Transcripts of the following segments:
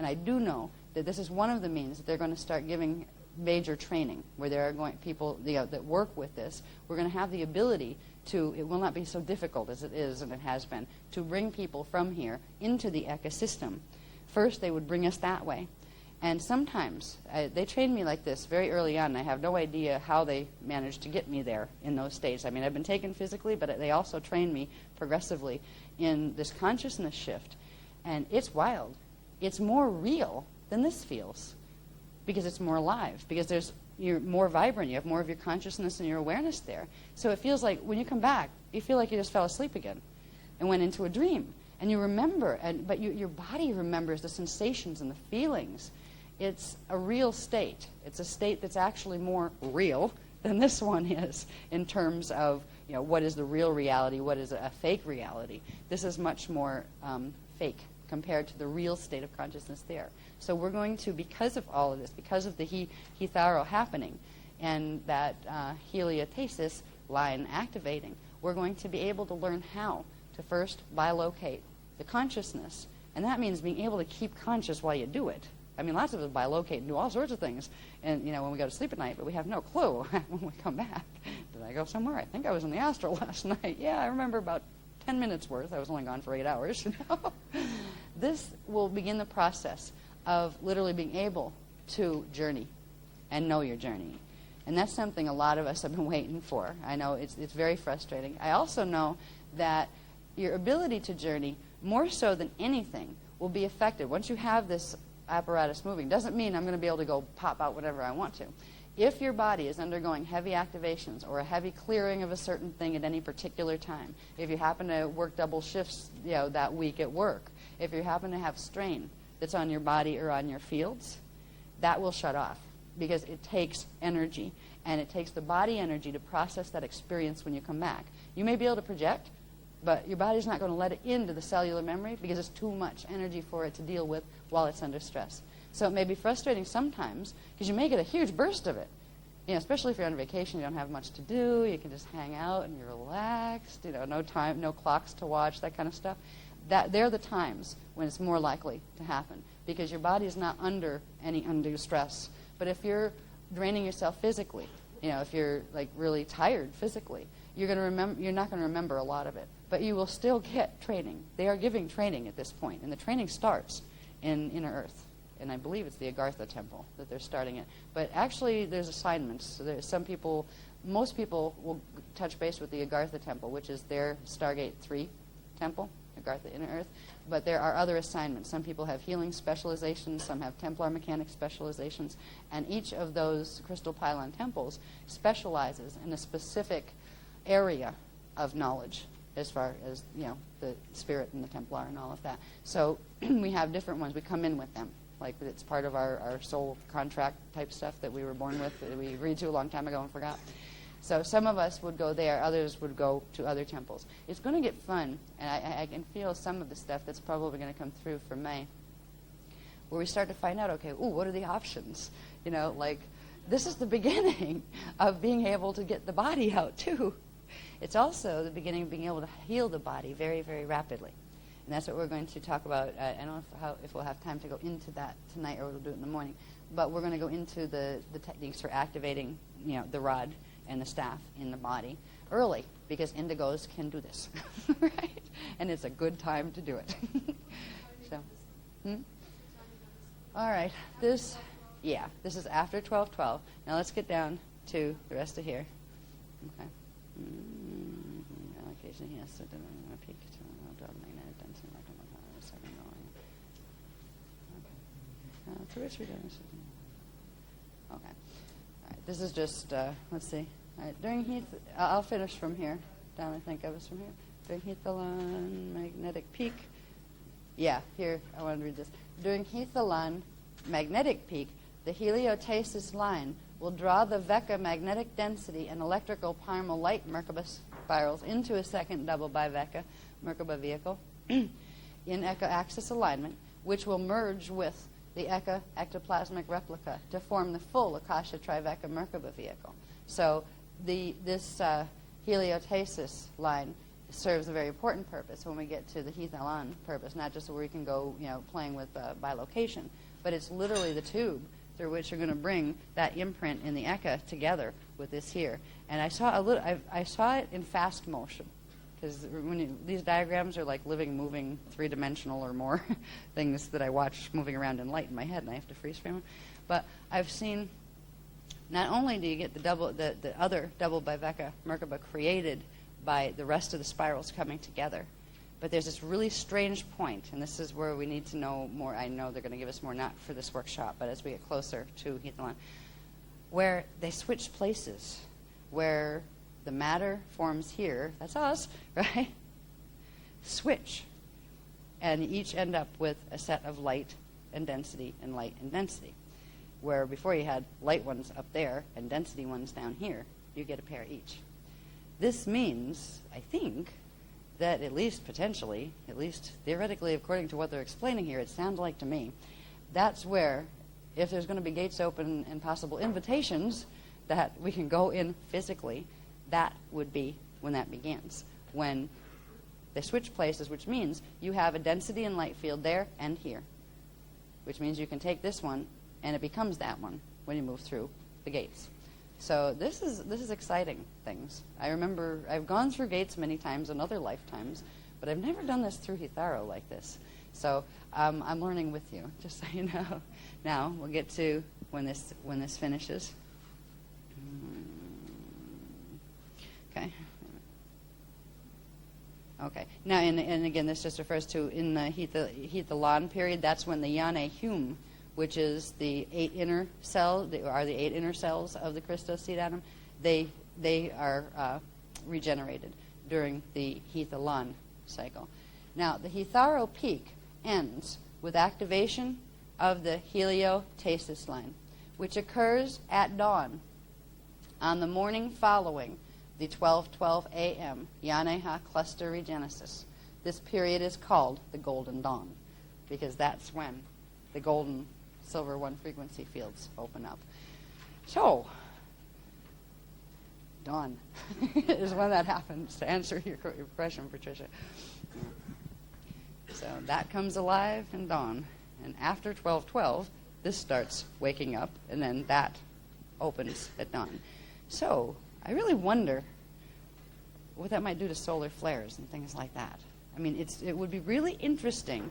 And I do know that this is one of the means that they're going to start giving major training, where there are going people that work with this. We're going to have the ability to, it will not be so difficult as it is and it has been, to bring people from here into the ecosystem. First, they would bring us that way. And sometimes, they trained me like this very early on. And I have no idea how they managed to get me there in those states. I mean, I've been taken physically, but they also trained me progressively in this consciousness shift. And it's wild. It's more real than this feels, because it's more alive, because you're more vibrant, you have more of your consciousness and your awareness there. So it feels like when you come back, you feel like you just fell asleep again and went into a dream. And you remember, but your body remembers the sensations and the feelings. It's a real state. It's a state that's actually more real than this one is in terms of, what is the real reality, what is a fake reality. This is much more fake compared to the real state of consciousness there. So we're going to, because of all of this, because of the Hitharo happening and that heliotasis line activating, we're going to be able to learn how to first bilocate the consciousness. And that means being able to keep conscious while you do it. I mean, lots of us bilocate and do all sorts of things, and when we go to sleep at night, but we have no clue when we come back. Did I go somewhere? I think I was in the astral last night. Yeah, I remember about 10 minutes worth. I was only gone for 8 hours. This will begin the process of literally being able to journey and know your journey. And that's something a lot of us have been waiting for. I know it's very frustrating. I also know that your ability to journey, more so than anything, will be affected. Once you have this apparatus moving, doesn't mean I'm going to be able to go pop out whenever I want to. If your body is undergoing heavy activations or a heavy clearing of a certain thing at any particular time, if you happen to work double shifts that week at work, if you happen to have strain that's on your body or on your fields, that will shut off, because it takes energy, and it takes the body energy to process that experience when you come back. You may be able to project, but your body's not going to let it into the cellular memory because it's too much energy for it to deal with while it's under stress. So it may be frustrating sometimes because you may get a huge burst of it. Especially if you're on vacation, you don't have much to do, you can just hang out and you're relaxed, no time, no clocks to watch, that kind of stuff. They're the times when it's more likely to happen, because your body is not under any undue stress. But if you're draining yourself physically, if you're like really tired physically, you're not going to remember a lot of it. But you will still get training. They are giving training at this point, and the training starts in Inner Earth. And I believe it's the Agartha temple that they're starting it. But actually, there's assignments. So there's most people will touch base with the Agartha temple, which is their Stargate 3 temple, Agartha Inner Earth. But there are other assignments. Some people have healing specializations, some have Templar mechanic specializations, and each of those crystal pylon temples specializes in a specific area of knowledge, as far as the spirit and the Templar and all of that. So we have different ones. We come in with them. Like it's part of our soul contract type stuff that we were born with, that we agreed to a long time ago and forgot. So some of us would go there, others would go to other temples. It's going to get fun, and I can feel some of the stuff that's probably going to come through for May, where we start to find out, okay, what are the options? This is the beginning of being able to get the body out too. It's also the beginning of being able to heal the body very, very rapidly. And that's what we're going to talk about. I don't know if we'll have time to go into that tonight, or we'll do it in the morning. But we're going to go into the techniques for activating, the rod and the staff in the body early, because indigos can do this, right? And it's a good time to do it. All right. This is after 12:12. Now let's get down to the rest of here. Okay. Allocation, yes. Peak. Okay. All right. This is just, let's see. All right. During heat, I'll finish from here. Down, I think of us from here. During Hethalon magnetic peak. Yeah, here, I want to read this. During Hethalon magnetic peak, the heliotasis line will draw the Vecca magnetic density and electrical primal light Merkaba spirals into a second double bivecca Merkaba vehicle in eco-axis alignment, which will merge with the ectoplasmic replica to form the full Akasha Trivecca Merkaba vehicle. So this heliotasis line serves a very important purpose when we get to the Heath Allen purpose, not just where we can go, playing with by location, but it's literally the tube through which you're going to bring that imprint in the eka together with this here. And I saw I saw it in fast motion, because these diagrams are like living, moving, three-dimensional or more things that I watch moving around in light in my head, and I have to freeze frame them. But I've seen, not only do you get the other double biveka Merkaba created by the rest of the spirals coming together, but there's this really strange point, and this is where we need to know more. I know they're going to give us more, not for this workshop, but as we get closer to Heath Allen, where they switch places, where the matter forms here, that's us, right? Switch. And each end up with a set of light and density and light and density. Where before you had light ones up there and density ones down here, you get a pair each. This means, I think, that at least potentially, at least theoretically, according to what they're explaining here, it sounds like to me, that's where, if there's going to be gates open and possible invitations that we can go in physically, that would be when that begins. When they switch places, which means you have a density and light field there and here, which means you can take this one and it becomes that one when you move through the gates. So this is exciting things. I remember I've gone through gates many times in other lifetimes, but I've never done this through Hitharo like this. So I'm learning with you, just so you know. Now we'll get to when this finishes. Okay. Now, and again, this just refers to in the Heath Allen period. That's when the Yane Hume, which is the 8 inner cells, the 8 inner cells of the Christos seed atom, they are regenerated during the Heath Allen cycle. Now, the Hitharo peak ends with activation of the heliotasis line, which occurs at dawn on the morning following the 12:12 a.m. Yaneha cluster regenesis. This period is called the Golden Dawn, because that's when the golden silver 1 frequency fields open up. So, dawn is when that happens, to answer your question, Patricia. So that comes alive in dawn. And after 12:12, this starts waking up, and then that opens at dawn. So I really wonder what that might do to solar flares and things like that. I mean, it would be really interesting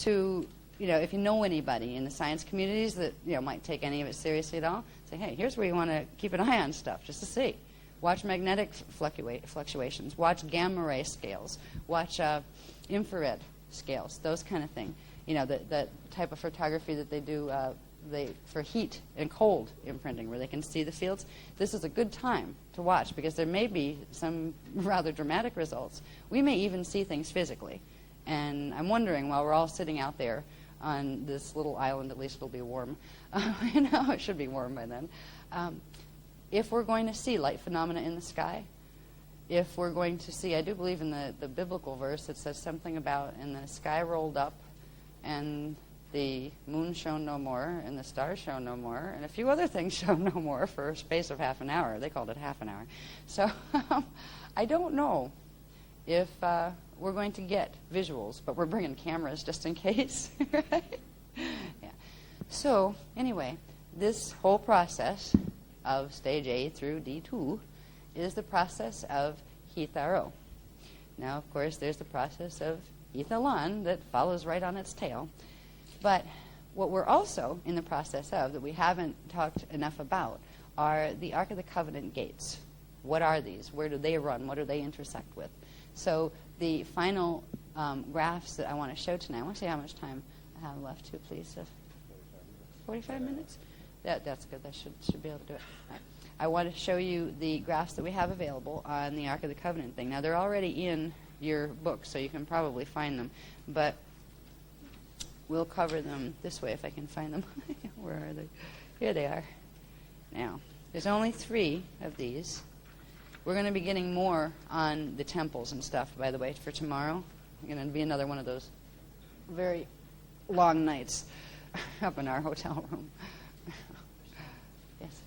to, if you know anybody in the science communities that, might take any of it seriously at all, say, hey, here's where you want to keep an eye on stuff, just to see. Watch magnetic fluctuations. Watch gamma ray scales. Watch infrared scales, those kind of thing. That type of photography that they do for heat and cold imprinting, where they can see the fields. This is a good time to watch, because there may be some rather dramatic results. We may even see things physically. And I'm wondering, while we're all sitting out there on this little island, at least it'll be warm. It should be warm by then. If we're going to see light phenomena in the sky, if we're going to see, I do believe in the biblical verse that says something about, and the sky rolled up, and the moon shone no more, and the stars shone no more, and a few other things shone no more for a space of half an hour. They called it half an hour. So I don't know if we're going to get visuals, but we're bringing cameras just in case. Right? Yeah. So anyway, this whole process of stage A through D2 is the process of Hitharo. Now, of course, there's the process of Heath Allen that follows right on its tail. But what we're also in the process of, that we haven't talked enough about, are the Ark of the Covenant gates. What are these? Where do they run? What do they intersect with? So the final graphs that I want to show tonight, I want to see how much time I have left too, please. 45 minutes? That's good. That should be able to do it. All right. I want to show you the graphs that we have available on the Ark of the Covenant thing. Now, they're already in your book, so you can probably find them. But we'll cover them this way if I can find them. Where are they? Here they are. Now, there's only 3 of these. We're going to be getting more on the temples and stuff, by the way, for tomorrow. It's going to be another one of those very long nights up in our hotel room. Yes.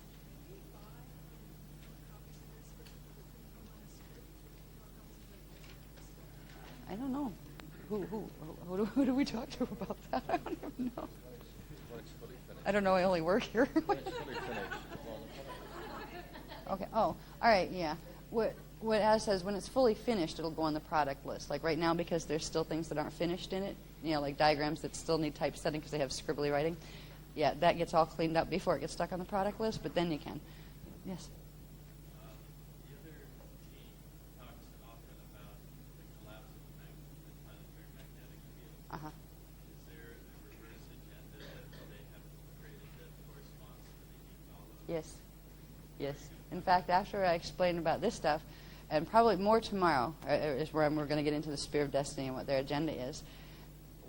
don't know. Who do we talk to about that? I don't even know. I don't know. I only work here. Okay. Oh, all right. Yeah. What As says, when it's fully finished, it'll go on the product list. Like right now, because there's still things that aren't finished in it. Like diagrams that still need typesetting because they have scribbly writing. Yeah, that gets all cleaned up before it gets stuck on the product list. But then you can. Yes. Uh-huh. Yes. Yes. In fact, after I explain about this stuff, and probably more tomorrow, is where we're going to get into the Spear of Destiny and what their agenda is.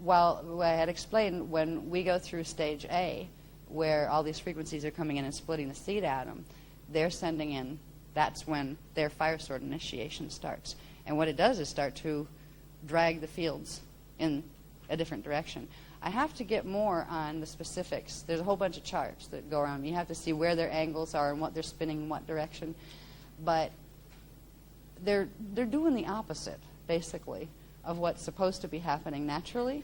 While I had explained, when we go through stage A, where all these frequencies are coming in and splitting the seed atom, they're sending in, that's when their fire sword initiation starts. And what it does is start to drag the fields in a different direction. I have to get more on the specifics. There's a whole bunch of charts that go around. You have to see where their angles are and what they're spinning in what direction. But they're doing the opposite, basically, of what's supposed to be happening naturally.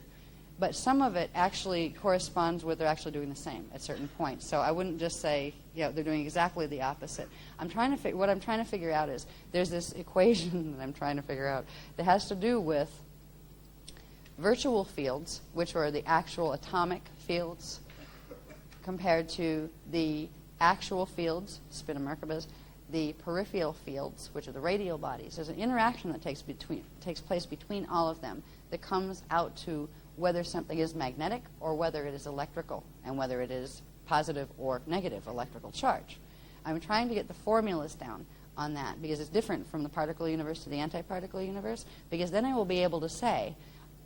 But some of it actually corresponds with they're actually doing the same at certain points. So I wouldn't just say, they're doing exactly the opposite. What I'm trying to figure out is there's this equation that I'm trying to figure out that has to do with virtual fields, which are the actual atomic fields, compared to the actual fields, spin Merkabas, the peripheral fields, which are the radial bodies. There's an interaction that takes place between all of them that comes out to whether something is magnetic or whether it is electrical, and whether it is positive or negative electrical charge. I'm trying to get the formulas down on that because it's different from the particle universe to the antiparticle universe, because then I will be able to say,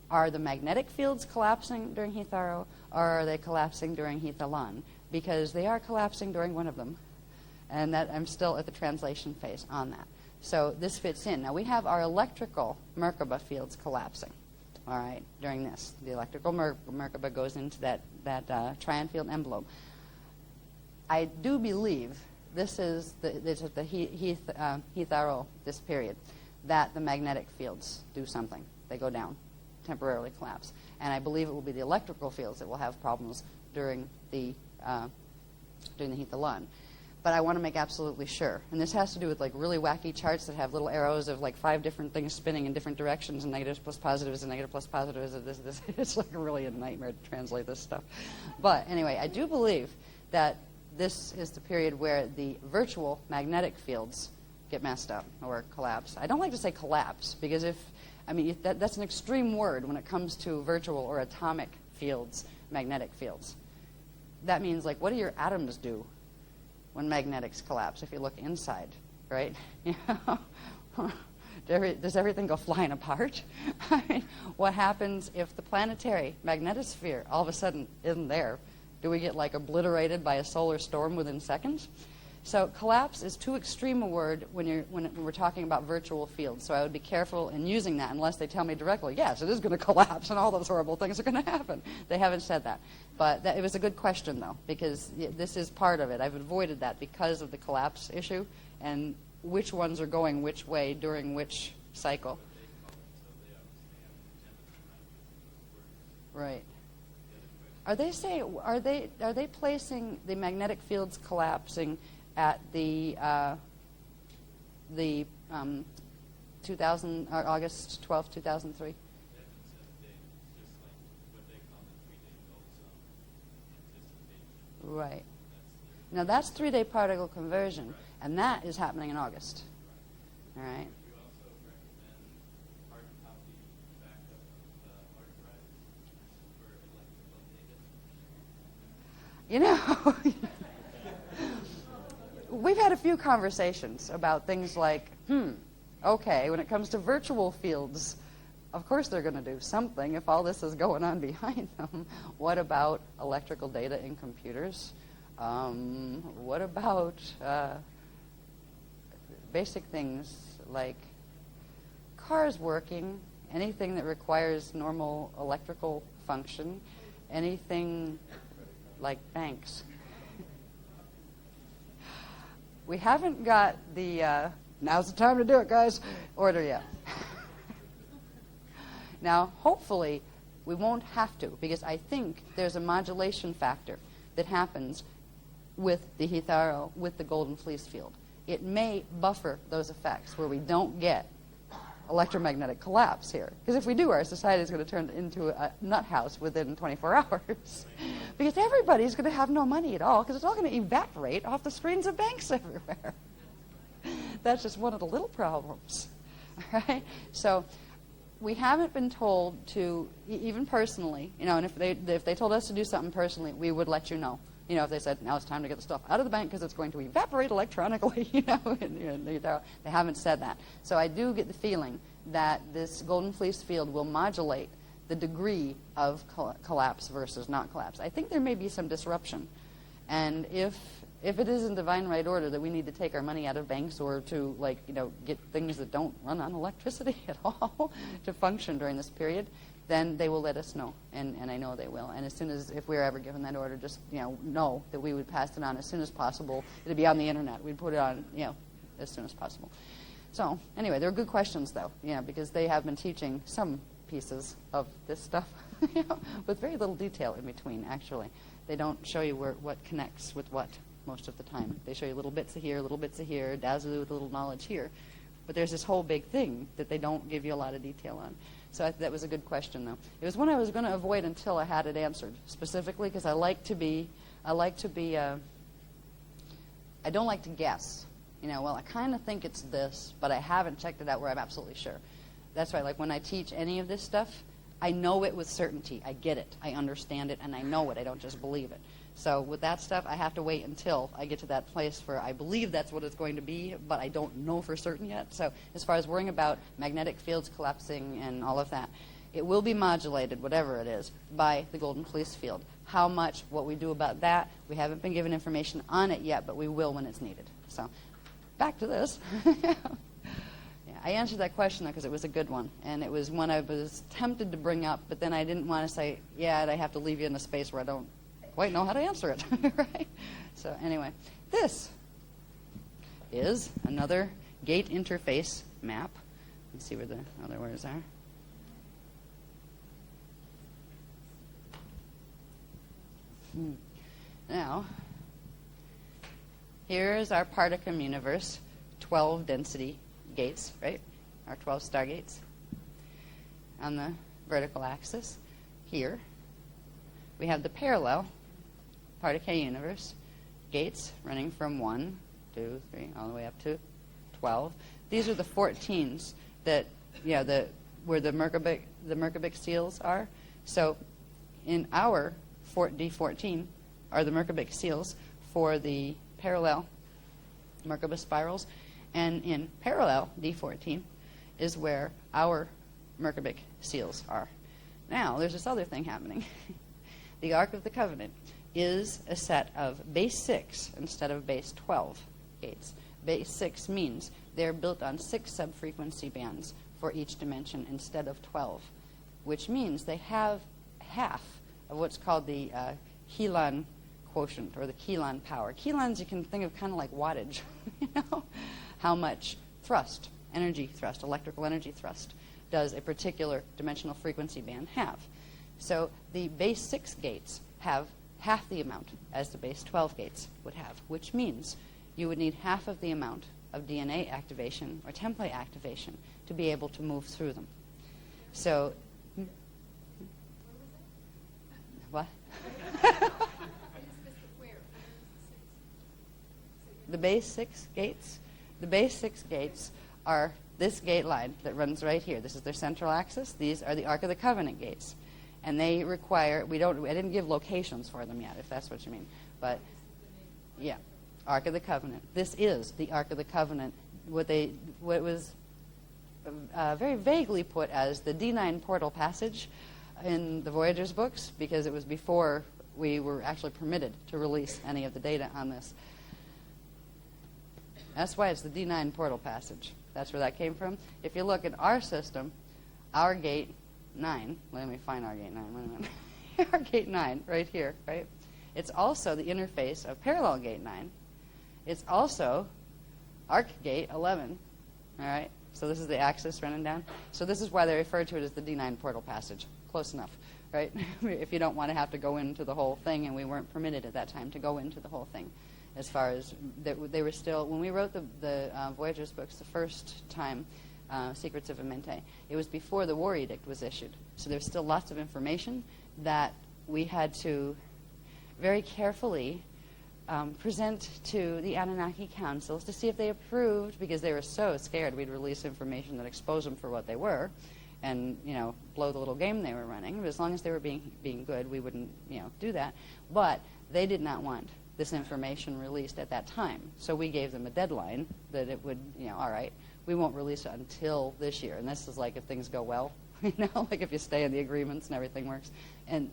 are the magnetic fields collapsing during Hitharo, or are they collapsing during Hithalan? Because they are collapsing during one of them. And that I'm still at the translation phase on that. So this fits in. Now we have our electrical Merkaba fields collapsing, all right, during this. The electrical Merkaba goes into that trion field envelope. I do believe this is the Hitharo, this period, that the magnetic fields do something. They go down, temporarily collapse. And I believe it will be the electrical fields that will have problems during the Hithalan. But I want to make absolutely sure. And this has to do with like really wacky charts that have little arrows of like 5 different things spinning in different directions, and negatives plus positives and negative plus positives. This. It's like really a nightmare to translate this stuff. But anyway, I do believe that this is the period where the virtual magnetic fields get messed up or collapse. I don't like to say collapse because that's an extreme word when it comes to virtual or atomic fields, magnetic fields. That means like, what do your atoms do when magnetics collapse if you look inside, right? Does everything go flying apart? I mean, what happens if the planetary magnetosphere all of a sudden isn't there? Do we get like obliterated by a solar storm within seconds? So collapse is too extreme a word when we're talking about virtual fields. So I would be careful in using that unless they tell me directly, yes, it is going to collapse and all those horrible things are going to happen. They haven't said that. But it was a good question, though, because this is part of it. I've avoided that because of the collapse issue and which ones are going which way during which cycle. Right. Are they placing the magnetic fields collapsing at the 2000 August 12, 2003? Right. Now that's 3-day particle conversion, and that is happening in August. All right. We've had a few conversations about things like, okay, when it comes to virtual fields, of course they're going to do something if all this is going on behind them. What about electrical data in computers? What about basic things like cars working, anything that requires normal electrical function, anything like banks? We haven't got the now's the time to do it, guys, order yet. Now, hopefully, we won't have to, because I think there's a modulation factor that happens with the Hitharo, with the golden fleece field. It may buffer those effects where we don't get electromagnetic collapse here. Because if we do, our society is going to turn into a nut house within 24 hours. Because everybody's going to have no money at all, because it's all going to evaporate off the screens of banks everywhere. That's just one of the little problems. All right? So we haven't been told to, even personally, and if they told us to do something personally, we would let you know. If they said, now it's time to get the stuff out of the bank because it's going to evaporate electronically, they haven't said that. So I do get the feeling that this golden fleece field will modulate the degree of collapse versus not collapse. I think there may be some disruption. And if it is in divine right order that we need to take our money out of banks or to, get things that don't run on electricity at all to function during this period, then they will let us know, and I know they will. And as soon as, if we're ever given that order, just, know that we would pass it on as soon as possible. It'd be on the internet. We'd put it on, as soon as possible. So, anyway, they're good questions, though, because they have been teaching some pieces of this stuff, with very little detail in between, actually. They don't show you what connects with what most of the time. They show you little bits of here, dazzle with a little knowledge here. But there's this whole big thing that they don't give you a lot of detail on. So that was a good question, though. It was one I was going to avoid until I had it answered, specifically because I don't like to guess. Well, I kind of think it's this, but I haven't checked it out where I'm absolutely sure. That's right. Like when I teach any of this stuff, I know it with certainty. I get it. I understand it, and I know it. I don't just believe it. So with that stuff, I have to wait until I get to that place where I believe that's what it's going to be, but I don't know for certain yet. So as far as worrying about magnetic fields collapsing and all of that, it will be modulated, whatever it is, by the golden fleece field. How much, what we do about that, we haven't been given information on it yet, but we will when it's needed. So back to this. I answered that question, though, because it was a good one, and it was one I was tempted to bring up, but then I didn't want to say, I have to leave you in a space where I don't quite know how to answer it, right? So anyway, this is another gate interface map. Let's see where the other words are. Now, here is our Particum universe, 12 density gates, right? Our 12 stargates on the vertical axis. Here, we have the parallel Particum universe, gates running from 1, 2, 3, all the way up to 12. These are the 14s that, where the Merkabah seals are. So in our D14 are the Merkabah seals for the parallel Merkabah spirals. And in parallel D14 is where our Merkabah seals are. Now, there's this other thing happening. The Ark of the Covenant is a set of base 6 instead of base 12 gates. Base 6 means they're built on 6 subfrequency bands for each dimension instead of 12, which means they have half of what's called the Keelan quotient, or the Keelan power. Keelans you can think of kind of like wattage, how much thrust, energy thrust, electrical energy thrust, does a particular dimensional frequency band have. So the base 6 gates have half the amount as the base 12 gates would have, which means you would need half of the amount of DNA activation or template activation to be able to move through them. So, what? The base 6 gates? The base 6 gates are this gate line that runs right here. This is their central axis. These are the Ark of the Covenant gates. And they require, I didn't give locations for them yet, if that's what you mean. But, yeah, Ark of the Covenant. This is the Ark of the Covenant, what was very vaguely put as the D9 portal passage in the Voyager's books, because it was before we were actually permitted to release any of the data on this. That's why it's the D9 portal passage. That's where that came from. If you look at our system, our gate 9, let me find our gate 9, wait a minute. Our gate 9, right here, right? It's also the interface of parallel gate 9. It's also arc gate 11, all right? So this is the axis running down. So this is why they refer to it as the D9 portal passage. Close enough, right? If you don't want to have to go into the whole thing, and we weren't permitted at that time to go into the whole thing. As far as they were still, when we wrote the Voyagers books the first time, Secrets of Amenti, it was before the War Edict was issued. So there's still lots of information that we had to very carefully present to the Anunnaki councils to see if they approved, because they were so scared we'd release information that exposed them for what they were, and blow the little game they were running. But as long as they were being good, we wouldn't do that. But they did not want this information released at that time, so we gave them a deadline that it would, all right, we won't release it until this year. And this is like if things go well, like if you stay in the agreements and everything works.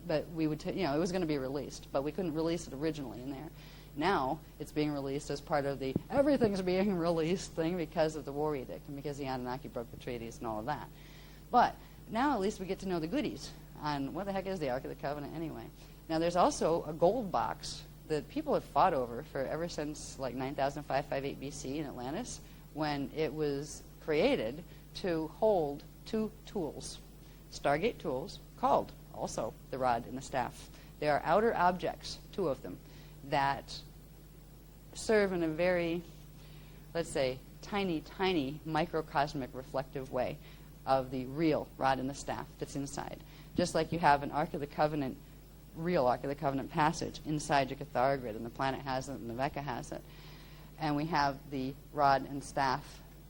But we would, it was going to be released, but we couldn't release it originally in there. Now it's being released as part of the everything's being released thing because of the War Edict and because the Anunnaki broke the treaties and all of that. But now at least we get to know the goodies on what the heck is the Ark of the Covenant anyway. Now there's also a gold box that people have fought over for ever since like 9005-58 BC in Atlantis, when it was created to hold two tools, Stargate tools, called also the rod and the staff. They are outer objects, two of them, that serve in a very, let's say, tiny, tiny microcosmic reflective way of the real rod and the staff that's inside. Just like you have an Ark of the Covenant, real Ark of the Covenant passage inside your Cathara grid, and the planet has it, and the Vecca has it. And we have the rod and staff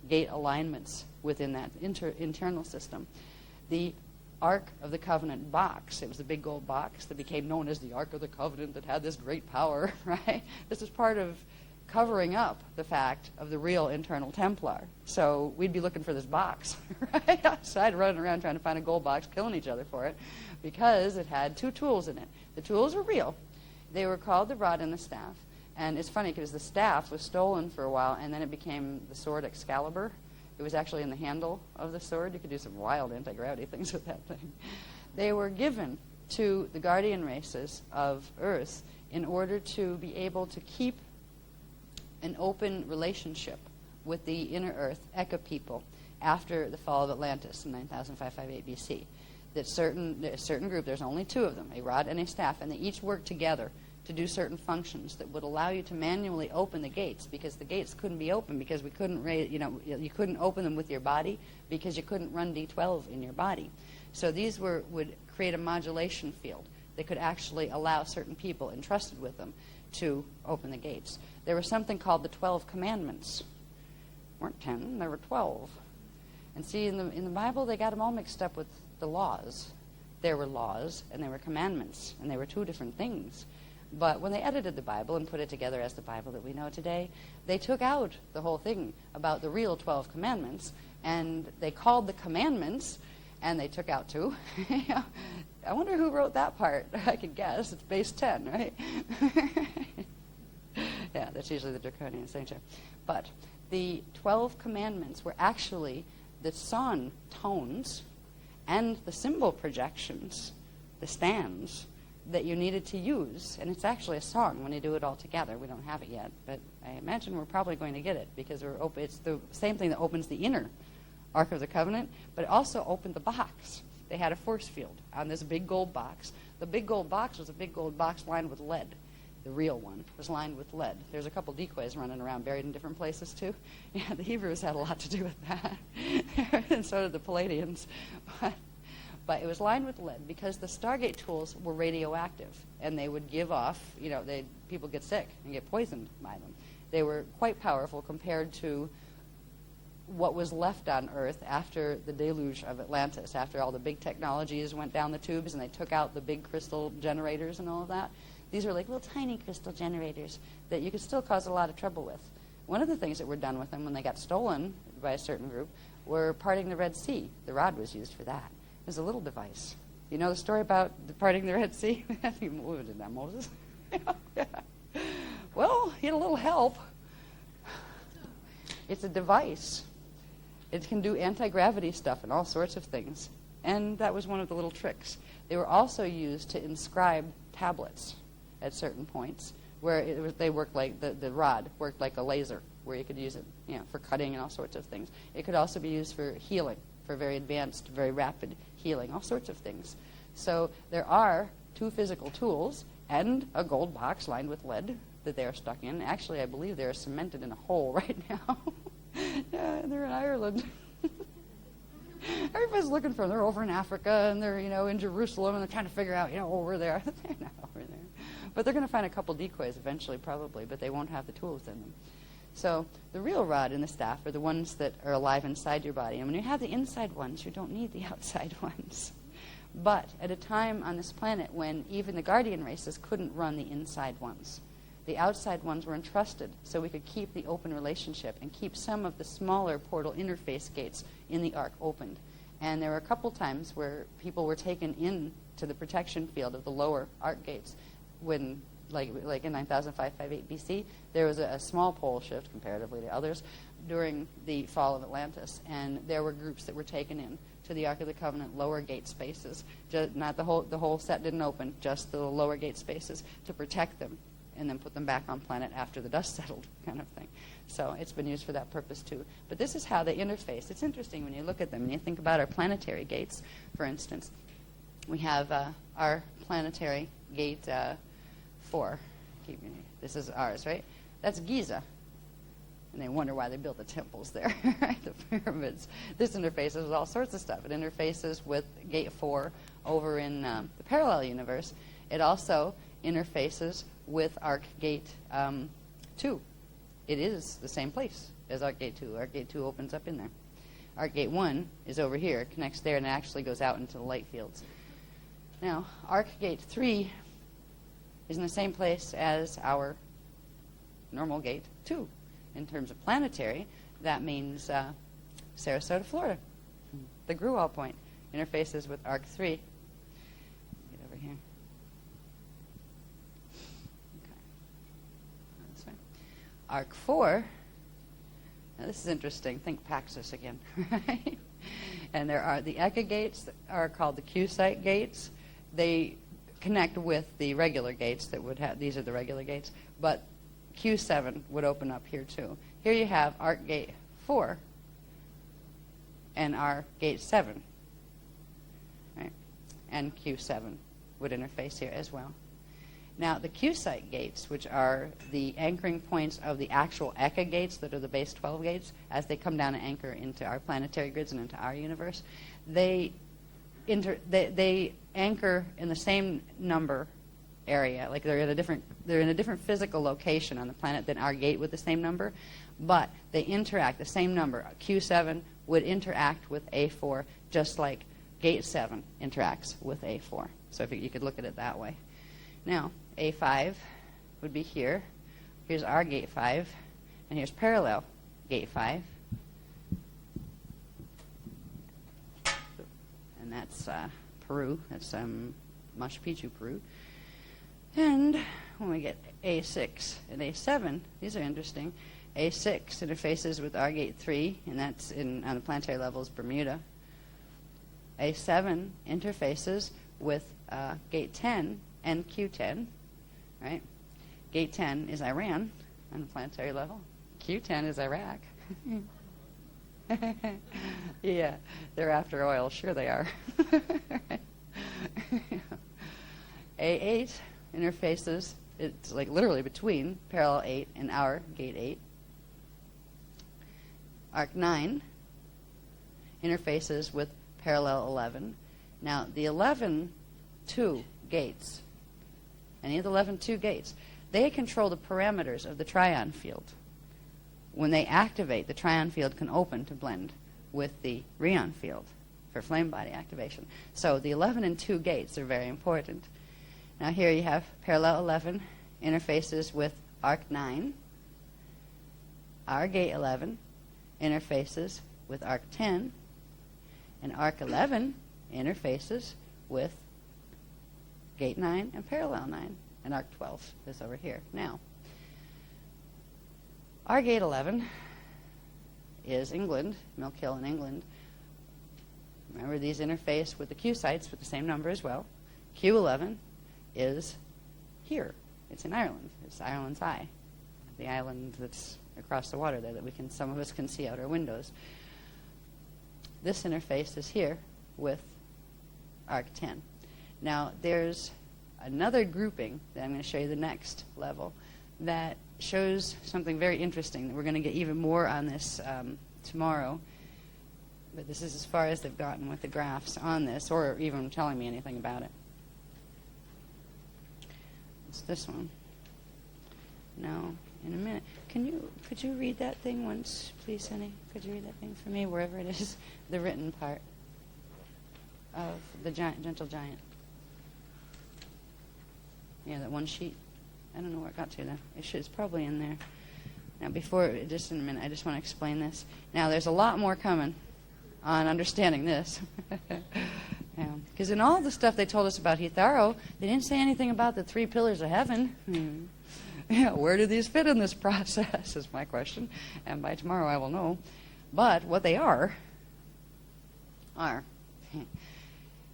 gate alignments within that internal system. The Ark of the Covenant box, it was the big gold box that became known as the Ark of the Covenant that had this great power, right? This is part of covering up the fact of the real internal Templar. So we'd be looking for this box, right? Outside, running around trying to find a gold box, killing each other for it, because it had two tools in it. The tools were real. They were called the rod and the staff. And it's funny because the staff was stolen for a while, and then it became the sword Excalibur. It was actually in the handle of the sword. You could do some wild anti-gravity things with that thing. They were given to the guardian races of Earth in order to be able to keep an open relationship with the inner Earth, Eka people, after the fall of Atlantis in 9005-58 BC. That a certain group, there's only two of them, a rod and a staff, and they each work together to do certain functions that would allow you to manually open the gates, because the gates couldn't be opened because we couldn't you couldn't open them with your body because you couldn't run D12 in your body. So these would create a modulation field that could actually allow certain people entrusted with them to open the gates. There was something called the 12 Commandments. Weren't 10, there were 12. And see, in the Bible, they got them all mixed up with the laws. There were laws and there were commandments, and they were two different things. But when they edited the Bible and put it together as the Bible that we know today, they took out the whole thing about the real 12 commandments, and they called the commandments, and they took out two. I wonder who wrote that part. I could guess. It's base 10, right? Yeah, that's usually the draconian signature. But the 12 commandments were actually the song tones and the symbol projections, the stands, that you needed to use. And it's actually a song when you do it all together. We don't have it yet, but I imagine we're probably going to get it, because it's the same thing that opens the inner Ark of the Covenant, but it also opened the box. They had a force field on this big gold box. The big gold box was a big gold box lined with lead. The real one was lined with lead. There's a couple decoys running around buried in different places too. Yeah, the Hebrews had a lot to do with that. And so did the Palladians. But it was lined with lead because the Stargate tools were radioactive, and they would give off, people get sick and get poisoned by them. They were quite powerful compared to what was left on Earth after the deluge of Atlantis, after all the big technologies went down the tubes and they took out the big crystal generators and all of that. These were like little tiny crystal generators that you could still cause a lot of trouble with. One of the things that were done with them when they got stolen by a certain group were parting the Red Sea. The rod was used for that. It was a little device. You know the story about parting the Red Sea? Who did that, Moses? Yeah. Well, he had a little help. It's a device. It can do anti-gravity stuff and all sorts of things. And that was one of the little tricks. They were also used to inscribe tablets at certain points where they worked like, the rod worked like a laser. where you could use it, for cutting and all sorts of things. It could also be used for healing, for very advanced, very rapid healing, all sorts of things. So there are 2 physical tools and a gold box lined with lead that they are stuck in. Actually, I believe they're cemented in a hole right now. Yeah, they're in Ireland. Everybody's looking for them. They're over in Africa, and they're, in Jerusalem, and they're trying to figure out, where they are. They're not over there. But they're going to find a couple decoys eventually, probably, but they won't have the tools in them. So the real rod and the staff are the ones that are alive inside your body. And when you have the inside ones, you don't need the outside ones. But at a time on this planet when even the guardian races couldn't run the inside ones, the outside ones were entrusted so we could keep the open relationship and keep some of the smaller portal interface gates in the Ark opened. And there were a couple times where people were taken into the protection field of the lower Ark gates when, like in 9005-58 BC, there was a small pole shift comparatively to others during the fall of Atlantis, and there were groups that were taken in to the Ark of the Covenant lower gate spaces. Not the whole set didn't open, just the lower gate spaces to protect them, and then put them back on planet after the dust settled, kind of thing. So it's been used for that purpose too. But this is how they interface. It's interesting when you look at them and you think about our planetary gates. For instance, we have our planetary gate 4. This is ours, right? That's Giza. And they wonder why they built the temples there, right? The pyramids. This interfaces with all sorts of stuff. It interfaces with Gate 4 over in the parallel universe. It also interfaces with Ark Gate 2. It is the same place as Ark Gate 2. Ark Gate 2 opens up in there. Ark Gate 1 is over here, connects there, and it actually goes out into the light fields. Now, Ark Gate 3 is in the same place as our normal Gate 2. In terms of planetary, that means Sarasota, Florida. The Gruwell point interfaces with Ark 3. Get over here. Okay. That's right. Ark 4. Now this is interesting. Think Paxos again, right? And there are the Eka gates that are called the Q-site gates. They connect with the regular gates that would have, these are the regular gates, but Q7 would open up here too. Here you have Ark Gate 4 and our Gate 7, right? And Q7 would interface here as well. Now, the Q-site gates, which are the anchoring points of the actual Eka gates that are the base 12 gates, as they come down and anchor into our planetary grids and into our universe, they anchor in the same number area, like they're in a different physical location on the planet than our gate with the same number, but they interact the same number. Q7 would interact with A4 just like Gate 7 interacts with A4. So if you could look at it that way. Now, A5 would be here. Here's our Gate 5, and here's parallel Gate 5. And that's Peru. That's Machu Picchu, Peru. And when we get A6 and A7, these are interesting. A6 interfaces with our Gate 3, and that's on the planetary level is Bermuda. A7 interfaces with Gate 10 and Q10, right? Gate 10 is Iran on the planetary level. Q10 is Iraq. Yeah, they're after oil. Sure they are. A8 interfaces, it's like literally between parallel 8 and our Gate 8. Arc 9 interfaces with parallel 11. Now, the 11-2 gates, any of the 11-2 gates, they control the parameters of the trion field. When they activate, the trion field can open to blend with the rheon field for flame body activation. So the 11 and 2 gates are very important. Now here you have parallel 11 interfaces with arc 9. Our gate 11 interfaces with arc 10. And arc 11 interfaces with gate 9 and parallel 9. And arc 12 is over here. Now, our gate 11 is England, Milk Hill in England. Remember, these interface with the Q sites with the same number as well. Q11 is here. It's in Ireland. It's Ireland's Eye, the island that's across the water there that some of us can see out our windows. This interface is here with Arc 10. Now, there's another grouping that I'm going to show you the next level that shows something very interesting. We're going to get even more on this tomorrow, but this is as far as they've gotten with the graphs on this, or even telling me anything about it. It's this one. Now, in a minute, could you read that thing once, please, honey? Could you read that thing for me, wherever it is, the written part of the gentle giant? Yeah, that one sheet. I don't know where it got to, though. It's probably in there. Now, just in a minute, I just want to explain this. Now, there's a lot more coming on understanding this. Because in all the stuff they told us about Hitharo, they didn't say anything about the 3 pillars of heaven. Yeah, where do these fit in this process is my question. And by tomorrow I will know. But what they are,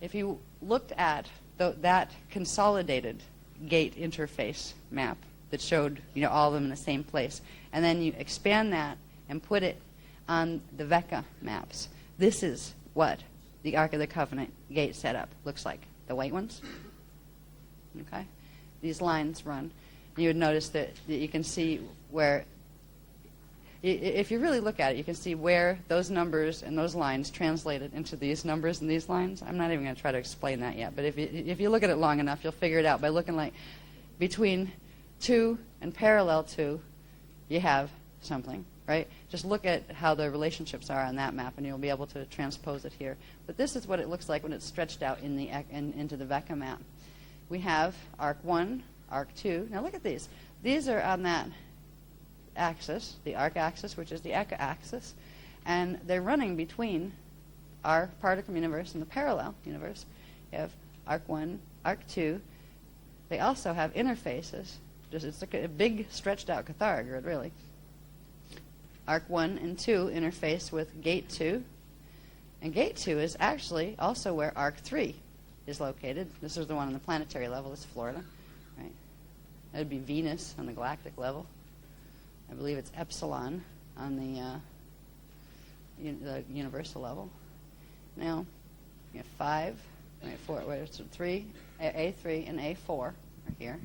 if you looked at that consolidated gate interface map that showed all of them in the same place, and then you expand that and put it on the Vecca maps, this is what the Ark of the Covenant gate setup looks like. The white ones. Okay? These lines run. You would notice that you can see where, if you really look at it, you can see where those numbers and those lines translated into these numbers and these lines. I'm not even going to try to explain that yet, but if you look at it long enough, you'll figure it out by looking like between 2 and parallel 2, you have something, right? Just look at how the relationships are on that map, and you'll be able to transpose it here. But this is what it looks like when it's stretched out into the Vecca map. We have Arc 1, Arc 2. Now look at these. These are on that axis, the arc axis, which is the Eka axis, and they're running between our particle universe and the parallel universe. You have Arc 1, Arc 2. They also have interfaces. It's like a big stretched out Cathara grid, really. Arc 1 and 2 interface with Gate 2, and Gate 2 is actually also where Arc 3 is located. This is the one on the planetary level. This is Florida. Right? That would be Venus on the galactic level. I believe it's Epsilon on the universal level. Now, you have 5, right, 4, so 3, A3 and A4 are here.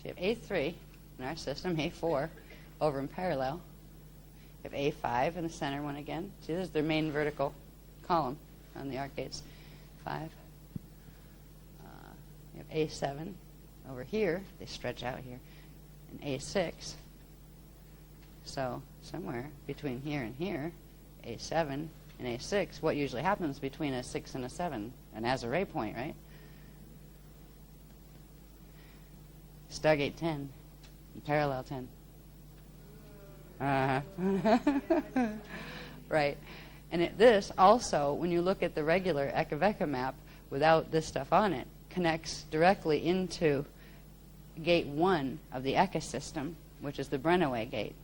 So you have A3 in our system, A4 over in parallel. You have A5 in the center one again. See, this is their main vertical column on the arc gates. 5. You have A7 over here. They stretch out here. And A6. So somewhere between here and here, A7 and A6, what usually happens between a 6 and a 7? An Azure point, right? Stargate 10, parallel 10. Right. And this also, when you look at the regular Eka-Vecca map without this stuff on it, connects directly into Gate 1 of the Eka system, which is the Brennaway gate.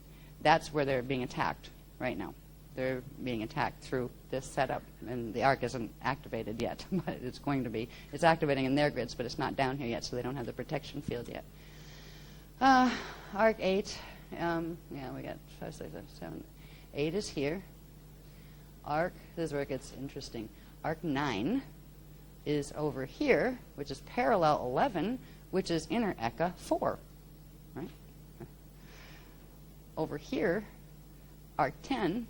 That's where they're being attacked right now. They're being attacked through this setup, and the arc isn't activated yet, but it's going to be. It's activating in their grids, but it's not down here yet, so they don't have the protection field yet. Arc 8, we got 5, 6, 7, 8 is here. Arc, this is where it gets interesting. Arc 9 is over here, which is parallel 11, which is inner Eka 4, right? Over here, Arc 10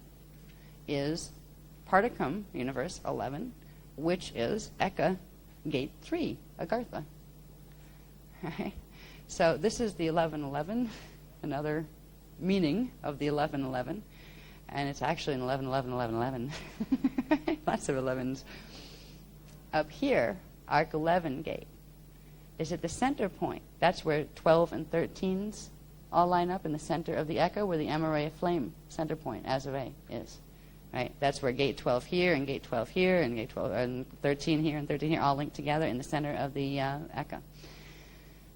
is Particum universe 11, which is Eka gate 3, Agartha. Right? So this is the 1111, another meaning of the 1111, and it's actually an 11111111. Lots of 11s. Up here, Arc 11 gate is at the center point. That's where 12 and 13s all line up in the center of the Eka, where the M array of flame center point, as of A, is. Right? That's where gate 12 here and gate 12 here and gate 12 and 13 here and 13 here all linked together in the center of the Eka.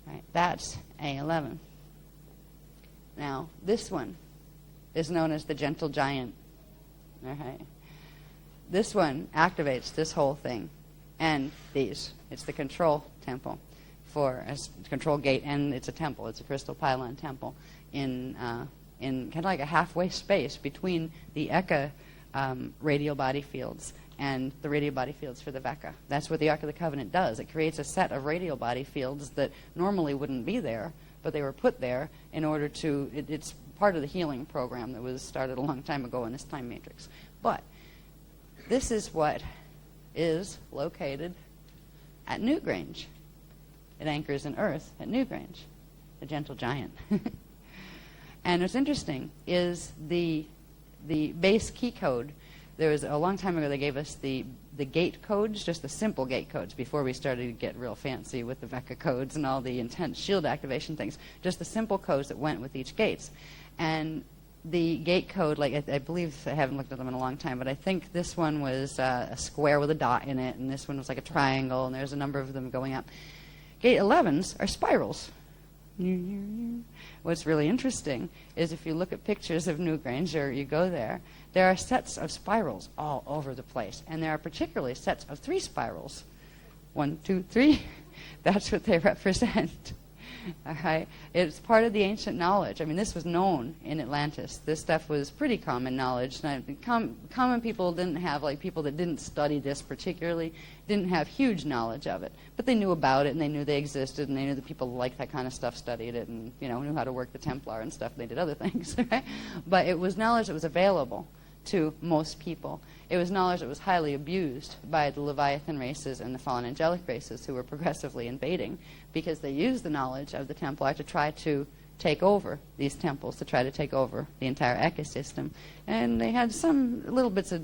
Right? That's A11. Now, this one is known as the gentle giant. All right? This one activates this whole thing and these. It's the control temple for a control gate, and it's a temple. It's a crystal pylon temple in kind of like a halfway space between the Eka radial body fields and the radial body fields for the Vecca. That's what the Ark of the Covenant does. It creates a set of radial body fields that normally wouldn't be there, but they were put there in order to, it's part of the healing program that was started a long time ago in this time matrix. But this is what is located at Newgrange. It anchors in Earth at Newgrange, a gentle giant. And what's interesting is the base key code. There was a long time ago they gave us the gate codes, just the simple gate codes, before we started to get real fancy with the Vecca codes and all the intense shield activation things. Just the simple codes that went with each gates. And the gate code, like I believe, I haven't looked at them in a long time, but I think this one was a square with a dot in it, and this one was like a triangle, and there's a number of them going up. Gate 11s are spirals. What's really interesting is if you look at pictures of Newgrange, or you go there are sets of spirals all over the place. And there are particularly sets of 3 spirals. 1, 2, 3. That's what they represent. All right? It's part of the ancient knowledge. I mean, this was known in Atlantis. This stuff was pretty common knowledge. Common people didn't have, like people that didn't study this particularly, didn't have huge knowledge of it. But they knew about it, and they knew they existed, and they knew that people liked that kind of stuff, studied it, and knew how to work the Templar and stuff. They did other things. Right? But it was knowledge that was available to most people. It was knowledge that was highly abused by the Leviathan races and the fallen angelic races who were progressively invading, because they used the knowledge of the Templar to try to take over these temples, to try to take over the entire ecosystem. And they had some little bits of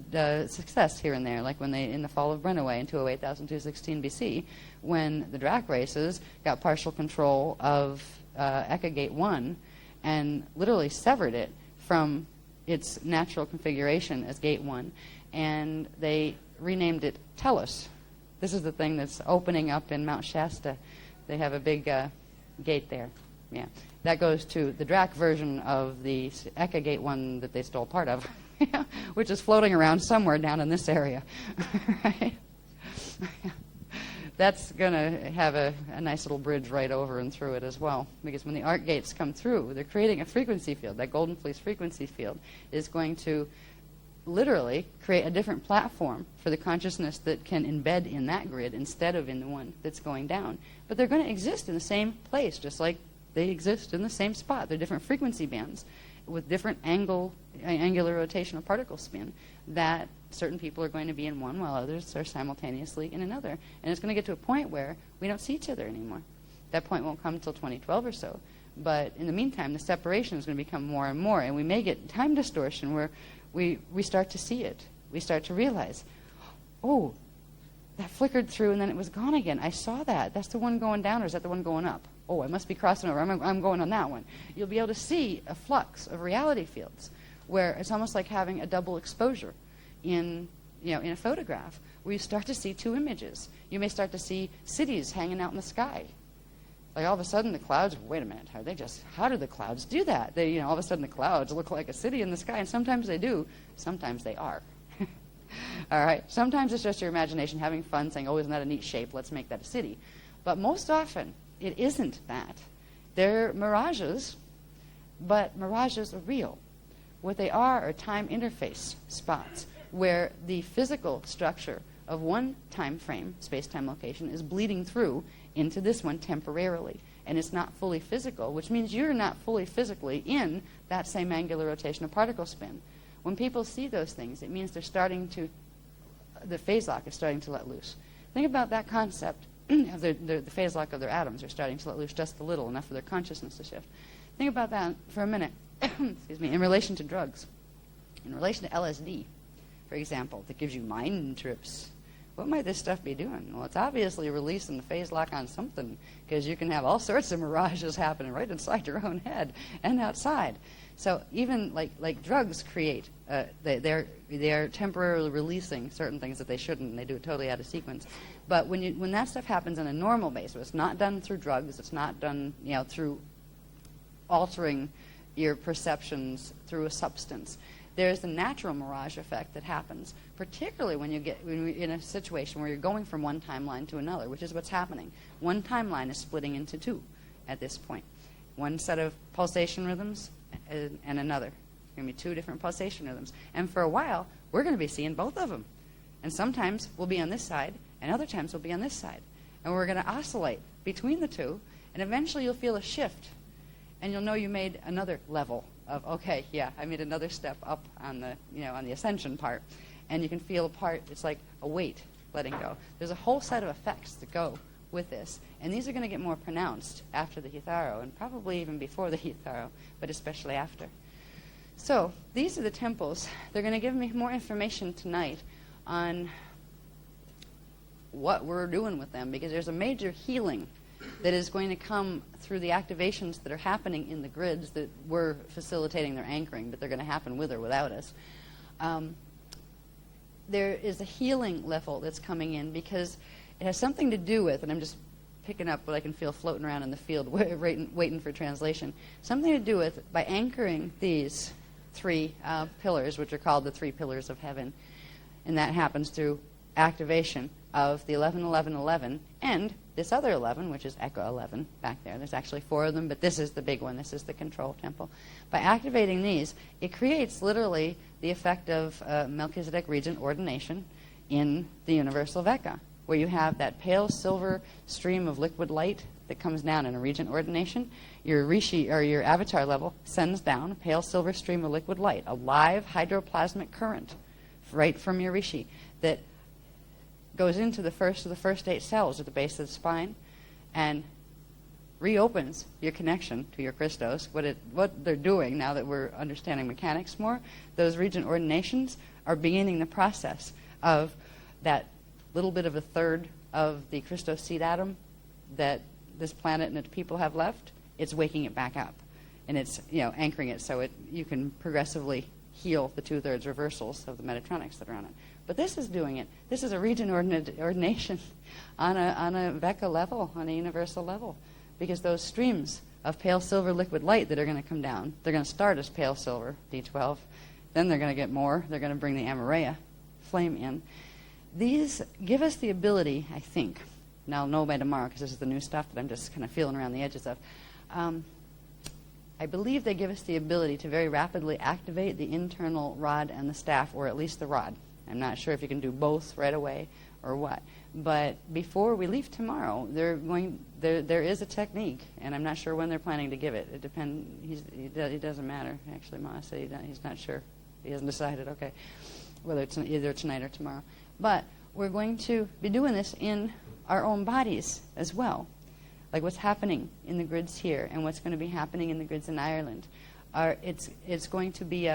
success here and there, like when they, in the fall of Brennaway in 208,216 BC, when the Drac races got partial control of Eka Gate 1 and literally severed it from its natural configuration as Gate 1, and they renamed it Tellus. This is the thing that's opening up in Mount Shasta. They have a big gate there. Yeah, that goes to the Drac version of the Eka Gate 1 that they stole part of, which is floating around somewhere down in this area. Right? That's going to have a nice little bridge right over and through it as well, because when the arc gates come through, they're creating a frequency field. That Golden Fleece frequency field is going to literally create a different platform for the consciousness that can embed in that grid instead of in the one that's going down. But they're going to exist in the same place, just like they exist in the same spot. They're different frequency bands with different angular rotational particle spin that certain people are going to be in one while others are simultaneously in another. And it's going to get to a point where we don't see each other anymore. That point won't come until 2012 or so. But in the meantime, the separation is going to become more and more, and we may get time distortion where we start to see it. We start to realize, oh, that flickered through and then it was gone again. I saw that. That's the one going down, or is that the one going up? Oh, I must be crossing over. I'm going on that one. You'll be able to see a flux of reality fields where it's almost like having a double exposure in a photograph, where you start to see 2 images. You may start to see cities hanging out in the sky. Like all of a sudden the clouds, wait a minute, how do the clouds do that? They, all of a sudden the clouds look like a city in the sky, and sometimes they do, sometimes they are. All right? Sometimes it's just your imagination having fun saying, oh, isn't that a neat shape? Let's make that a city. But most often, it isn't that. They're mirages, but mirages are real. What they are time interface spots where the physical structure of one time frame, space-time location, is bleeding through into this one temporarily. And it's not fully physical, which means you're not fully physically in that same angular rotational particle spin. When people see those things, it means the phase lock is starting to let loose. Think about that concept of the phase lock of their atoms are starting to let loose just a little, enough for their consciousness to shift. Think about that for a minute, excuse me, in relation to drugs. In relation to LSD, for example, that gives you mind trips. What might this stuff be doing? Well, it's obviously releasing the phase lock on something, because you can have all sorts of mirages happening right inside your own head and outside. So even like drugs create, they're temporarily releasing certain things that they shouldn't, and they do it totally out of sequence. But when that stuff happens on a normal basis, it's not done through drugs, it's not done through altering your perceptions through a substance. there's the natural mirage effect that happens, particularly when you're in a situation where you're going from one timeline to another, which is what's happening. One timeline is splitting into two at this point. One set of pulsation rhythms and another. There are going to be two different pulsation rhythms. And for a while, we're going to be seeing both of them. And sometimes we'll be on this side, and other times we'll be on this side. And we're going to oscillate between the two, and eventually you'll feel a shift. And you'll know you made another level of, okay, yeah, I made another step up on the, on the ascension part. And you can feel a part, it's like a weight letting go. There's a whole set of effects that go with this. And these are going to get more pronounced after the Hitharo, and probably even before the Hitharo, but especially after. So these are the temples. They're going to give me more information tonight on what we're doing with them, because there's a major healing that is going to come through the activations that are happening in the grids that we're facilitating their anchoring, but they're going to happen with or without us. There is a healing level that's coming in because it has something to do with, and I'm just picking up what I can feel floating around in the field waiting for translation, something to do with by anchoring these three pillars, which are called the 3 pillars of heaven, and that happens through activation of the 11, 11, 11, and this other 11, which is Echo 11 back there. There's actually 4 of them, but this is the big one. This is the control temple. By activating these, it creates literally the effect of Melchizedek regent ordination in the universal Vecca, where you have that pale silver stream of liquid light that comes down in a regent ordination. Your Rishi, or your avatar level, sends down a pale silver stream of liquid light, a live hydroplasmic current right from your Rishi that goes into the first of the first 8 cells at the base of the spine and reopens your connection to your Christos. What they're doing, now that we're understanding mechanics more, those regent ordinations are beginning the process of that little bit of a third of the Christos seed atom that this planet and its people have left. It's waking it back up, and it's anchoring it so you can progressively heal the 2/3 reversals of the Metatronics that are on it. But this is doing it. This is a regent ordination on a Vecca level, on a universal level, because those streams of pale silver liquid light that are going to come down, they're going to start as pale silver, D12. Then they're going to get more. They're going to bring the Amareya flame in. These give us the ability, I think, and I'll know by tomorrow because this is the new stuff that I'm just kind of feeling around the edges of. I believe they give us the ability to very rapidly activate the internal rod and the staff, or at least the rod. I'm not sure if you can do both right away or what. But before we leave tomorrow, there is a technique, and I'm not sure when they're planning to give it. It depends. It doesn't matter. Actually, Ma said he's not sure. He hasn't decided, okay, whether it's either tonight or tomorrow. But we're going to be doing this in our own bodies as well. Like what's happening in the grids here and what's going to be happening in the grids in Ireland. It's going to be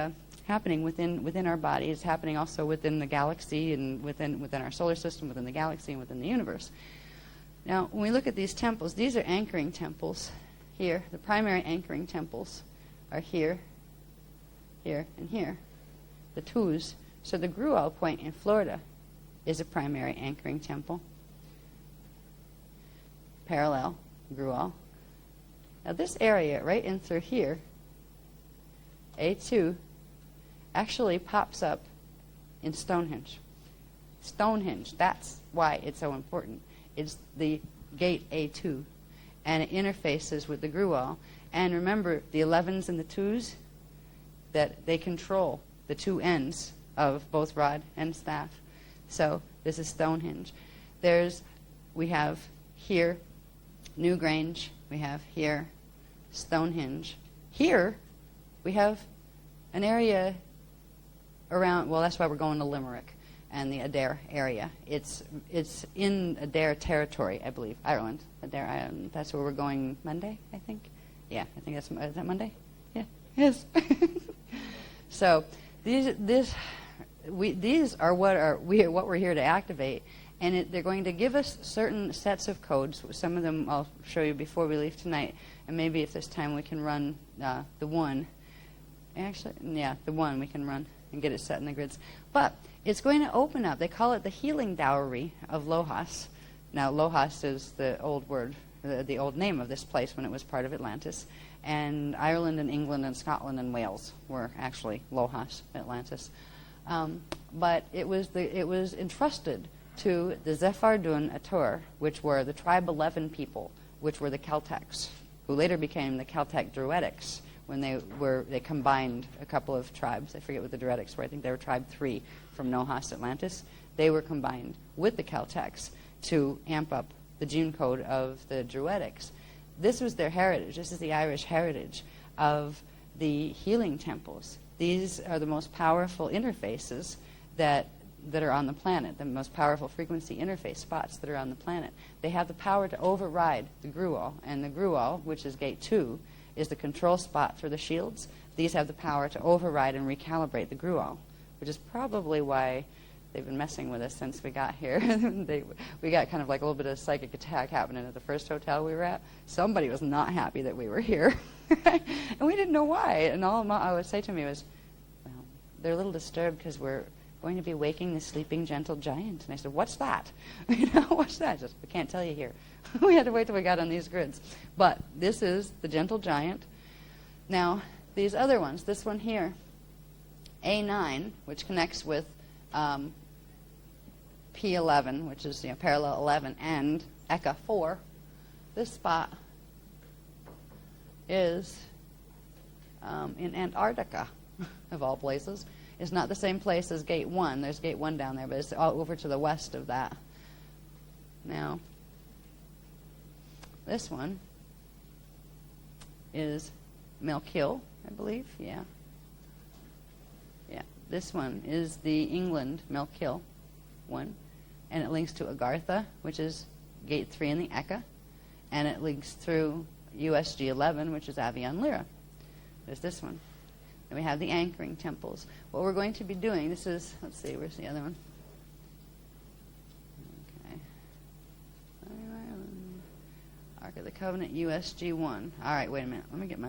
happening within our body. It's happening also within the galaxy and within our solar system, within the galaxy and within the universe. Now, when we look at these temples, these are anchoring temples here. The primary anchoring temples are here, here, and here. The twos. So the Gruel point in Florida is a primary anchoring temple. Parallel, Gruel. Now this area right in through here, A2, actually pops up in Stonehenge. Stonehenge, that's why it's so important. It's the gate A2, and it interfaces with the Gruel. And remember, the 11s and the 2s, that they control the 2 ends of both rod and staff. So this is Stonehenge. We have here Newgrange, we have here Stonehenge. Here we have an area around, well, that's why we're going to Limerick and the Adair area. It's in Adair territory, I believe, Ireland. Adair Island. That's where we're going Monday, I think. Yeah, I think is that Monday? Yeah, yes. So these are what we're here to activate, and they're going to give us certain sets of codes. Some of them I'll show you before we leave tonight, and maybe if there's time we can run the one. Actually, yeah, the one we can run and get it set in the grids. But it's going to open up. They call it the healing dowry of Lohas. Now, Lohas is the old word the old name of this place when it was part of Atlantis. And Ireland and England and Scotland and Wales were actually Lohas, Atlantis. But it was entrusted to the Zephardun Atur, which were the tribe 11 people, which were the Celtics, who later became the Celtic Druidics when they combined a couple of tribes. I forget what the Druidics were. I think they were tribe 3 from Nohas, Atlantis. They were combined with the Celtics to amp up the June code of the Druidics. This was their heritage. This is the Irish heritage of the healing temples. These are the most powerful interfaces that are on the planet, the most powerful frequency interface spots that are on the planet. They have the power to override the Gruul, and the Gruul, which is gate 2, is the control spot for the shields. These have the power to override and recalibrate the Gruul, which is probably why they've been messing with us since we got here. We got kind of like a little bit of psychic attack happening at the first hotel we were at. Somebody was not happy that we were here. And we didn't know why. And all I would say to me was, well, they're a little disturbed because we're going to be waking the sleeping gentle giant. And I said, what's that? What's that? Just, we can't tell you here. We had to wait till we got on these grids. But this is the gentle giant. Now, these other ones, this one here, A9, which connects with P11, which is parallel 11, and ECA 4, this spot is in Antarctica, of all places. It's not the same place as Gate 1. There's Gate 1 down there, but it's all over to the west of that. Now, this one is Melkil, I believe. Yeah. This one is the England Melkil one, and it links to Agartha, which is Gate 3 in the Eka, and it links through USG 11, which is Avion Lyra. There's this one. And we have the anchoring temples. What we're going to be doing, this is, let's see, where's the other one? Okay. Ark of the Covenant, USG 1. All right, wait a minute. Let me get my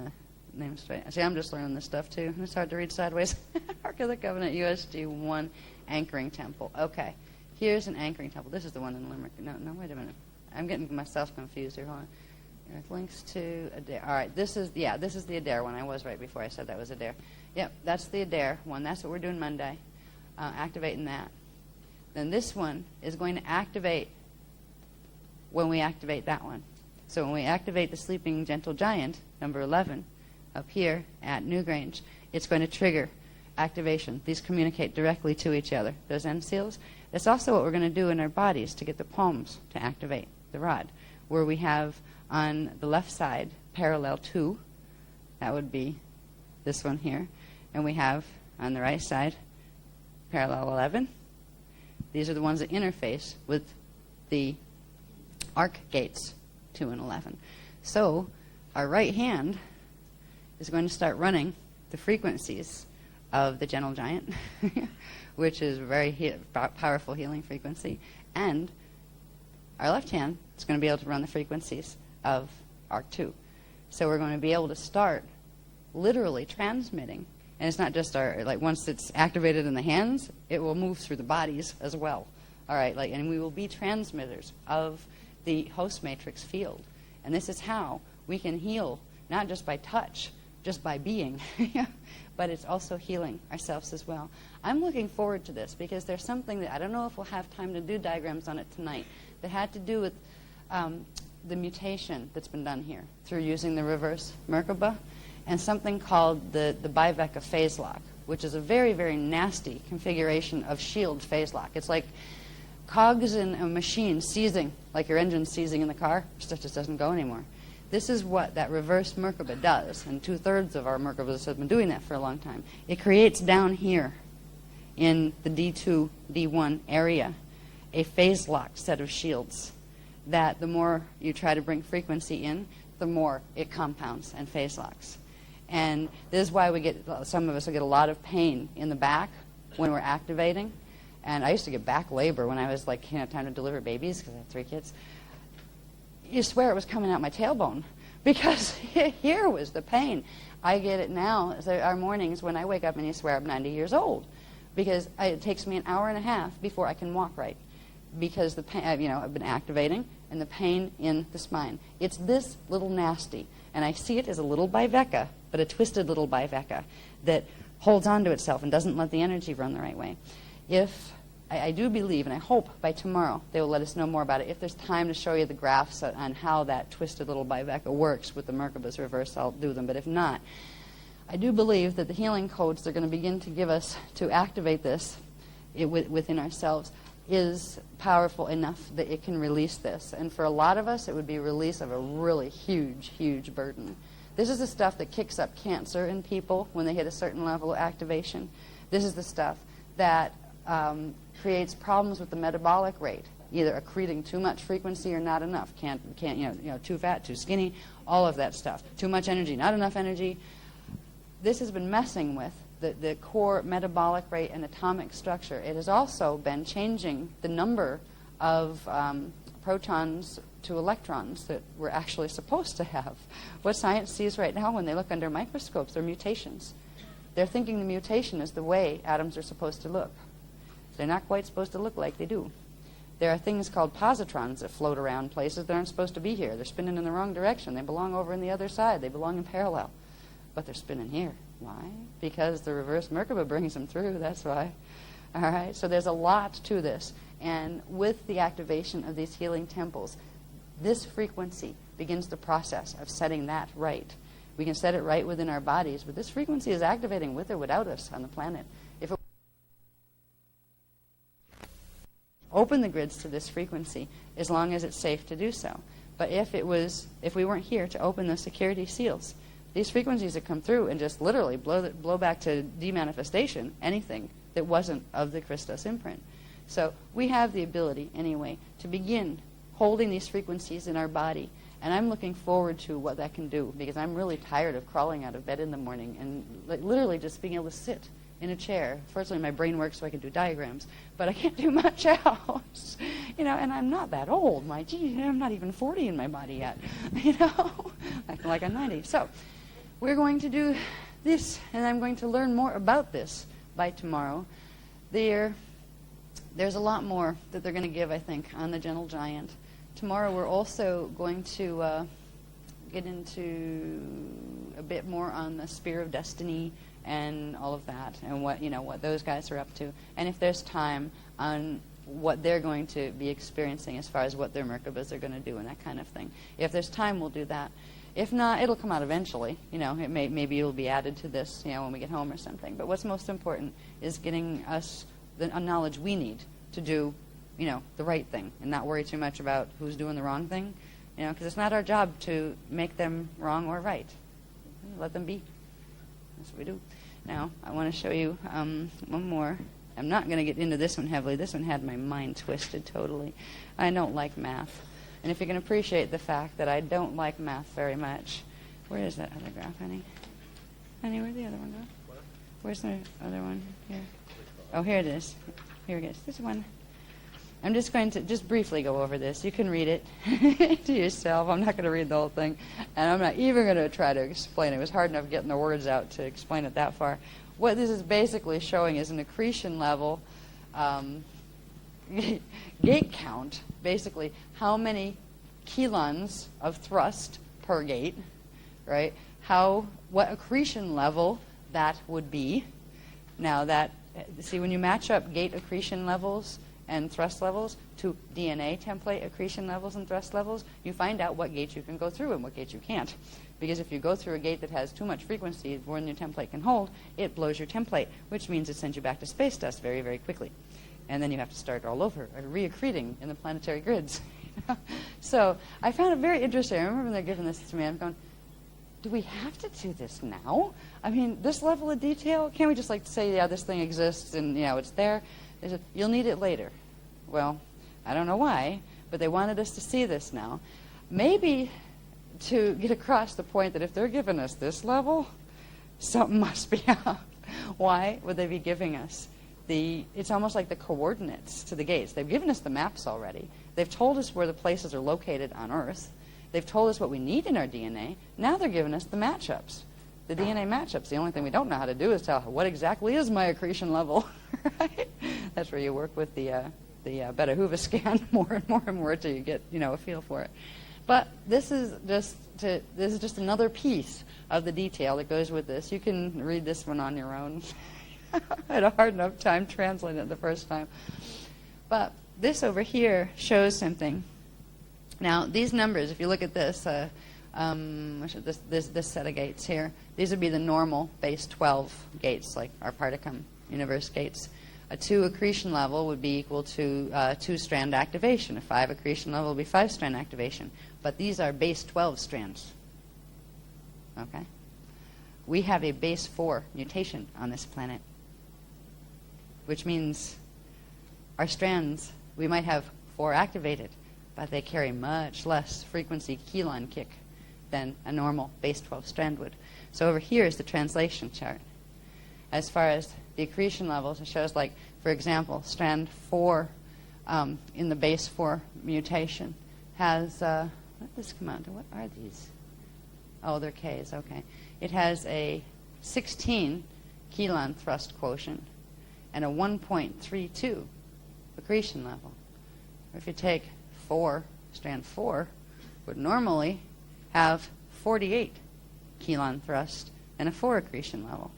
name straight. See, I'm just learning this stuff, too. It's hard to read sideways. Ark of the Covenant, USG 1, anchoring temple. Okay. Here's an anchoring temple. This is the one in Limerick. No, wait a minute. I'm getting myself confused here. Hold on. Earth links to Adair. All right, this is the Adair one. I was right before I said that was Adair. Yep, that's the Adair one. That's what we're doing Monday, activating that. Then this one is going to activate when we activate that one. So when we activate the Sleeping Gentle Giant, number 11, up here at Newgrange, it's going to trigger activation. These communicate directly to each other, those end seals. That's also what we're going to do in our bodies to get the palms to activate the rod, where we have on the left side parallel 2, that would be this one here, and we have on the right side parallel 11. These are the ones that interface with the arc gates 2 and 11. So our right hand is going to start running the frequencies of the gentle giant, which is a very powerful healing frequency, and our left hand is going to be able to run the frequencies of arc 2. So we're going to be able to start literally transmitting, and it's not just once it's activated in the hands, it will move through the bodies as well. All right, and we will be transmitters of the host matrix field. And this is how we can heal, not just by touch, just by being, but it's also healing ourselves as well. I'm looking forward to this because there's something that I don't know if we'll have time to do diagrams on it tonight that had to do with the mutation that's been done here through using the reverse Merkaba and something called the Biveka phase lock, which is a very, very nasty configuration of shield phase lock. It's like cogs in a machine seizing, like your engine seizing in the car. Stuff just doesn't go anymore. This is what that reverse Merkaba does, and 2/3 of our Merkabas have been doing that for a long time. It creates down here in the D2, D1 area a phase locked set of shields that the more you try to bring frequency in, the more it compounds and phase locks. And this is why some of us will get a lot of pain in the back when we're activating. And I used to get back labor when I was time to deliver babies because I have 3 kids. You swear it was coming out my tailbone because here was the pain. I get it now. So our mornings when I wake up and you swear I'm 90 years old because it takes me an hour and a half before I can walk right because the pain, I've been activating and the pain in the spine. It's this little nasty, and I see it as a little bivecca, but a twisted little bivecca that holds on to itself and doesn't let the energy run the right way. I do believe, and I hope by tomorrow they will let us know more about it. If there's time to show you the graphs on how that twisted little bivecca works with the Merkabah's reverse, I'll do them. But if not, I do believe that the healing codes they're going to begin to give us to activate this within ourselves is powerful enough that it can release this. And for a lot of us, it would be a release of a really huge, huge burden. This is the stuff that kicks up cancer in people when they hit a certain level of activation. This is the stuff that creates problems with the metabolic rate, either accreting too much frequency or not enough. Can't too fat, too skinny, all of that stuff. Too much energy, not enough energy. This has been messing with the core metabolic rate and atomic structure. It has also been changing the number of protons to electrons that we're actually supposed to have. What science sees right now when they look under microscopes are mutations. They're thinking the mutation is the way atoms are supposed to look. They're not quite supposed to look like they do. There are things called positrons that float around places that aren't supposed to be here. They're spinning in the wrong direction. They belong over on the other side. They belong in parallel. But they're spinning here. Why? Because the reverse Merkaba brings them through. That's why. All right? So there's a lot to this. And with the activation of these healing temples, this frequency begins the process of setting that right. We can set it right within our bodies, but this frequency is activating with or without us on the planet. If it open the grids to this frequency, as long as it's safe to do so. But if we weren't here to open the security seals, these frequencies that come through and just literally blow back to demanifestation anything that wasn't of the Christos imprint. So we have the ability, anyway, to begin holding these frequencies in our body. And I'm looking forward to what that can do, because I'm really tired of crawling out of bed in the morning and literally just being able to sit in a chair. Fortunately, my brain works so I can do diagrams, but I can't do much else. And I'm not that old. I'm not even 40 in my body yet. Acting like I'm 90. So we're going to do this, and I'm going to learn more about this by tomorrow. There's a lot more that they're going to give, I think, on the Gentle Giant. Tomorrow we're also going to get into a bit more on the Spear of Destiny and all of that, and what those guys are up to, and if there's time, on what they're going to be experiencing as far as what their Merkabahs are going to do and that kind of thing. If there's time, we'll do that. If not, it'll come out eventually. Maybe it'll be added to this, when we get home or something. But what's most important is getting us the knowledge we need to do the right thing and not worry too much about who's doing the wrong thing, because it's not our job to make them wrong or right. Let them be. That's what we do. Now, I want to show you one more. I'm not going to get into this one heavily. This one had my mind twisted totally. I don't like math. And if you can appreciate the fact that I don't like math very much, where is that other graph, honey? Honey, where'd the other one go? Where's the other one? Here. Oh, here it is. Here it is. This one. I'm just going to just briefly go over this. You can read it to yourself. I'm not going to read the whole thing. And I'm not even going to try to explain it. It was hard enough getting the words out to explain it that far. What this is basically showing is an accretion level gate count, basically how many kilons of thrust per gate, right? What accretion level that would be. Now see, when you match up gate accretion levels and thrust levels to DNA template accretion levels and thrust levels, you find out what gates you can go through and what gates you can't. Because if you go through a gate that has too much frequency more than your template can hold, it blows your template, which means it sends you back to space dust very, very quickly. And then you have to start all over, reaccreting in the planetary grids. So I found it very interesting. I remember when they're giving this to me, I'm going, do we have to do this now? I mean, this level of detail? Can't we just say, yeah, this thing exists and, it's there? They said, you'll need it later. Well, I don't know why, but they wanted us to see this now. Maybe to get across the point that if they're giving us this level, something must be up. Why would they be giving us it's almost like the coordinates to the gates. They've given us the maps already. They've told us where the places are located on Earth. They've told us what we need in our DNA. Now they're giving us the matchups, the DNA matchups. The only thing we don't know how to do is tell what exactly is my accretion level, right? That's where you work with the the Beta Hoover scan more and more and more until you get a feel for it. But this is just another piece of the detail that goes with this. You can read this one on your own. I had a hard enough time translating it the first time. But this over here shows something. Now, these numbers, if you look at this, this set of gates here, these would be the normal base 12 gates, like our Particum universe gates. A 2 accretion level would be equal to 2-strand activation. A 5 accretion level would be 5-strand activation. But these are base 12 strands. Okay? We have a base 4 mutation on this planet, which means our strands, we might have 4 activated, but they carry much less frequency Keelan kick than a normal base 12 strand would. So over here is the translation chart. As far as the accretion levels, it shows, like, for example, strand 4 in the base 4 mutation has, what does this come out to? What are these? Oh, they're Ks, okay. It has a 16 Keelan thrust quotient and a 1.32 accretion level. If you take 4, strand 4 would normally have 48 Keelan thrust and a 4 accretion level.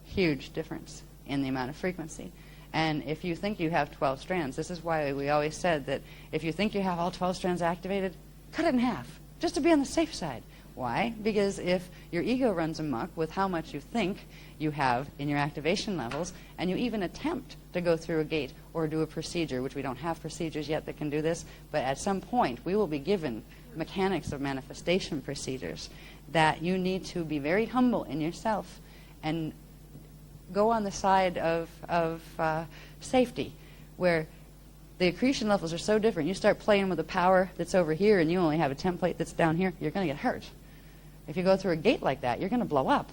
Huge difference in the amount of frequency. And if you think you have 12 strands, this is why we always said that if you think you have all 12 strands activated, cut it in half, just to be on the safe side. Why? Because if your ego runs amok with how much you think you have in your activation levels, and you even attempt to go through a gate or do a procedure, which we don't have procedures yet that can do this, but at some point we will be given mechanics of manifestation procedures that you need to be very humble in yourself and go on the side of safety, where the accretion levels are so different. You start playing with a power that's over here and you only have a template that's down here, you're going to get hurt. If you go through a gate like that, you're going to blow up.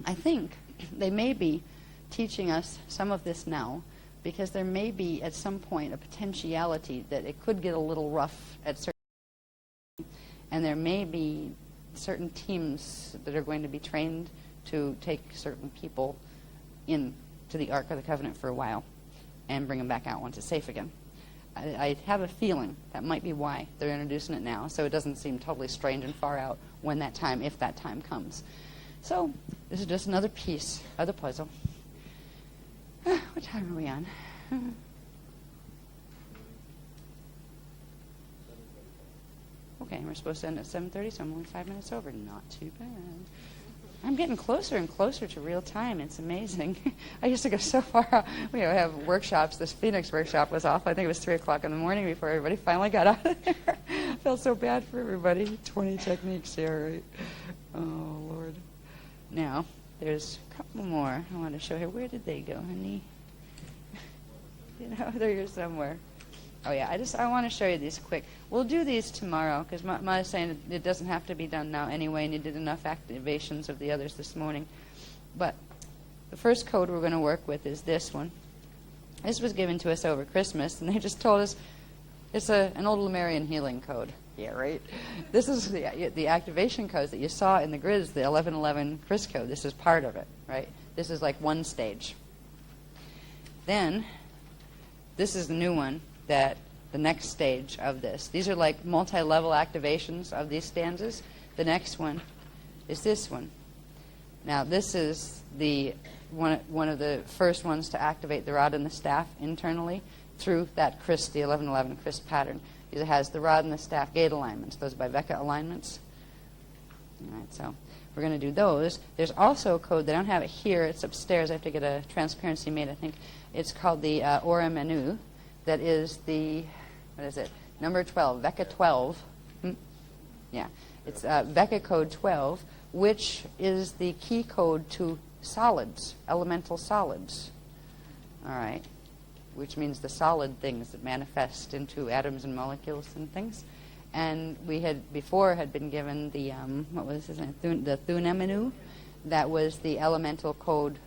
I think they may be teaching us some of this now, because there may be at some point a potentiality that it could get a little rough at certain times, and there may be certain teams that are going to be trained to take certain people in to the Ark of the Covenant for a while and bring them back out once it's safe again. I have a feeling that might be why they're introducing it now, so it doesn't seem totally strange and far out when that time, if that time comes. So this is just another piece of the puzzle. What time are we on? Okay, we're supposed to end at 7:30, so I'm only 5 minutes over. Not too bad. I'm getting closer and closer to real time. It's amazing. I used to go so far out. We have workshops. This Phoenix workshop was off. I think it was 3 o'clock in the morning before everybody finally got out of there. Felt so bad for everybody. 20 techniques here, right? Oh, Lord. Now, there's a couple more I want to show here. Where did they go, honey? They're here somewhere. Oh, yeah, I want to show you these quick. We'll do these tomorrow, because Ma is saying it doesn't have to be done now anyway, and you did enough activations of the others this morning. But the first code we're going to work with is this one. This was given to us over Christmas, and they just told us it's an old Lemurian healing code. Yeah, right? This is the activation codes that you saw in the grids, the 1111 Chris code. This is part of it, right? This is like one stage. Then, this is the new one. That the next stage of this. These are like multi-level activations of these stanzas. The next one is this one. Now, this is the one of the first ones to activate the rod and the staff internally through that Chris, the 1111 Chris pattern. It has the rod and the staff gate alignments, those by Vecca alignments. All right, so we're going to do those. There's also a code. They don't have it here. It's upstairs. I have to get a transparency made, I think. It's called the Ora Menu. That is the, what is it, number 12, Vecca 12. Yeah, it's Vecca code 12, which is the key code to solids, elemental solids. All right, which means the solid things that manifest into atoms and molecules and things. And we had before had been given the, what was his name, the Thunemenu. That was the elemental code,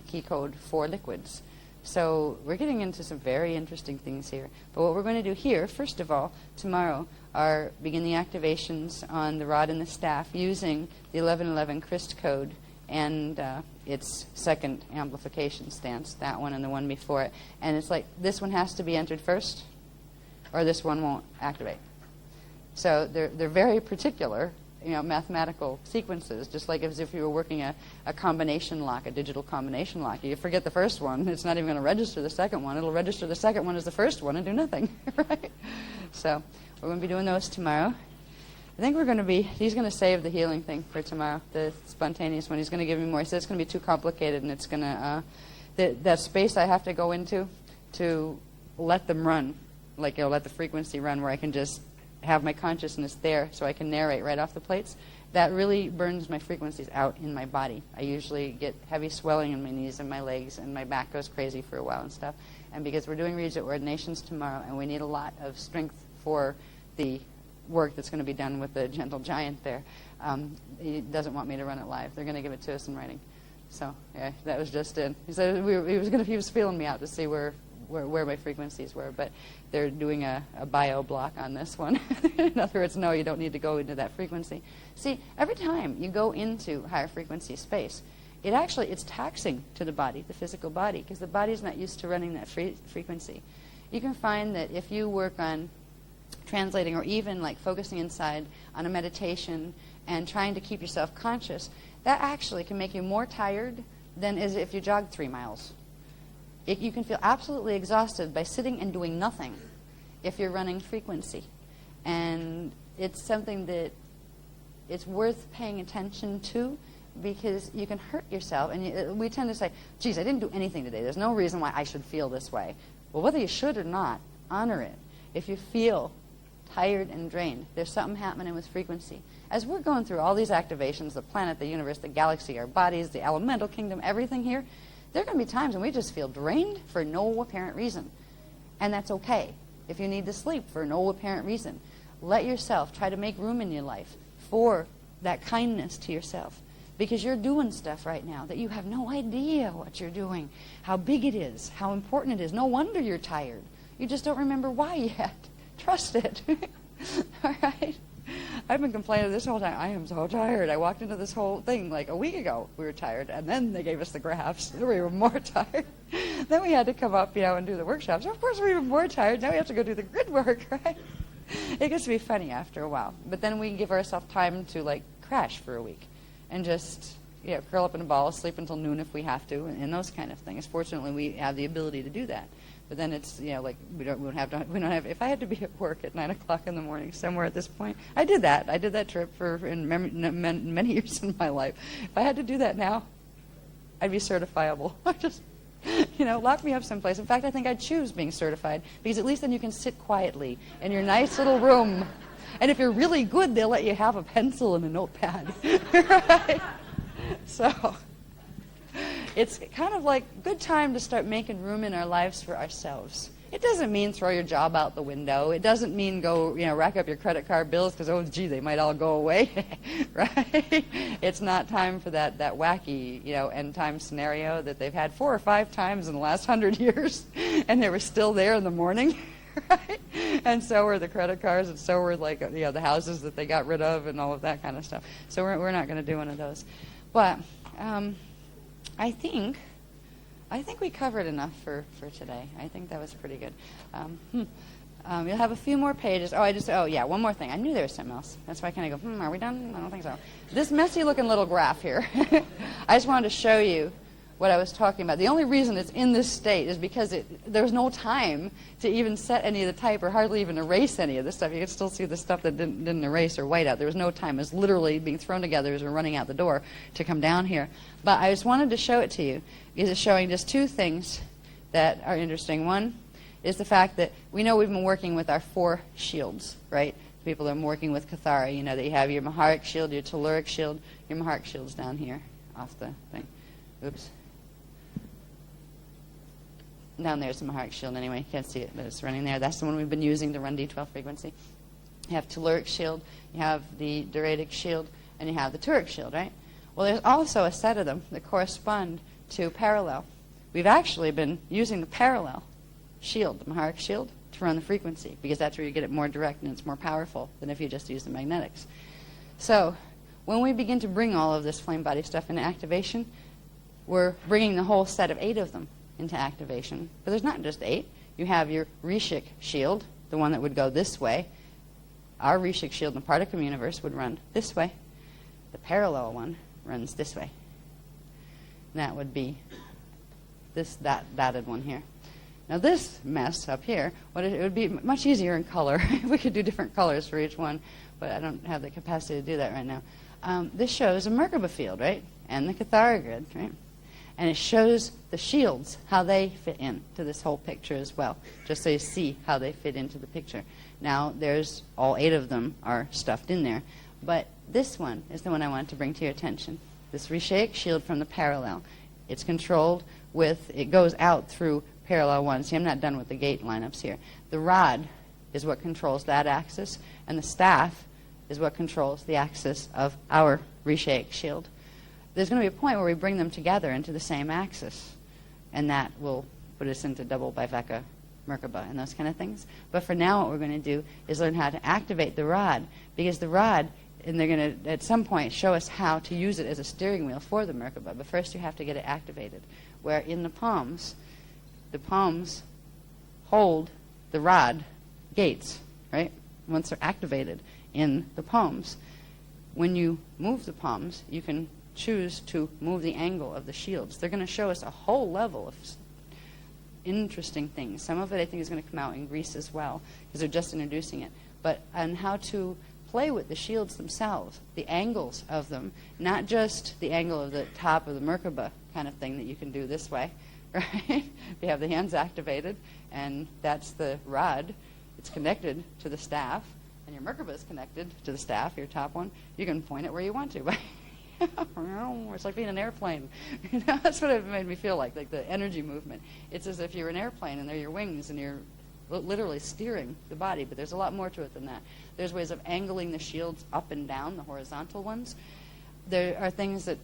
key code for liquids. So we're getting into some very interesting things here. But what we're going to do here, first of all, tomorrow, are begin the activations on the rod and the staff using the 1111 Christ code and its second amplification stance, that one and the one before it. And it's like this one has to be entered first, or this one won't activate. So they're very particular, mathematical sequences, just like as if you were working a combination lock, a digital combination lock. You forget the first one, it's not even going to register the second one. It'll register the second one as the first one and do nothing, right? So we're going to be doing those tomorrow. I think he's going to save the healing thing for tomorrow, the spontaneous one. He's going to give me more. He said it's going to be too complicated, and it's going to, that space I have to go into to let them run, like, let the frequency run, where I can just have my consciousness there so I can narrate right off the plates, that really burns my frequencies out in my body. I usually get heavy swelling in my knees and my legs, and my back goes crazy for a while and stuff. And because we're doing Regent ordinations tomorrow, and we need a lot of strength for the work that's going to be done with the gentle giant there. He doesn't want me to run it live. They're going to give it to us in writing. So, yeah, that was just it. He said he was feeling me out to see where my frequencies were, but they're doing a bio block on this one. In other words, no, you don't need to go into that frequency. See, every time you go into higher frequency space, it's taxing to the body, the physical body, because the body's not used to running that frequency. You can find that if you work on translating, or even like focusing inside on a meditation and trying to keep yourself conscious, that actually can make you more tired than as if you jogged 3 miles. You can feel absolutely exhausted by sitting and doing nothing if you're running frequency. And it's something that it's worth paying attention to, because you can hurt yourself. And we tend to say, geez, I didn't do anything today. There's no reason why I should feel this way. Well, whether you should or not, honor it. If you feel tired and drained, there's something happening with frequency. As we're going through all these activations, the planet, the universe, the galaxy, our bodies, the elemental kingdom, everything here, there are going to be times when we just feel drained for no apparent reason. And that's okay. If you need to sleep for no apparent reason, let yourself try to make room in your life for that kindness to yourself. Because you're doing stuff right now that you have no idea what you're doing, how big it is, how important it is. No wonder you're tired. You just don't remember why yet. Trust it. All right? I've been complaining this whole time. I am so tired. I walked into this whole thing like a week ago. We were tired, and then they gave us the graphs. We were more tired. Then we had to come up, and do the workshops. Of course, we were more tired. Now we have to go do the grid work, right? It gets to be funny after a while. But then we give ourselves time to crash for a week and just curl up in a ball, sleep until noon if we have to, and those kind of things. Fortunately, we have the ability to do that. But then it's we don't have. If I had to be at work at 9 o'clock in the morning somewhere at this point, I did that. I did that trip for in many years in my life. If I had to do that now, I'd be certifiable. Just lock me up someplace. In fact, I think I'd choose being certified, because at least then you can sit quietly in your nice little room. And if you're really good, they'll let you have a pencil and a notepad. Right? So it's kind of like good time to start making room in our lives for ourselves. It doesn't mean throw your job out the window. It doesn't mean go, rack up your credit card bills because, oh, gee, they might all go away, right? It's not time for that wacky, end time scenario that they've had 4 or 5 times in the last 100 years, and they were still there in the morning, right? And so were the credit cards, and so were the houses that they got rid of, and all of that kind of stuff. So we're not going to do one of those, but. I think we covered enough for today. I think that was pretty good. You'll have a few more pages. One more thing. I knew there was something else. That's why I kind of go, are we done? I don't think so. This messy-looking little graph here, I just wanted to show you what I was talking about. The only reason it's in this state is because there was no time to even set any of the type or hardly even erase any of this stuff. You can still see the stuff that didn't erase or white out. There was no time. It was literally being thrown together as we're running out the door to come down here. But I just wanted to show it to you because it's showing just 2 things that are interesting. One is the fact that we know we've been working with our 4 shields, right? People that are working with Cathara, that you have your Maharic shield, your Telluric shield. Your Maharic shield's down here off the thing. Oops. Down there's the Maharic shield anyway. You can't see it, but it's running there. That's the one we've been using to run D12 frequency. You have Telluric shield, you have the Duratic shield, and you have the Turic shield, right? Well, there's also a set of them that correspond to parallel. We've actually been using the parallel shield, the Maharic shield, to run the frequency, because that's where you get it more direct and it's more powerful than if you just use the magnetics. So when we begin to bring all of this flame body stuff into activation, we're bringing the whole set of 8 of them into activation. But there's not just 8. You have your Rishik shield, the one that would go this way. Our Rishik shield in the Particum universe would run this way. The parallel one runs this way. And that would be this dotted one here. Now this mess up here, it would be much easier in color if we could do different colors for each one, but I don't have the capacity to do that right now. This shows a Merkaba field, right? And the Cathara grid, right? And it shows the shields, how they fit into this whole picture as well, just so you see how they fit into the picture. Now, there's all 8 of them are stuffed in there, but this one is the one I wanted to bring to your attention. This Rishaic shield from the parallel. It's controlled with, it goes out through parallel 1. See, I'm not done with the gate lineups here. The rod is what controls that axis, and the staff is what controls the axis of our Rishaic shield. There's going to be a point where we bring them together into the same axis, and that will put us into double biveka Merkaba and those kind of things. But for now, what we're going to do is learn how to activate the rod, because the rod, and they're going to, at some point, show us how to use it as a steering wheel for the Merkaba. But first, you have to get it activated, where in the palms hold the rod gates, right? Once they're activated in the palms. When you move the palms, you can choose to move the angle of the shields. They're going to show us a whole level of interesting things. Some of it I think is going to come out in Greece as well, because they're just introducing it. But on how to play with the shields themselves, the angles of them, not just the angle of the top of the Merkaba kind of thing that you can do this way, right? You have the hands activated, and that's the rod. It's connected to the staff, and your Merkaba is connected to the staff, your top one. You can point it where you want to. It's like being an airplane. That's what it made me feel like the energy movement. It's as if you're an airplane, and they're your wings, and you're literally steering the body, but there's a lot more to it than that. There's ways of angling the shields up and down, the horizontal ones. There are things that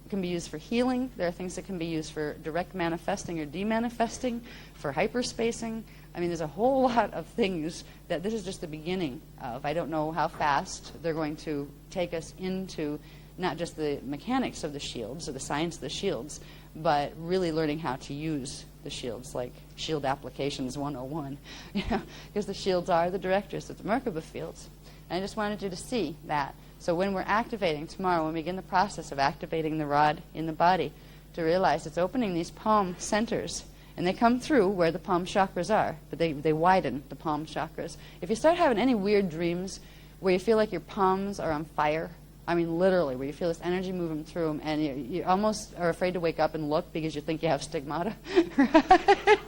can be used for healing. There are things that can be used for direct manifesting or demanifesting, for hyperspacing. I mean, there's a whole lot of things that this is just the beginning of. I don't know how fast they're going to take us into not just the mechanics of the shields or the science of the shields, but really learning how to use the shields, like Shield Applications 101, because the shields are the directors of the Merkaba fields. And I just wanted you to see that. So when we're activating tomorrow, when we begin the process of activating the rod in the body, to realize it's opening these palm centers, and they come through where the palm chakras are, but they widen the palm chakras. If you start having any weird dreams where you feel like your palms are on fire, I mean, literally, where you feel this energy moving through them, and you almost are afraid to wake up and look because you think you have stigmata. Right?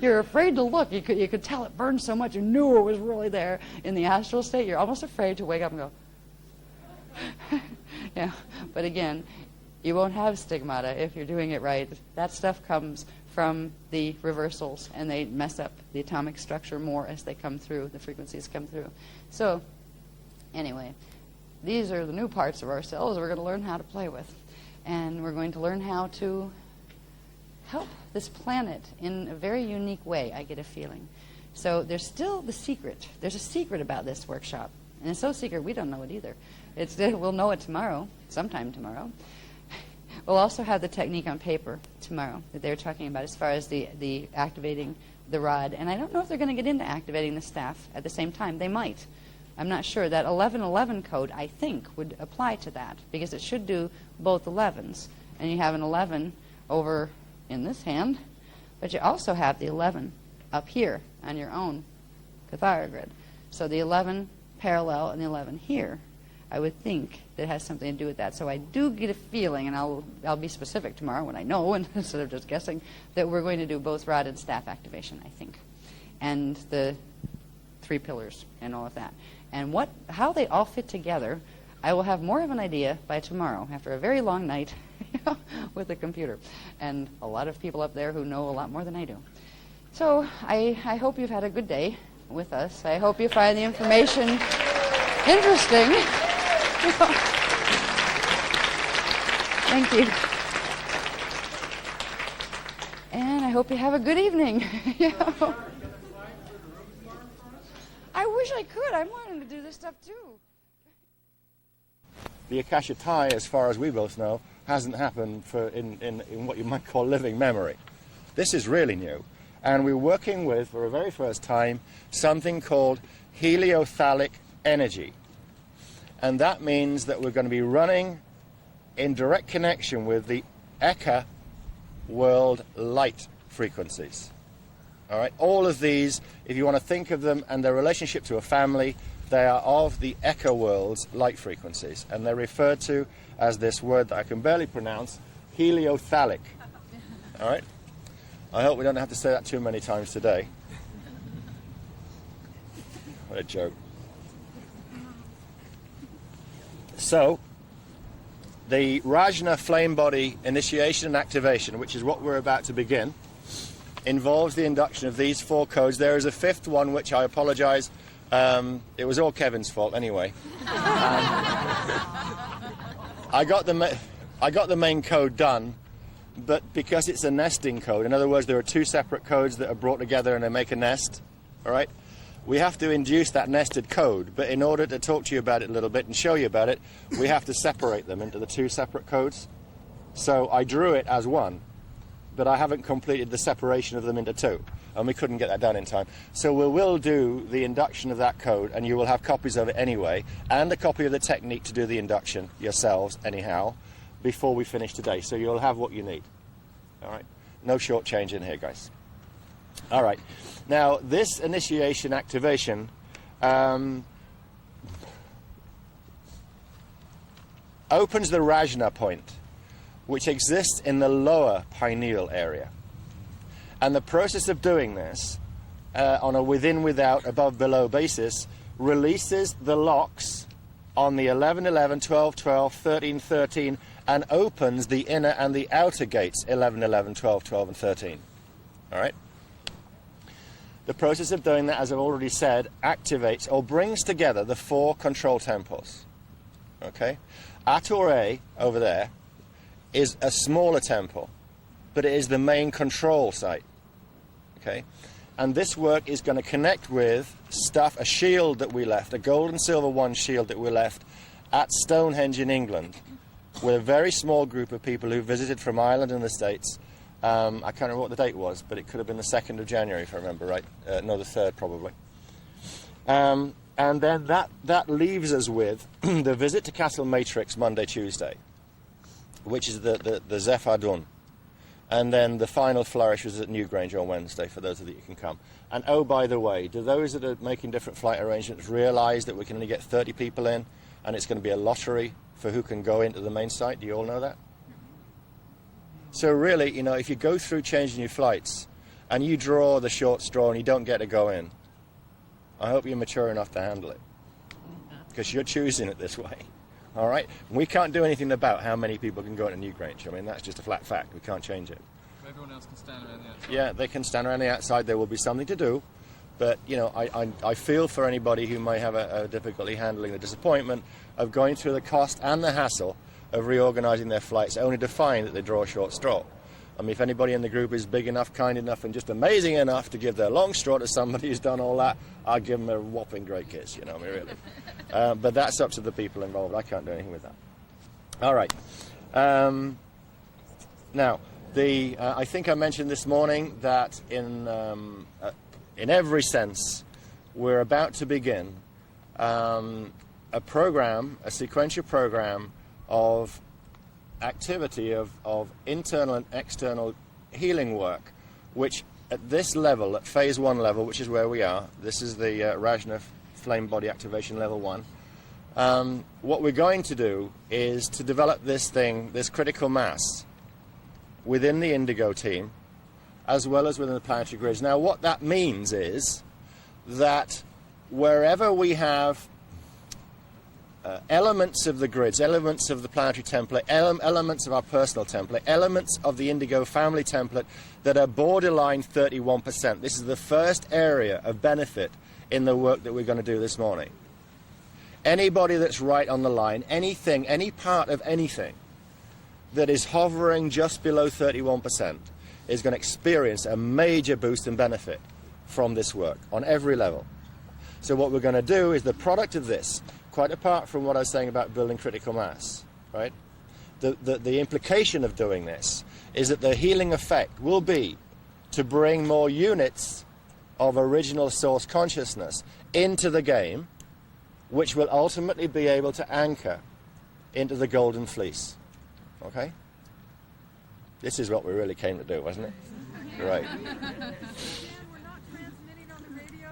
You're afraid to look. You could tell it burned so much. You knew it was really there in the astral state. You're almost afraid to wake up and go, yeah. But again, you won't have stigmata if you're doing it right. That stuff comes from the reversals, and they mess up the atomic structure more as they come through, the frequencies come through. So, anyway, these are the new parts of ourselves we're going to learn how to play with. And we're going to learn how to help this planet in a very unique way, I get a feeling. So there's still the secret. There's a secret about this workshop. And it's so secret we don't know it either. We'll know it tomorrow, sometime tomorrow. We'll also have the technique on paper tomorrow that they're talking about as far as the activating the rod. And I don't know if they're going to get into activating the staff at the same time. They might. I'm not sure. That 1111 code, I think, would apply to that, because it should do both 11s. And you have an 11 over in this hand, but you also have the 11 up here on your own Cathara grid. So the 11 parallel and the 11 here, I would think that has something to do with that. So I do get a feeling, and I'll be specific tomorrow when I know, and instead of just guessing, that we're going to do both rod and staff activation, I think, and the 3 pillars and all of that. And how they all fit together, I will have more of an idea by tomorrow, after a very long night with the computer, and a lot of people up there who know a lot more than I do. So I hope you've had a good day with us. I hope you find the information interesting. Thank you. And I hope you have a good evening. I wish I could. I wanted to do this stuff too. The Akasha tie, as far as we both know, hasn't happened in what you might call living memory. This is really new. And we're working with, for the very first time, something called heliothalic energy. And that means that we're going to be running in direct connection with the Eka world light frequencies. All right, all of these, if you want to think of them and their relationship to a family, they are of the Eka world's light frequencies, and they're referred to as this word that I can barely pronounce, heliothalic. All right, I hope we don't have to say that too many times today. What a joke. So, the Rajna flame body initiation and activation, which is what we're about to begin, involves the induction of these 4 codes. There is a 5th one, which I apologize. It was all Kevin's fault anyway. I got the main code done, but because it's a nesting code, in other words, there are 2 separate codes that are brought together and they make a nest, all right? We have to induce that nested code, but in order to talk to you about it a little bit and show you about it, we have to separate them into the 2 separate codes. So I drew it as one, but I haven't completed the separation of them into 2, and we couldn't get that done in time. So we will do the induction of that code, and you will have copies of it anyway, and a copy of the technique to do the induction yourselves anyhow, before we finish today. So you'll have what you need. All right? No short change in here, guys. All right. Now, this initiation activation opens the Rajna point, which exists in the lower pineal area. And the process of doing this on a within-without, above-below basis releases the locks on the 11-11, 12-12, 13-13, and opens the inner and the outer gates, 11-11, 12-12, and 13. All right? The process of doing that, as I've already said, activates or brings together the 4 control temples. Okay? Ator A, over there, is a smaller temple, but it is the main control site. Okay? And this work is going to connect with stuff, a shield that we left, a gold and silver 1 shield that we left at Stonehenge in England, with a very small group of people who visited from Ireland and the States. I can't remember what the date was, but it could have been the 2nd of January, if I remember right. No, the 3rd, probably. And then that leaves us with the visit to Castle Matrix Monday, Tuesday, which is the Zephadun. And then the final flourish was at Newgrange on Wednesday, for those of you who can come. And oh, by the way, do those that are making different flight arrangements realize that we can only get 30 people in, and it's going to be a lottery for who can go into the main site? Do you all know that? So really, you know, if you go through changing your flights and you draw the short straw and you don't get to go in, I hope you're mature enough to handle it, because you're choosing it this way. All right? We can't do anything about how many people can go into Newgrange. I mean, that's just a flat fact. We can't change it. Everyone else can stand around the outside. Yeah, they can stand around the outside. There will be something to do. But, you know, I feel for anybody who might have a difficulty handling the disappointment of going through the cost and the hassle of reorganising their flights, only to find that they draw a short straw. I mean, if anybody in the group is big enough, kind enough, and just amazing enough to give their long straw to somebody who's done all that, I'll give them a whopping great kiss, you know, I mean, really. But that's up to the people involved. I can't do anything with that. All right. Now, I think I mentioned this morning that in every sense, we're about to begin a program, a sequential program of activity of internal and external healing work, which at this level, at phase 1 level, which is where we are, this is the Rajna flame body activation level 1, what we're going to do is to develop this thing, this critical mass, within the Indigo team, as well as within the planetary grids. Now, what that means is that wherever we have elements of the grids, elements of the planetary template, elements of our personal template, elements of the Indigo family template that are borderline 31%. This is the first area of benefit in the work that we're going to do this morning. Anybody that's right on the line, anything, any part of anything that is hovering just below 31% is going to experience a major boost and benefit from this work on every level. So what we're going to do is the product of this, quite apart from what I was saying about building critical mass, right? the implication of doing this is that the healing effect will be to bring more units of original source consciousness into the game, which will ultimately be able to anchor into the golden fleece. Okay? This is what we really came to do, wasn't it? Right. Dan, we're not transmitting on the radio.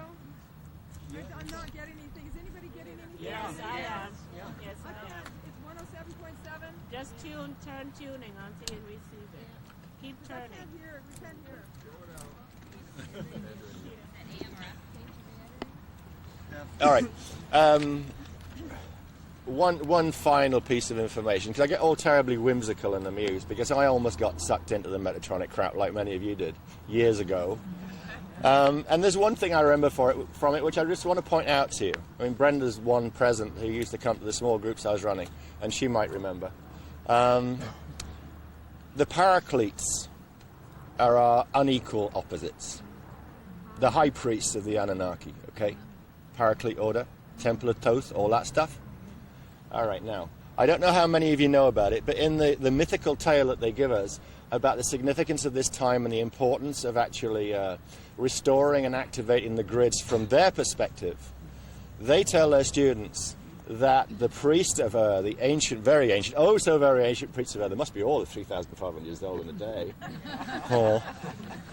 I'm not getting anything. Is anybody getting anything? Yes, I am. Yes, I am. It's 107.7. Just turn tuning until you receive it. Keep I turning. can't hear it. We can't hear it. All right. One final piece of information, because I get all terribly whimsical and amused, because I almost got sucked into the Metatronic crap like many of you did years ago. And there's one thing I remember from it, which I just want to point out to you. I mean, Brenda's one present who used to come to the small groups I was running, and she might remember. The Paracletes are our unequal opposites. The high priests of the Anunnaki, okay? Paraclete order, Temple of Thoth, all that stuff. All right, now, I don't know how many of you know about it, but in the mythical tale that they give us about the significance of this time and the importance of actually restoring and activating the grids from their perspective, they tell their students that the priest of the ancient, very ancient, oh so very ancient priests of they must be all of 3,500 years old in a day. Oh.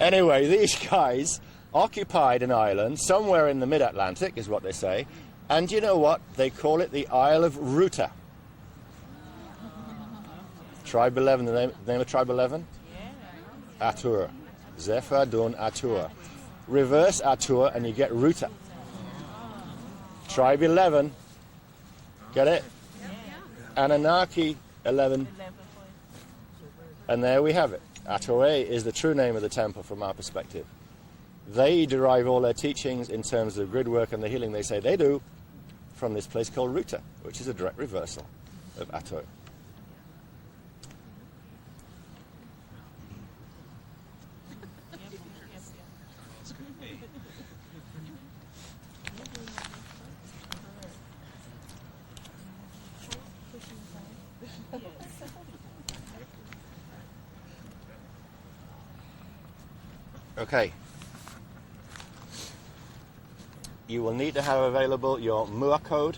Anyway, these guys occupied an island somewhere in the mid-Atlantic, is what they say, and you know what? They call it the Isle of Ruta. Tribe 11, the name of Tribe 11? Atur. Zephyr Dun Atur. Reverse Atur and you get Ruta. Tribe 11. Get it? Anunnaki 11. And there we have it. Atur is the true name of the temple from our perspective. They derive all their teachings in terms of grid work and the healing they say they do from this place called Ruta, which is a direct reversal of Atur. Okay. You will need to have available your MUA code.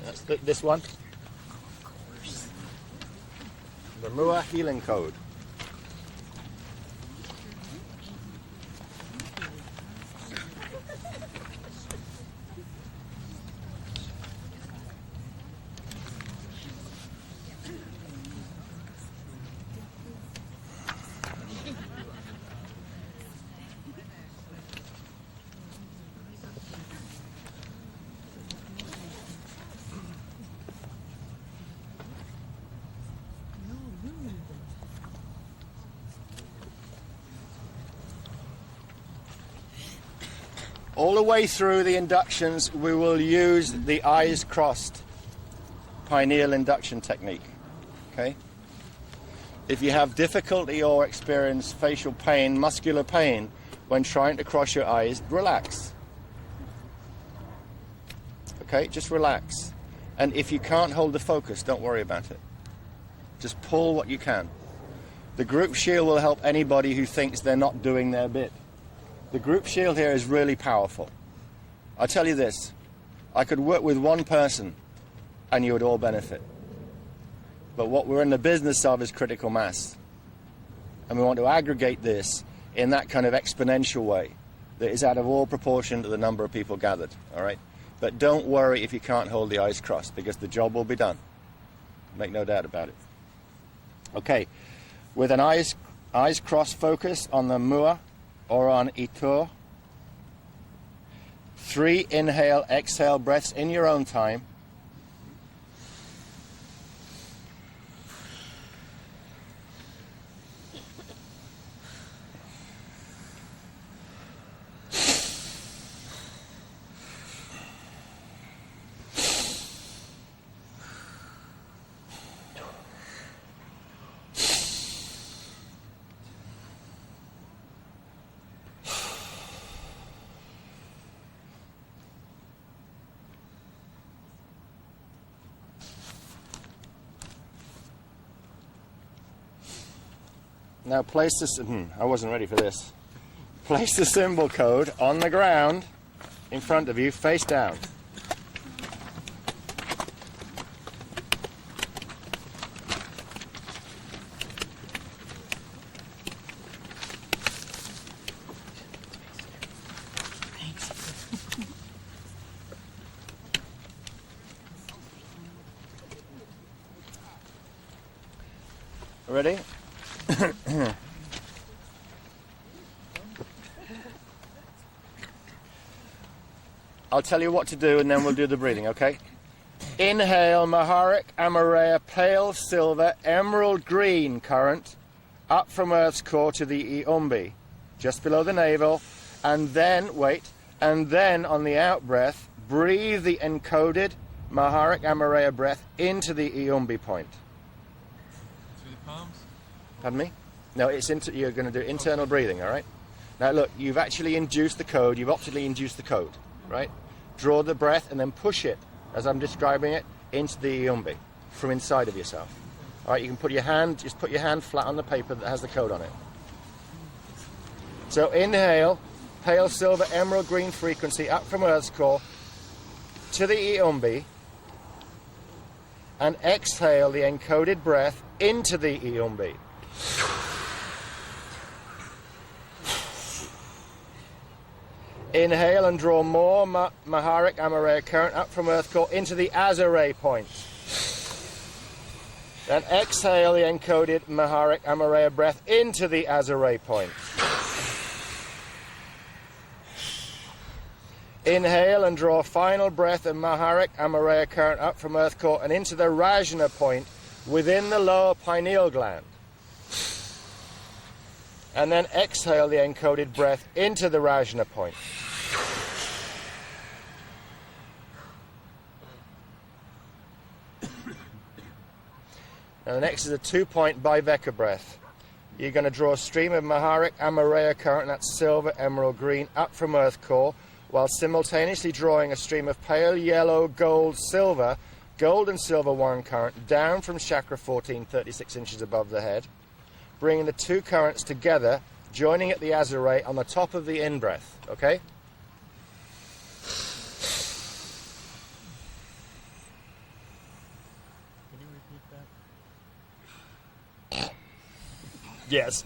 That's this one. The MUA healing code. All the way through the inductions, we will use the eyes crossed pineal induction technique. Okay? If you have difficulty or experience facial pain, muscular pain, when trying to cross your eyes, relax. Okay? Just relax. And if you can't hold the focus, don't worry about it. Just pull what you can. The group shield will help anybody who thinks they're not doing their bit. The group shield here is really powerful. I'll tell you this, I could work with one person and you would all benefit. But what we're in the business of is critical mass. And we want to aggregate this in that kind of exponential way that is out of all proportion to the number of people gathered, all right? But don't worry if you can't hold the eyes crossed, because the job will be done. Make no doubt about it. Okay, with an eyes crossed focus on the MUA, or on Itur. 3 inhale, exhale breaths in your own time. Now place this. I wasn't ready for this. Place the symbol code on the ground in front of you, face down. Ready? I'll tell you what to do and then we'll do the breathing, okay? Inhale, Maharic, Amareya, pale silver, emerald green current up from Earth's core to the Iumbi, just below the navel, and then, and then on the out breath, breathe the encoded Maharic, Amareya breath into the Iumbi point. Through the palms? Pardon me? No, you're going to do internal breathing, all right? Now look, you've actually induced the code, you've optically induced the code, right? Draw the breath and then push it, as I'm describing it, into the Iumbi from inside of yourself. All right, you can put your hand, just put your hand flat on the paper that has the code on it. So inhale, pale silver, emerald green frequency up from Earth's core to the Iumbi, and exhale the encoded breath into the Iumbi. Inhale and draw more Maharic Amareya current up from Earth core into the Azure point. Then exhale the encoded Maharic Amareya breath into the Azure point. Inhale and draw final breath of Maharic Amareya current up from Earth core and into the Rajna point within the lower pineal gland. And then exhale the encoded breath into the Rajna point. Now the next is a 2-point Biveka breath. You're going to draw a stream of Maharic Amareya current, that's silver, emerald green, up from Earth core, while simultaneously drawing a stream of pale yellow, gold, silver, gold and silver 1 current down from chakra 14, 36 inches above the head, bringing the 2 currents together, joining at the Azure on the top of the in-breath, okay? Can you repeat that? Yes.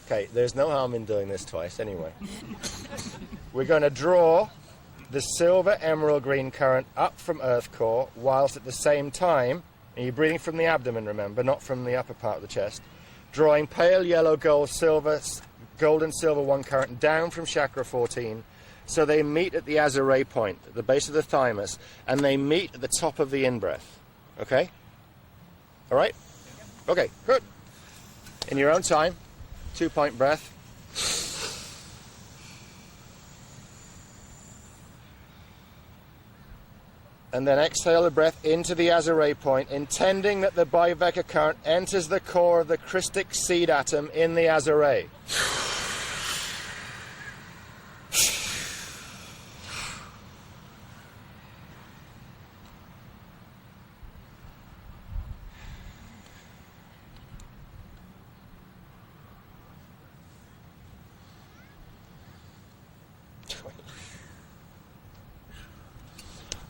Okay, there's no harm in doing this twice anyway. We're going to draw the silver emerald green current up from Earth core, whilst at the same time, and you're breathing from the abdomen, remember, not from the upper part of the chest, drawing pale yellow, gold, silver, gold and silver 1 current down from chakra 14, so they meet at the Azure point, at the base of the thymus, and they meet at the top of the in-breath. Okay? All right? Okay, good. In your own time, 2-point breath. And then exhale the breath into the Azure point, intending that the Biveka current enters the core of the Christic seed atom in the Azure.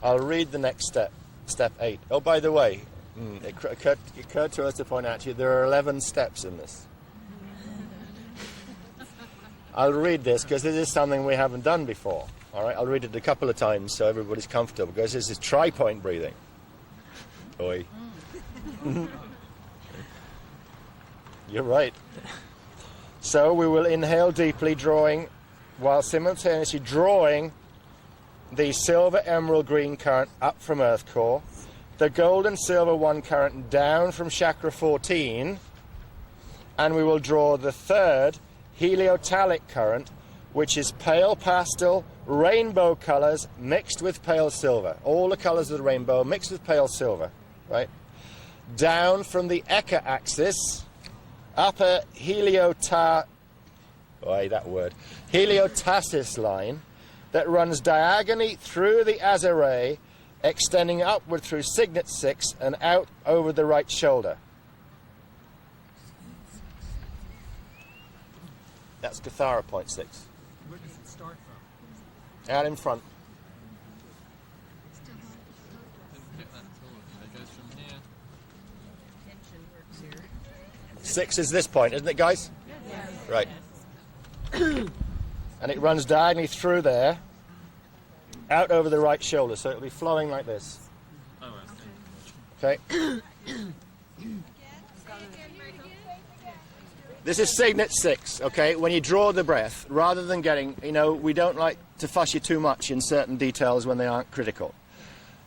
I'll read the next step, step 8. Oh, by the way, it occurred to us to point out to you there are 11 steps in this. I'll read this because this is something we haven't done before. All right, I'll read it a couple of times so everybody's comfortable, because this is tri-point breathing. Oi. You're right. So we will inhale deeply, while simultaneously drawing the silver emerald green current up from Earth core, the gold and silver 1 current down from chakra 14, and we will draw the 3rd heliotalic current, which is pale pastel, rainbow colors mixed with pale silver. All the colors of the rainbow mixed with pale silver, right? Down from the Eka axis, upper Boy, that word. Heliotasis line that runs diagonally through the azare, extending upward through signet 6 and out over the right shoulder. That's Cathara point 6. Where does it start from? Out in front. Didn't get that at all. It goes from here. Tension works here. 6 is this point, isn't it, guys? Right. And it runs diagonally through there, out over the right shoulder, so it'll be flowing like this. Oh, I see. Okay? This is signet 6, okay? When you draw the breath, rather than getting, we don't like to fuss you too much in certain details when they aren't critical.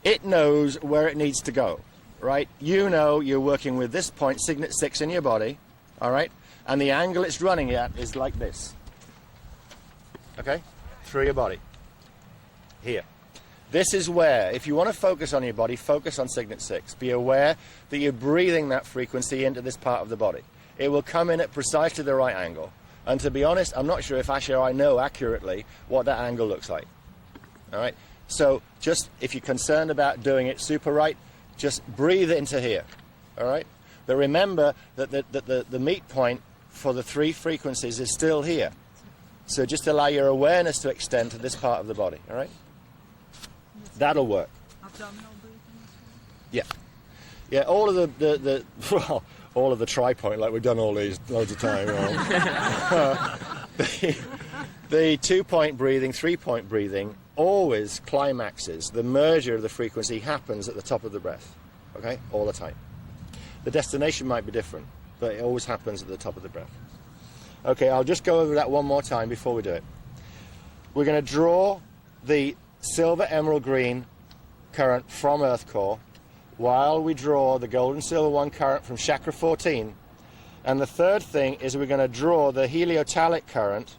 It knows where it needs to go, right? You know you're working with this point, signet 6 in your body, all right? And the angle it's running at is like this, okay? Through your body, here. This is where, if you want to focus on your body, focus on signet 6. Be aware that you're breathing that frequency into this part of the body. It will come in at precisely the right angle. And to be honest, I'm not sure if actually I know accurately what that angle looks like. All right? So just, if you're concerned about doing it super right, just breathe into here. All right? But remember that the meet point for the 3 frequencies is still here. So just allow your awareness to extend to this part of the body. All right? That'll work. Abdominal breathing. Yeah. Yeah, all of the well, all of the tri-point, like we've done all these loads of time. The 2-point breathing, 3-point breathing always climaxes. The merger of the frequency happens at the top of the breath, okay, all the time. The destination might be different, but it always happens at the top of the breath. Okay, I'll just go over that one more time before we do it. We're going to draw the silver emerald green current from earth core, while we draw the gold and silver 1 current from chakra 14. And the third thing is we're going to draw the heliotalic current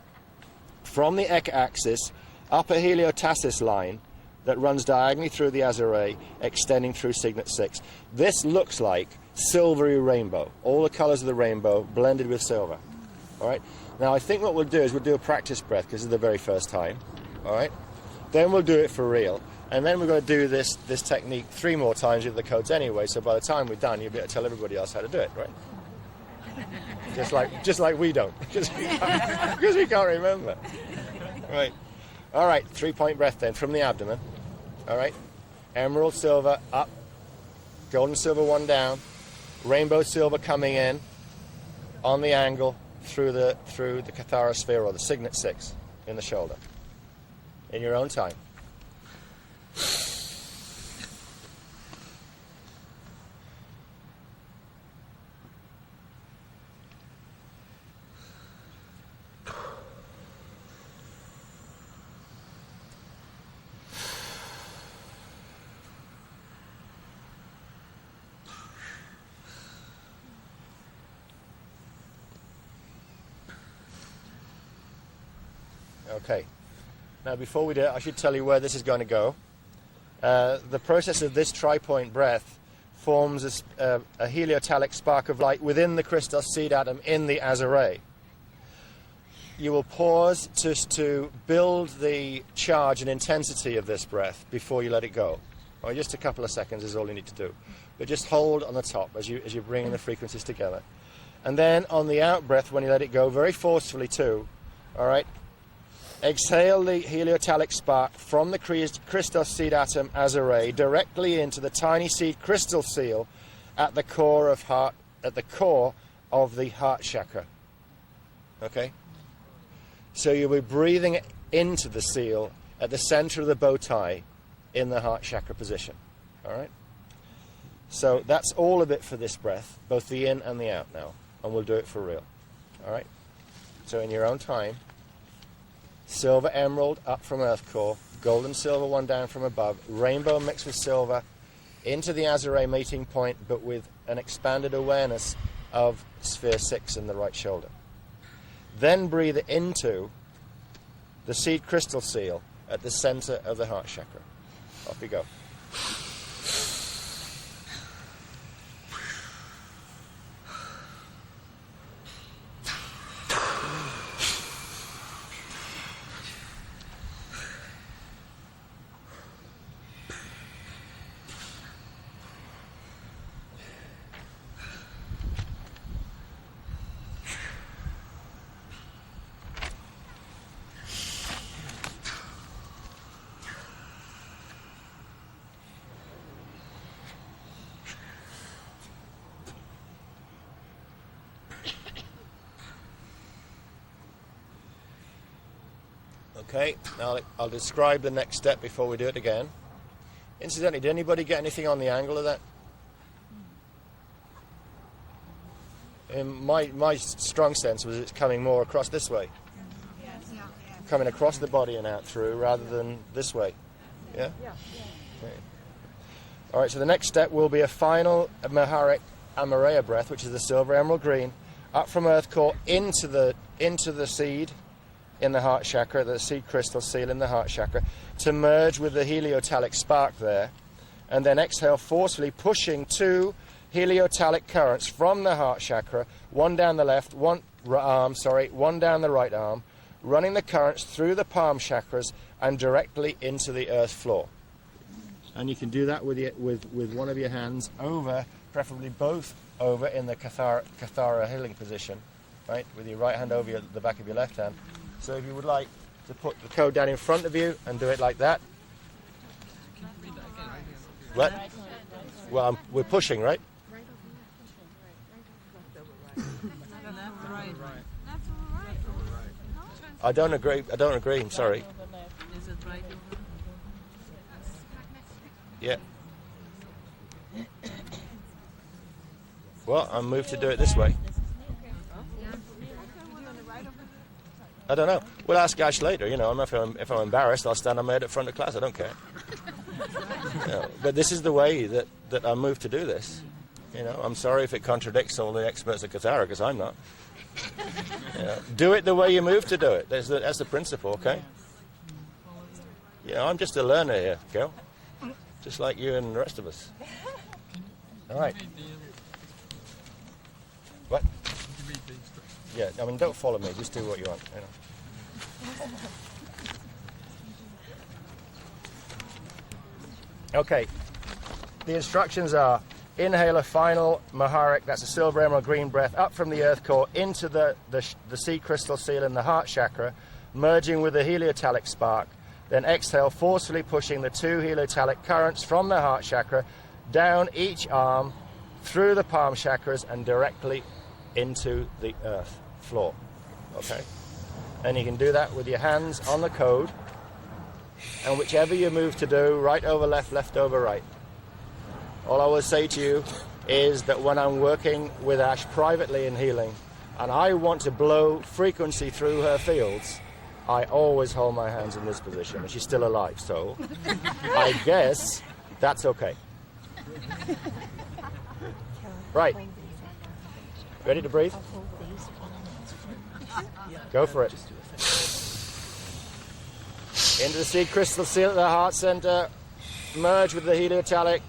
from the x-axis up a heliotasis line that runs diagonally through the azare, extending through signet 6. This looks like silvery rainbow, all the colors of the rainbow blended with silver. All right? Now I think what we'll do is we'll do a practice breath because it's the very first time. All right? Then we'll do it for real. And then we're going to do this technique 3 more times with the codes anyway, so by the time we're done, you'll be able to tell everybody else how to do it, right? just like we don't, because we can't remember. Right. All right, 3-point breath then, from the abdomen. All right. Emerald silver up, golden silver 1 down, rainbow silver coming in on the angle through the Cathara sphere, or the signet 6 in the shoulder. In your own time. Okay. Now, before we do it, I should tell you where this is going to go. The process of this tri-point breath forms a heliotalic spark of light within the crystal seed atom in the azare. You will pause just to build the charge and intensity of this breath before you let it go. Or just a couple of seconds is all you need to do. But just hold on the top as you bring the frequencies together. And then on the out breath, when you let it go, very forcefully too, all right, exhale the heliotalic spark from the crystal seed atom azare directly into the tiny seed crystal seal at the core of the heart chakra. Okay? So you'll be breathing into the seal at the center of the bow tie in the heart chakra position. All right? So that's all of it for this breath, both the in and the out now. And we'll do it for real. All right? So in your own time, silver emerald up from earth core, gold and silver 1 down from above, rainbow mixed with silver into the azare meeting point, but with an expanded awareness of sphere 6 in the right shoulder. Then breathe into the seed crystal seal at the center of the heart chakra. Off we go. Okay, now I'll describe the next step before we do it again. Incidentally, did anybody get anything on the angle of that? My strong sense was it's coming more across this way. Coming across the body and out through rather than this way. Yeah? Okay. All right, so the next step will be a final Maharic Amareya breath, which is the silver emerald green, up from earth core into the seed in the heart chakra, the seed crystal seal in the heart chakra, to merge with the heliotalic spark there, and then exhale forcefully, pushing 2 heliotalic currents from the heart chakra, one down the left, one down the right arm, running the currents through the palm chakras and directly into the earth floor. And you can do that with one of your hands over, preferably both over in the Kathara healing position, right? With your right hand over the back of your left hand. So if you would like to put the code down in front of you and do it like that. What? Well, we're pushing, right? I don't agree. I'm sorry. Is it right over? Yeah. Well, I'm moved to do it this way. I don't know. We'll ask Ash later. You know, if I'm embarrassed, I'll stand on my head at front of class. I don't care. You know, but this is the way that I'm moved to do this. You know, I'm sorry if it contradicts all the experts at Kathara, because I'm not. You know, do it the way you move to do it. That's the principle, okay? You know, I'm just a learner here, Gil. Just like you and the rest of us. All right. What? Yeah, I mean, don't follow me. Just do what you want, you know. Okay. The instructions are: inhale a final Maharic, that's a silver emerald green breath, up from the earth core into the seed crystal seal in the heart chakra, merging with the heliotalic spark. Then exhale, forcefully pushing the 2 heliotalic currents from the heart chakra down each arm, through the palm chakras, and directly into the earth floor. Okay? And you can do that with your hands on the code, and whichever you move to do, right over left, left over right. All I will say to you is that when I'm working with Ash privately in healing, and I want to blow frequency through her fields, I always hold my hands in this position, and she's still alive, so I guess that's okay. Right. Ready to breathe? Go for it. Into the seed crystal seal at the heart center, merge with the heliotalic,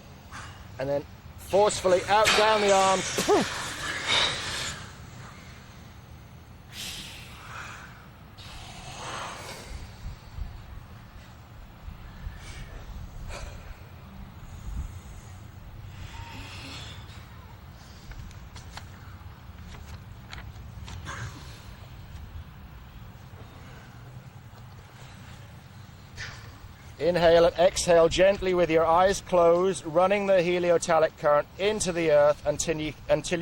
and then forcefully out down the arm. Inhale and exhale gently with your eyes closed, running the heliotalic current into the earth until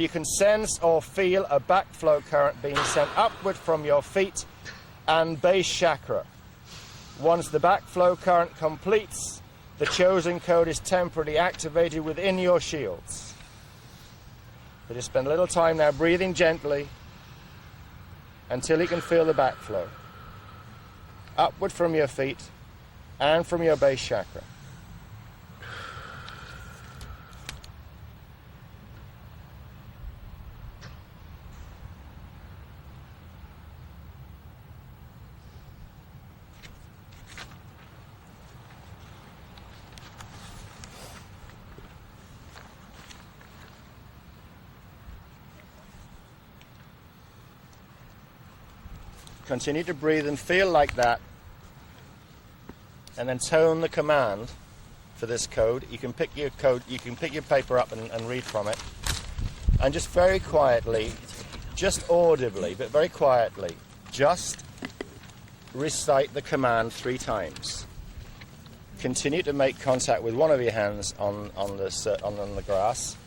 you can sense or feel a backflow current being sent upward from your feet and base chakra. Once the backflow current completes, the chosen code is temporarily activated within your shields. So just spend a little time now breathing gently until you can feel the backflow upward from your feet and from your base chakra. Continue to breathe and feel like that. And then tone the command for this code. You can pick your code, you can pick your paper up and read from it. And just very quietly, just audibly, but very quietly, just recite the command 3 times. Continue to make contact with one of your hands on the grass.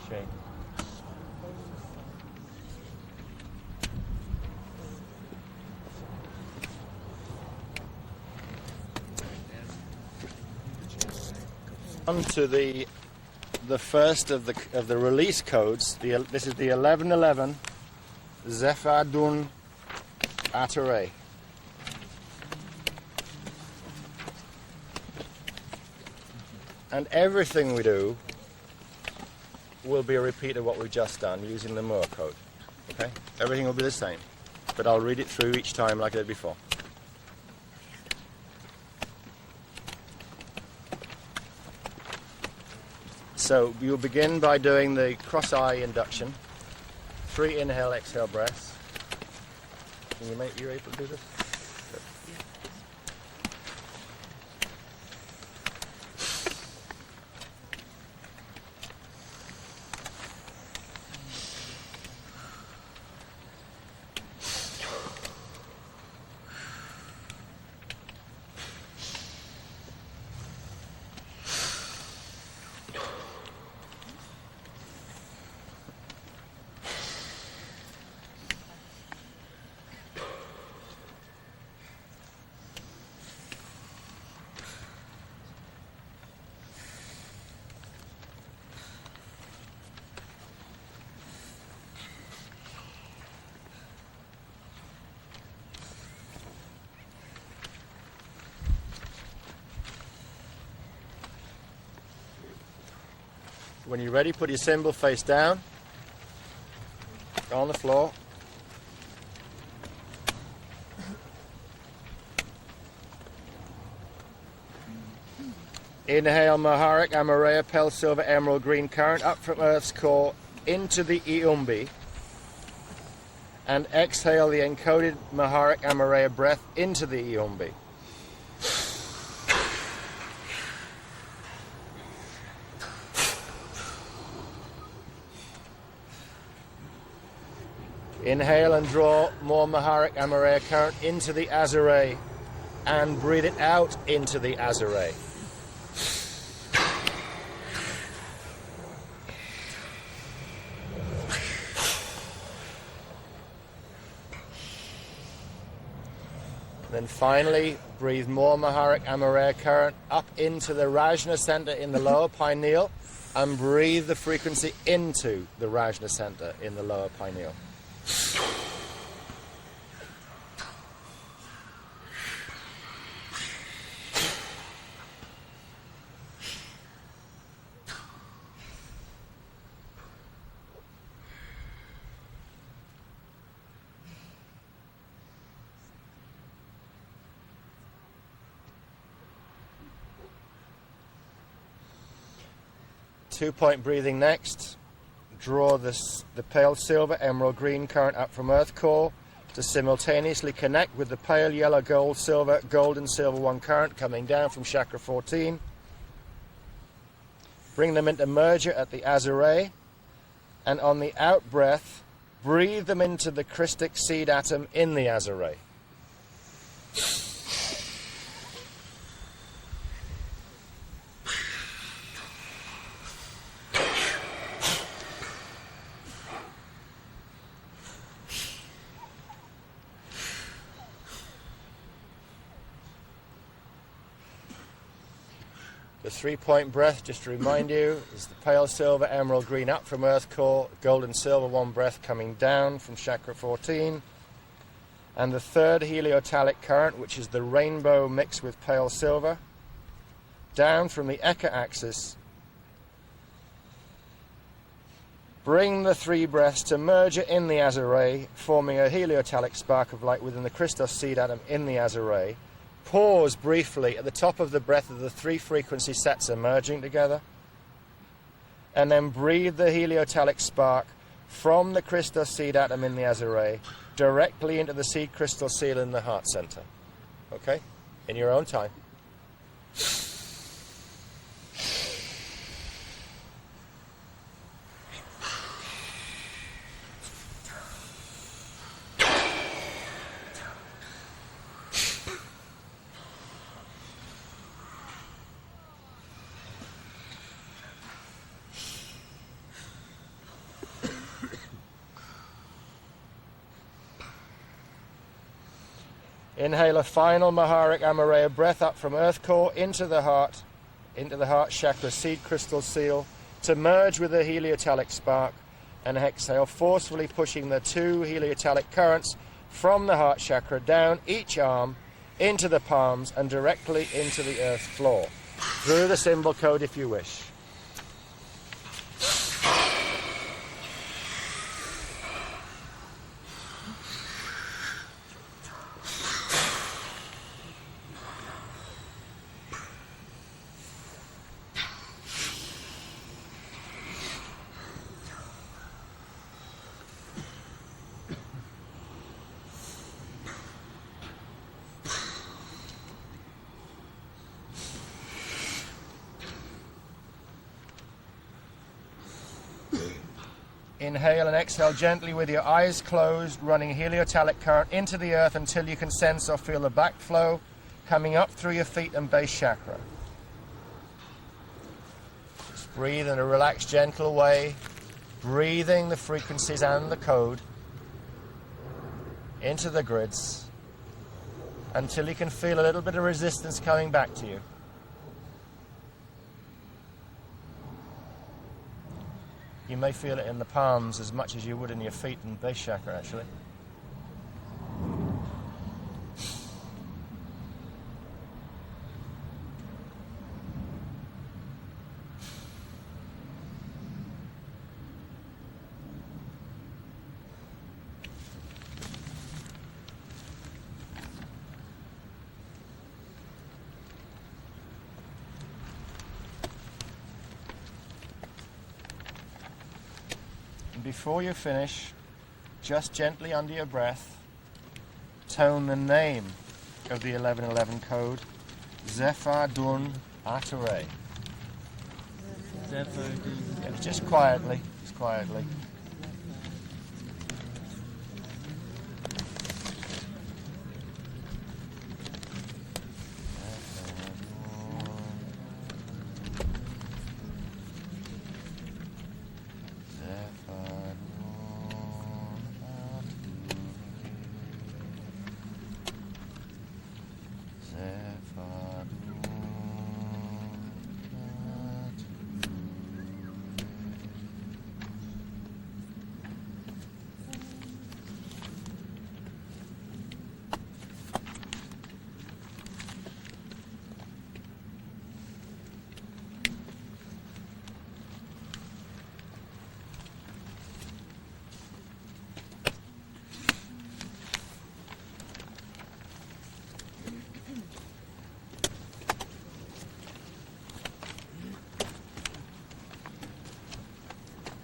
machine. On to the first of the release codes. This is the 1111 Zephadun Atare. And everything we do will be a repeat of what we've just done using the Moore code. Okay? Everything will be the same. But I'll read it through each time like I did before. So you'll begin by doing the cross-eye induction. 3 inhale, exhale breaths. Can you you're able to do this? Good. When you're ready, put your cymbal face down on the floor. Inhale Maharik, Amareya, Pale Silver, Emerald, Green Current up from Earth's core into the Iumbi. And exhale the encoded Maharik, Amareya breath into the Iumbi. Inhale and draw more Maharik Amareya current into the Azare and breathe it out into the Azare. Then finally, breathe more Maharik Amareya current up into the Rajna center in the lower pineal and breathe the frequency into the Rajna center in the lower pineal. 2-point breathing next. Draw the pale silver, emerald green current up from earth core to simultaneously connect with the pale yellow, gold, silver, gold and silver 1 current coming down from chakra 14. Bring them into merger at the Azare, and on the out breath, breathe them into the Christic seed atom in the Azare. The 3-point breath, just to remind you, is the pale silver, emerald green up from earth core, gold and silver 1 breath coming down from chakra 14, and the 3rd heliotalic current, which is the rainbow mixed with pale silver, down from the Eka axis. Bring the 3 breaths to merger in the Azare, forming a heliotalic spark of light within the Christos seed atom in the Azare. Pause briefly at the top of the breath of the 3 frequency sets are merging together. And then breathe the heliotalic spark from the Christos seed atom in the Azare directly into the seed crystal seal in the heart center. Okay? In your own time. Inhale a final Maharic Amaraya breath up from earth core into the heart chakra, seed crystal seal, to merge with the heliotalic spark. And exhale, forcefully pushing the 2 heliotalic currents from the heart chakra down each arm into the palms and directly into the earth floor. Through the symbol code if you wish. Inhale and exhale gently with your eyes closed, running heliotalic current into the earth until you can sense or feel the backflow coming up through your feet and base chakra. Just breathe in a relaxed, gentle way, breathing the frequencies and the code into the grids until you can feel a little bit of resistance coming back to you. You may feel it in the palms as much as you would in your feet and base chakra, actually. Before you finish, just gently under your breath, tone the name of the 1111 code, Zephyr Dun Atare. Zephyr Dun. Yeah, just quietly, just quietly.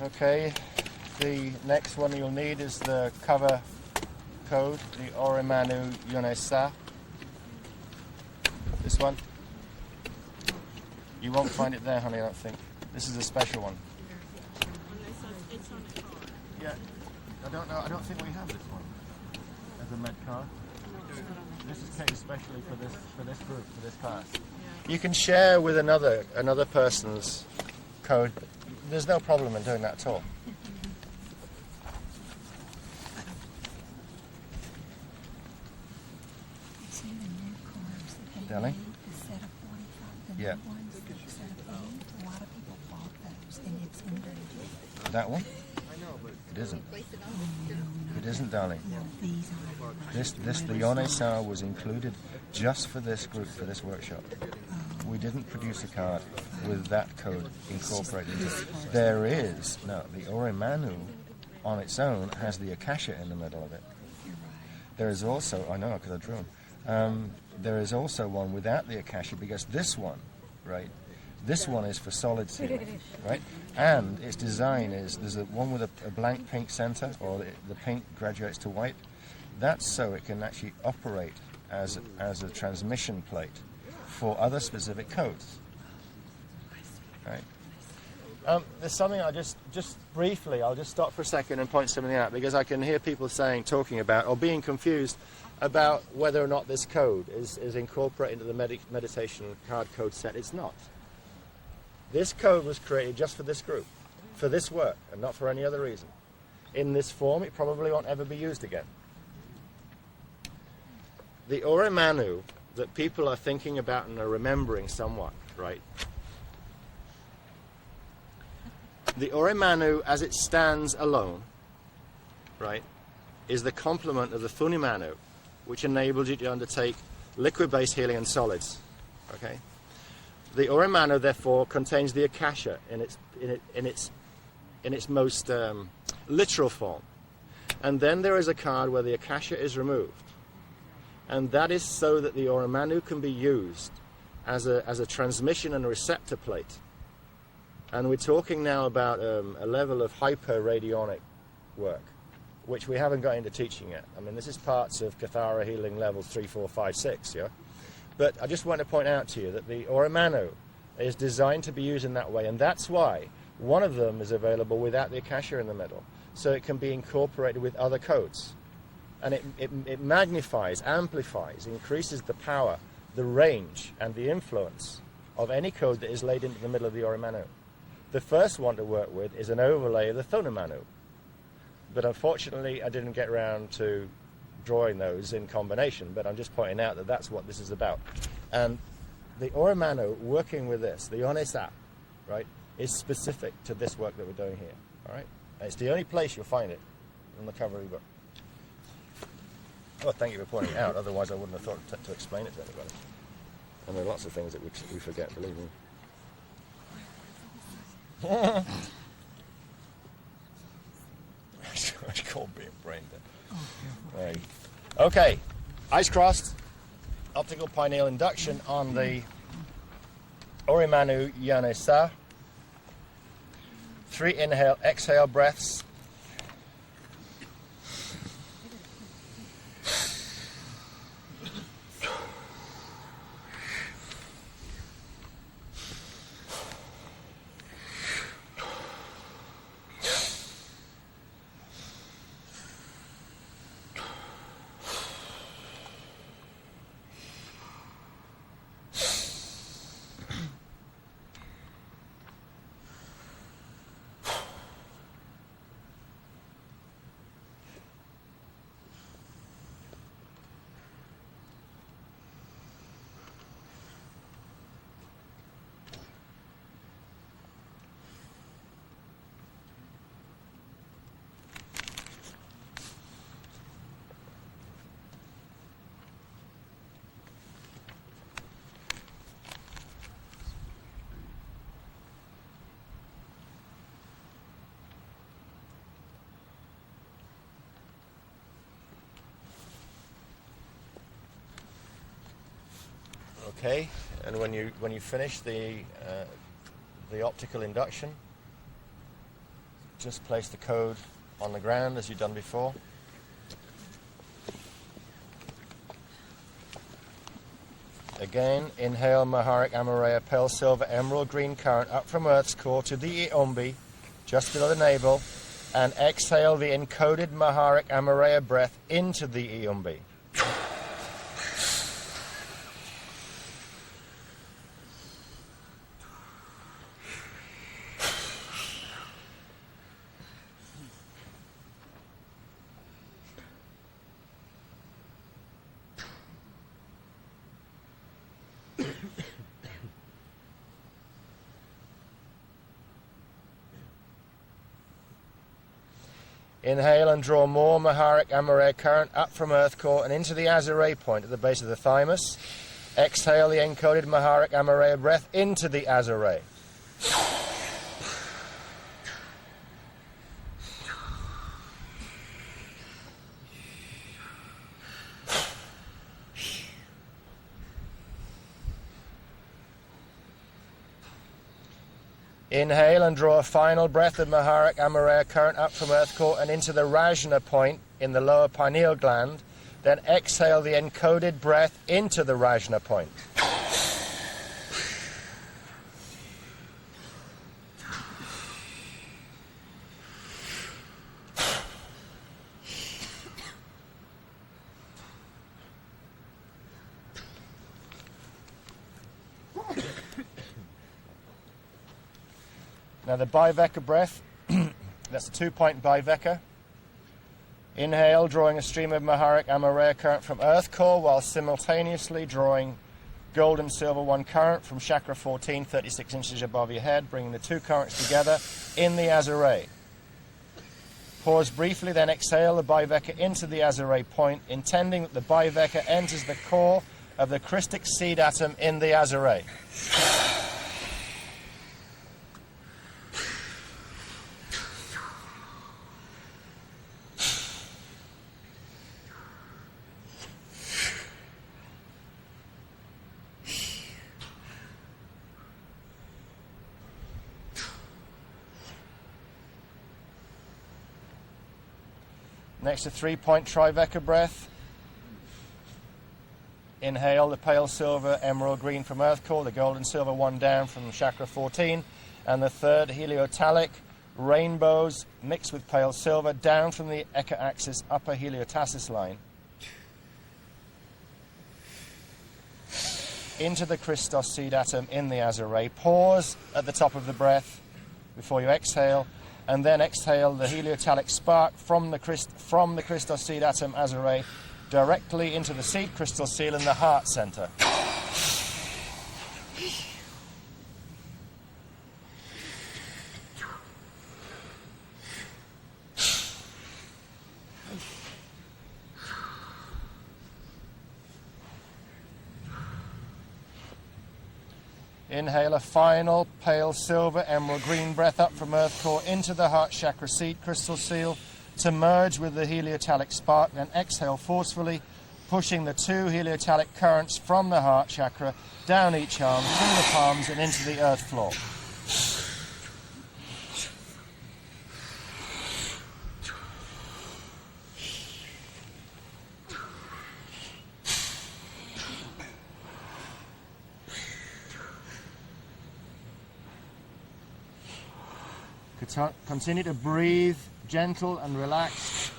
Okay, the next one you'll need is the cover code, the Orimanu Yonesa. This one. You won't find it there, honey, I don't think. This is a special one. It's on the card. Yeah, I don't know. I don't think we have this one as a med card. This is kept especially for this group, for this class. You can share with another person's code. There's no problem in doing that at all. Darling? Yeah. That one? It isn't. It isn't, darling. This the Yonesa was included just for this group, for this workshop. We didn't produce a card with that code incorporated. There is, no, the Orimanu on its own has the Akasha in the middle of it. There is also, I know because I drew them, there is also one without the Akasha, because this one, right, this one is for solid sealing, right? And its design is, there's a one with a blank pink center, or the pink graduates to white. That's so it can actually operate as a transmission plate for other specific codes, right? There's something I'll just briefly, I'll just stop for a second and point something out, because I can hear people talking about, or being confused about whether or not this code is incorporated into the meditation card code set. It's not. This code was created just for this group, for this work, and not for any other reason. In this form, it probably won't ever be used again. the Ore Manu that people are thinking about and are remembering somewhat, right? The Ore Manu, as it stands alone, right, is the complement of the Funimanu, which enables you to undertake liquid-based healing and solids. Okay, the Ore Manu therefore contains the Akasha in its most literal form, and then there is a card where the Akasha is removed, and that is so that the Ore Manu can be used as a transmission and receptor plate. And we're talking now about a level of hyper-radionic work, which we haven't got into teaching yet. I mean, this is parts of Kathara healing levels 3, 4, 5, 6, yeah? But I just want to point out to you that the Ore Manu is designed to be used in that way, and that's why one of them is available without the Akasha in the middle, so it can be incorporated with other codes. And it magnifies, amplifies, increases the power, the range, and the influence of any code that is laid into the middle of the Ore Manu. The first one to work with is an overlay of the Thona Manu. But unfortunately, I didn't get around to drawing those in combination, but I'm just pointing out that that's what this is about. And the Ore Manu working with this, the Onesa, right, is specific to this work that we're doing here, all right? And it's the only place you'll find it on the cover of the book. Well, thank you for pointing it out, otherwise I wouldn't have thought to explain it to anybody. And there are lots of things that we forget, believe me. It's called being brain dead. Okay, eyes crossed. Optical pineal induction on the Ore Manu Yanesa. 3 inhale, exhale breaths. Okay, and when you finish the optical induction, just place the code on the ground as you've done before. Again, inhale Maharic Amareya Pearl Silver Emerald Green Current up from Earth's core to the Iombi, just below the navel, and exhale the encoded Maharic Amareya breath into the Iombi. Inhale and draw more Maharic Amareya current up from Earth core and into the Azure point at the base of the thymus. Exhale the encoded Maharic Amareya breath into the Azure. Inhale and draw a final breath of Maharic Amareya current up from Earth core and into the Rajna point in the lower pineal gland. Then exhale the encoded breath into the Rajna point. Now the Biveka breath, that's a 2-point Biveka. Inhale, drawing a stream of Maharic Amareya current from earth core while simultaneously drawing gold and silver 1 current from chakra 14, 36 inches above your head, bringing the 2 currents together in the Azure. Pause briefly, then exhale the Biveka into the Azure point, intending that the Biveka enters the core of the Christic seed atom in the Azure. Next, a 3-point Triveka breath. Inhale the pale silver, emerald green from earth core, the gold and silver 1 down from chakra 14, and the 3rd heliotalic rainbows mixed with pale silver down from the Eka axis upper heliotasis line into the Christos seed atom in the Azure. Pause at the top of the breath before you exhale, and then exhale the heliotalic spark from the Christos seed atom Azure directly into the seed crystal seal in the heart center. Inhale a final pale silver emerald green breath up from earth core into the heart chakra seed crystal seal to merge with the heliotalic spark, and exhale forcefully, pushing the 2 heliotalic currents from the heart chakra down each arm, through the palms and into the earth floor. Continue to breathe, gentle and relaxed.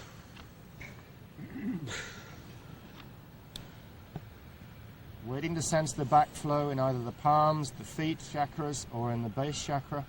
Waiting to sense the backflow in either the palms, the feet chakras, or in the base chakra.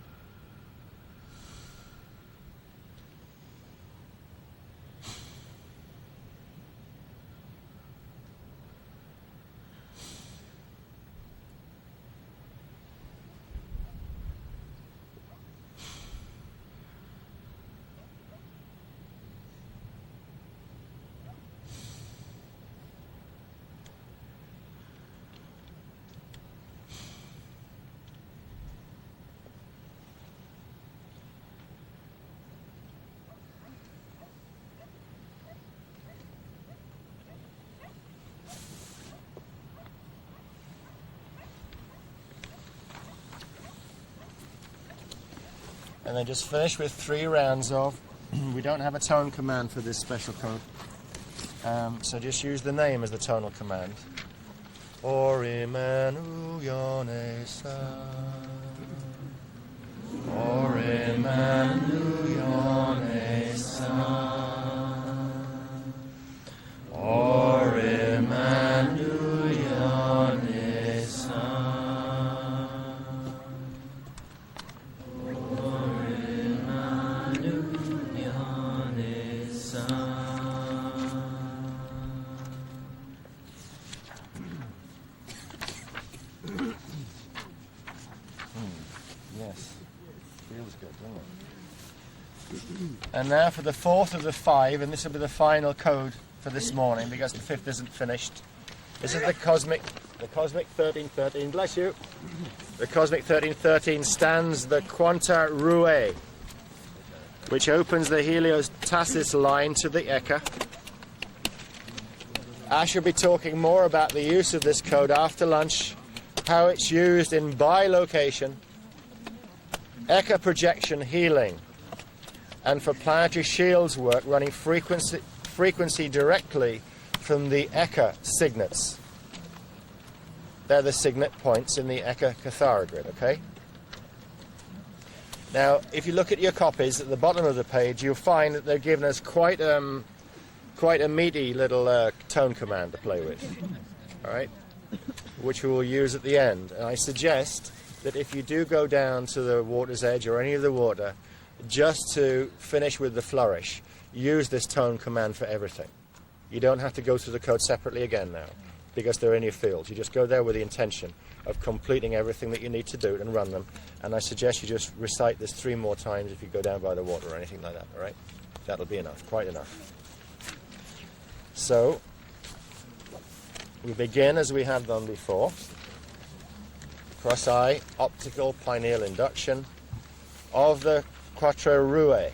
And then just finish with 3 rounds of, we don't have a tone command for this special code, so just use the name as the tonal command. Orimanu yone sa, Orimanu yone sa, Orimanu yone sa. And now for the 4th of the 5, and this will be the final code for this morning because the 5th isn't finished. This is the cosmic 1313. Bless you. The cosmic 1313 stands the Quanta Rue, which opens the heliotasis line to the Eka. Ash will be talking more about the use of this code after lunch, how it's used in bilocation, Eka projection healing, and for planetary shields work running frequency directly from the Eka signets. They're the signet points in the Eka Cathara grid, okay? Now, if you look at your copies at the bottom of the page, you'll find that they've given us quite a meaty little tone command to play with, all right? Which we will use at the end. And I suggest that if you do go down to the water's edge or any of the water, just to finish with the flourish, use this tone command for everything. You don't have to go through the code separately again now, because they're in your fields. You just go there with the intention of completing everything that you need to do and run them. And I suggest you just recite this 3 more times if you go down by the water or anything like that, all right? That'll be enough, quite enough. So, we begin as we have done before. Cross-eye, optical, pineal induction of the Quattro Rue.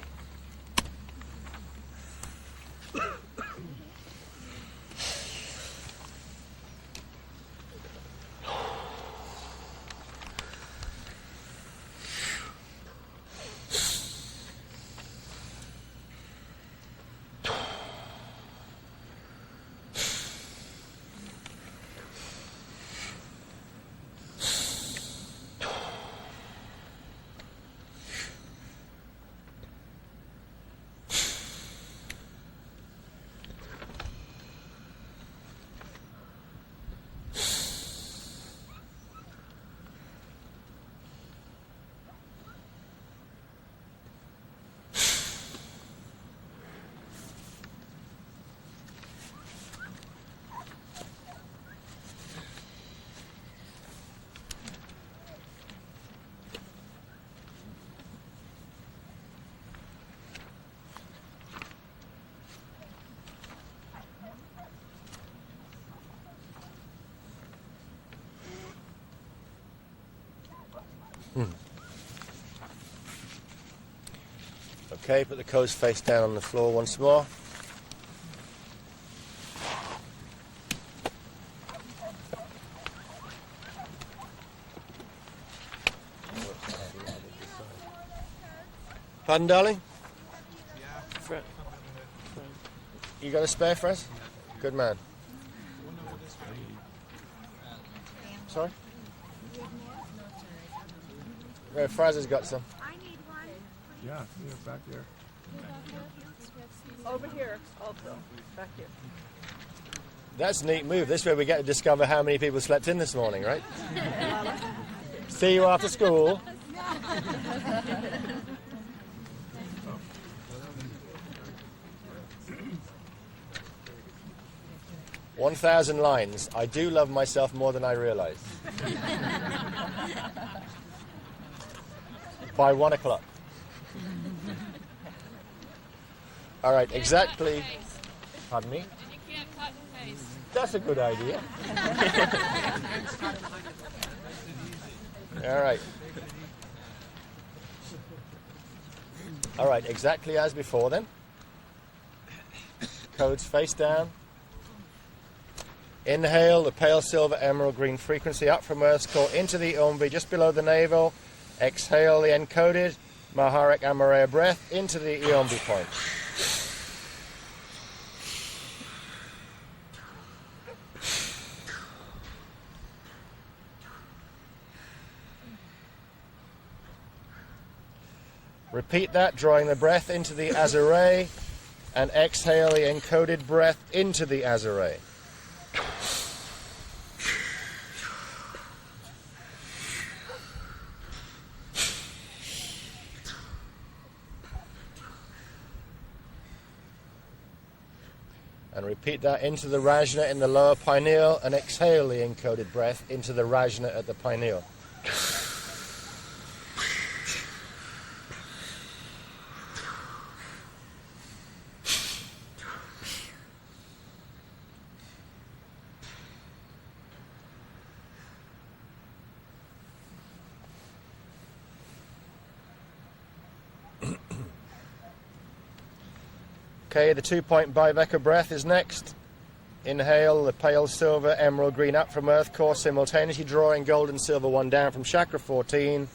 Okay, put the codes face down on the floor once more. Pardon, darling? You got a spare for us? Good man. Sorry? Fraz has got some. I need one. Yeah, back there. Over here, also. Back here. That's a neat move. This way we get to discover how many people slept in this morning, right? See you after school. 1,000 lines. I do love myself more than I realize. By 1 o'clock. All right, exactly. Pardon me? And you can't cut and paste. That's a good idea. All right. All right, exactly as before then. Codes face down. Inhale the pale silver emerald green frequency up from Earth's core into the umbi just below the navel. Exhale the encoded Maharic Amareya breath into the Iombi point. Repeat that, drawing the breath into the Azure and exhale the encoded breath into the Azure. And repeat that into the Rajna in the lower pineal and exhale the encoded breath into the Rajna at the pineal. Okay, the 2-point Biveka breath is next. Inhale the pale silver emerald green up from earth core, simultaneously drawing gold and silver one down from chakra 14,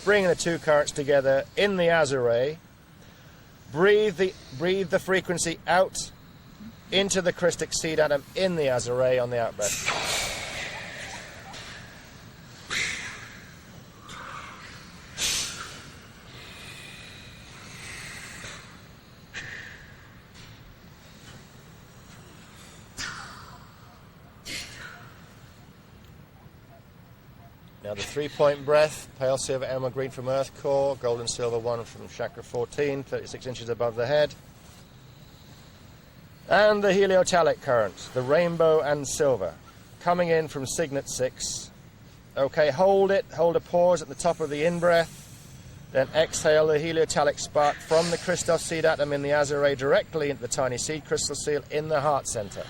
bringing the two currents together in the Azure. Breathe the frequency out into the Christic seed atom in the Azure on the out breath. Now the 3-point breath, pale silver emerald green from earth core, gold and silver one from chakra 14, 36 inches above the head. And the heliotalic current, the rainbow and silver, coming in from Signet 6. Okay, hold it, hold a pause at the top of the in-breath, then exhale the heliotalic spark from the Christoph seed atom in the azure directly into the tiny seed crystal seal in the heart center.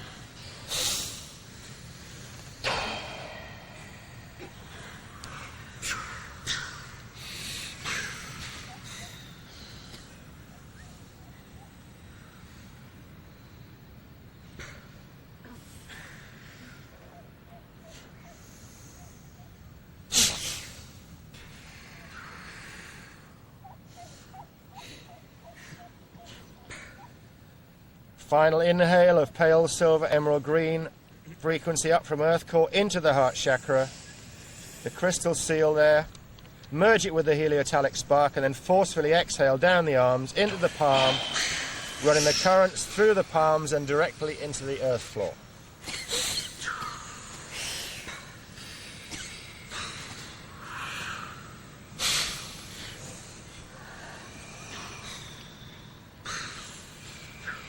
Final inhale of pale silver emerald green frequency up from earth core into the heart chakra. The crystal seal there. Merge it with the heliotalic spark and then forcefully exhale down the arms into the palm, running the currents through the palms and directly into the earth floor.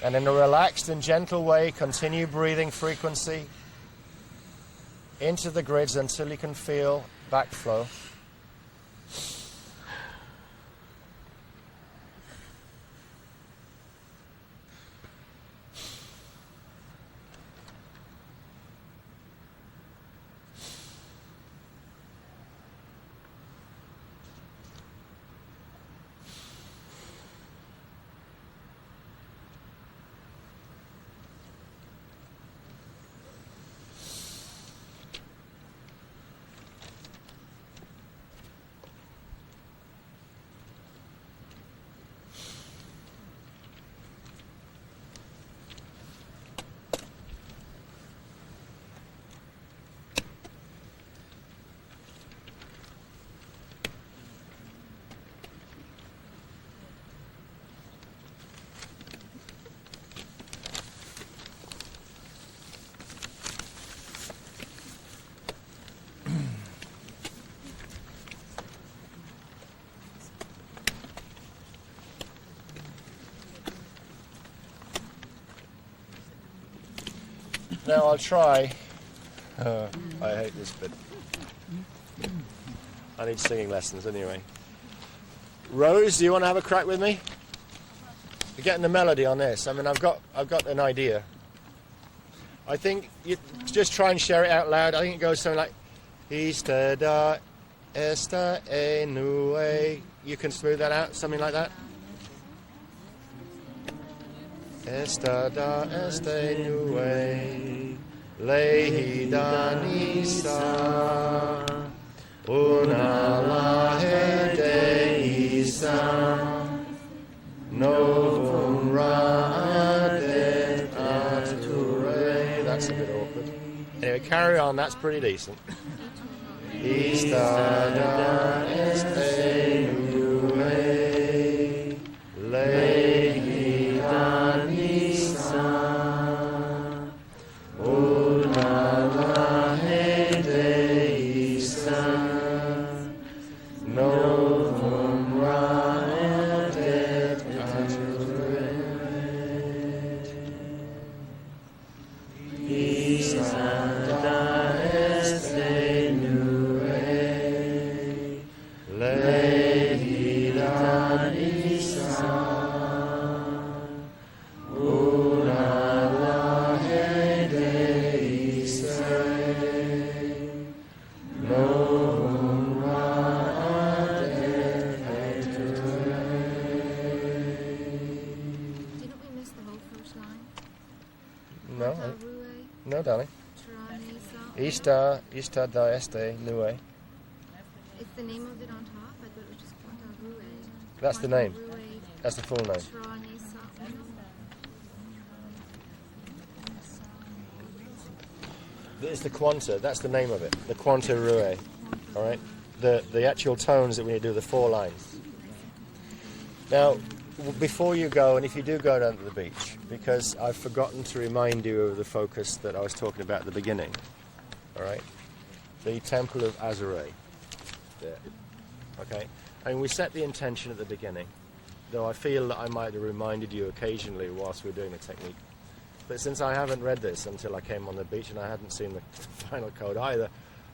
And in a relaxed and gentle way, continue breathing frequency into the grids until you can feel backflow. Now I'll try. I hate this bit. I need singing lessons anyway. Rose, do you want to have a crack with me? You're getting the melody on this. I mean, I've got an idea. I think you just try and share it out loud. I think it goes something like Ista da esta e nue. You can smooth that out, something like that. Esta da este nue, lehi danisa, una lahe deisa, novum raadet ature. That's a bit awkward. Anyway, carry on, that's pretty decent. Ista da este nue, lehi danisa, una lahe deisa, novum raadet ature. Ista da este nue, lehi danisa, una lahe deisa, novum raadet ature. Didn't we miss the whole first line? No, no, darling. Ista da este nue. It's the name of it on top. I thought it was just Quanta Rue. That's the name. That's the full name. It's the quanta. That's the name of it. The quanta rue. All right. The actual tones that we need to do, the 4 lines. Now, before you go, and if you do go down to the beach, because I've forgotten to remind you of the focus that I was talking about at the beginning. All right. The Temple of Azure. There. Okay. And we set the intention at the beginning, though I feel that I might have reminded you occasionally whilst we're doing the technique. But since I haven't read this until I came on the beach and I hadn't seen the final code either,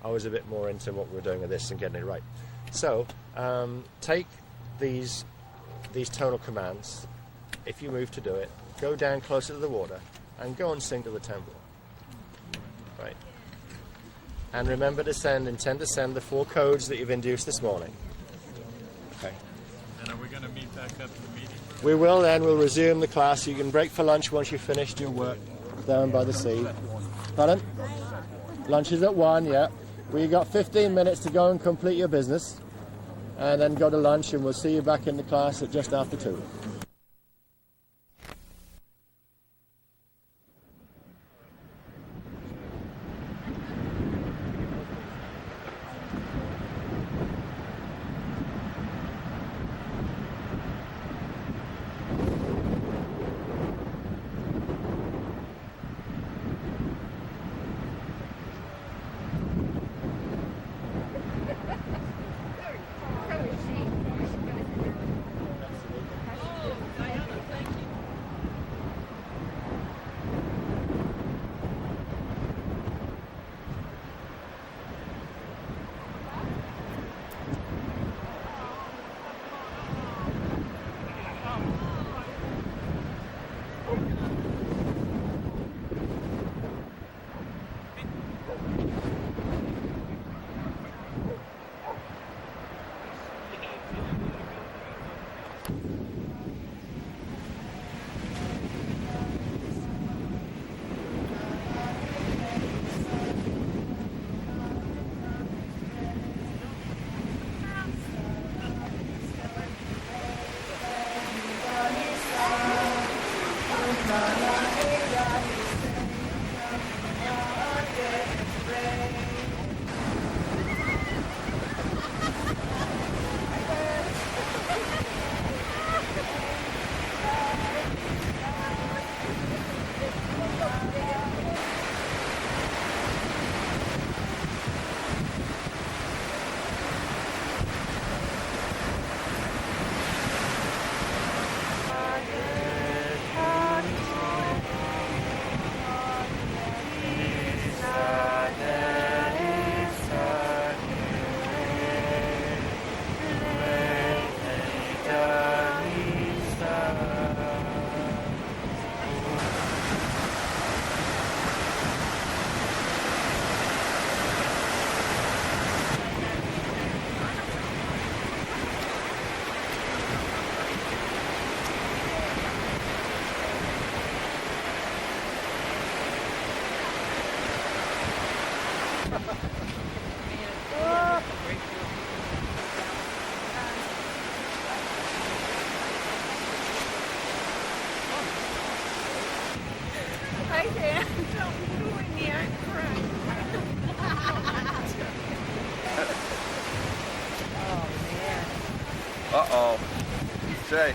I was a bit more into what we're doing with this and getting it right. So take these tonal commands, if you move to do it, go down closer to the water and go and sing to the tempo. Right. And remember to intend to send the 4 codes that you've induced this morning. Okay. And are we going to meet back up in the meeting? We will then. We'll resume the class. You can break for lunch once you've finished your work down by the sea. Pardon? Lunch is at 1, yeah. We got 15 minutes to go and complete your business and then go to lunch, and we'll see you back in the class at just after 2. Hi, Dan. Don't ruin me. I'm crying. Oh, man. Uh-oh. Say.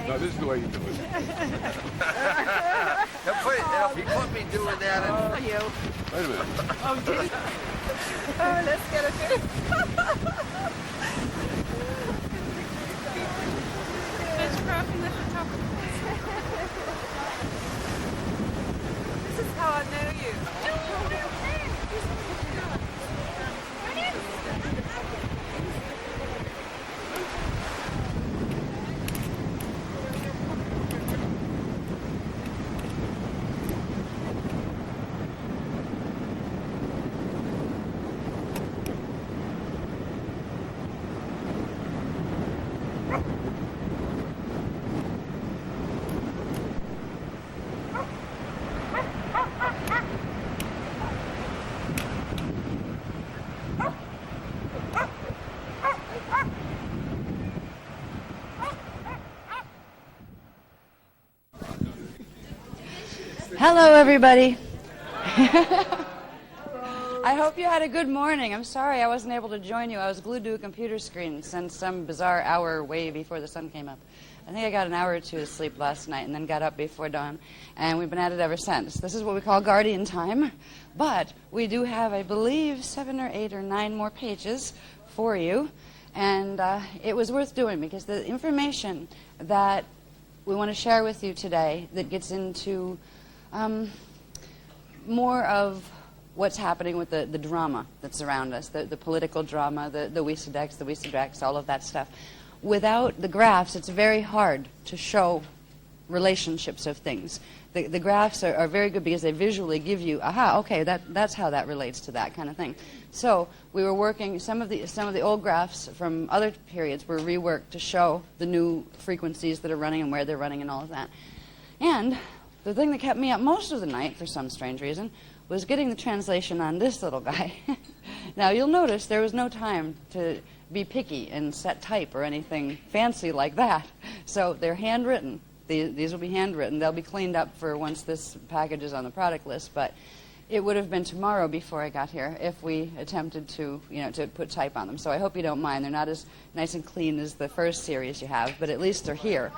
No, this is the way you do it. He put me doing that. Oh, you. Wait a minute. Oh, did he? Oh, let's get a good. It's dropping at the top of the plane. This is how I know you. Hello, everybody. I hope you had a good morning. I'm sorry I wasn't able to join you. I was glued to a computer screen since some bizarre hour way before the sun came up. I think I got an hour or two of sleep last night and then got up before dawn, and we've been at it ever since. This is what we call Guardian time, but we do have, I believe, 7 or 8 or 9 more pages for you, and it was worth doing because the information that we want to share with you today that gets into more of what's happening with the drama that's around us, the political drama, the Wisedex, the Wisedrex, all of that stuff. Without the graphs, it's very hard to show relationships of things. The graphs are very good because they visually give you, aha, okay, that's how that relates to that kind of thing. So we were working, some of the old graphs from other periods were reworked to show the new frequencies that are running and where they're running and all of that. And the thing that kept me up most of the night, for some strange reason, was getting the translation on this little guy. Now, you'll notice there was no time to be picky and set type or anything fancy like that. So they're handwritten. These will be handwritten. They'll be cleaned up for once this package is on the product list, but it would have been tomorrow before I got here if we attempted to, to put type on them. So I hope you don't mind. They're not as nice and clean as the first series you have, but at least they're here.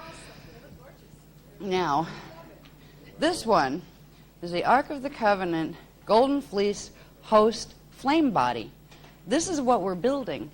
Now, this one is the Ark of the Covenant, Golden Fleece, Host, Flame Body. This is what we're building.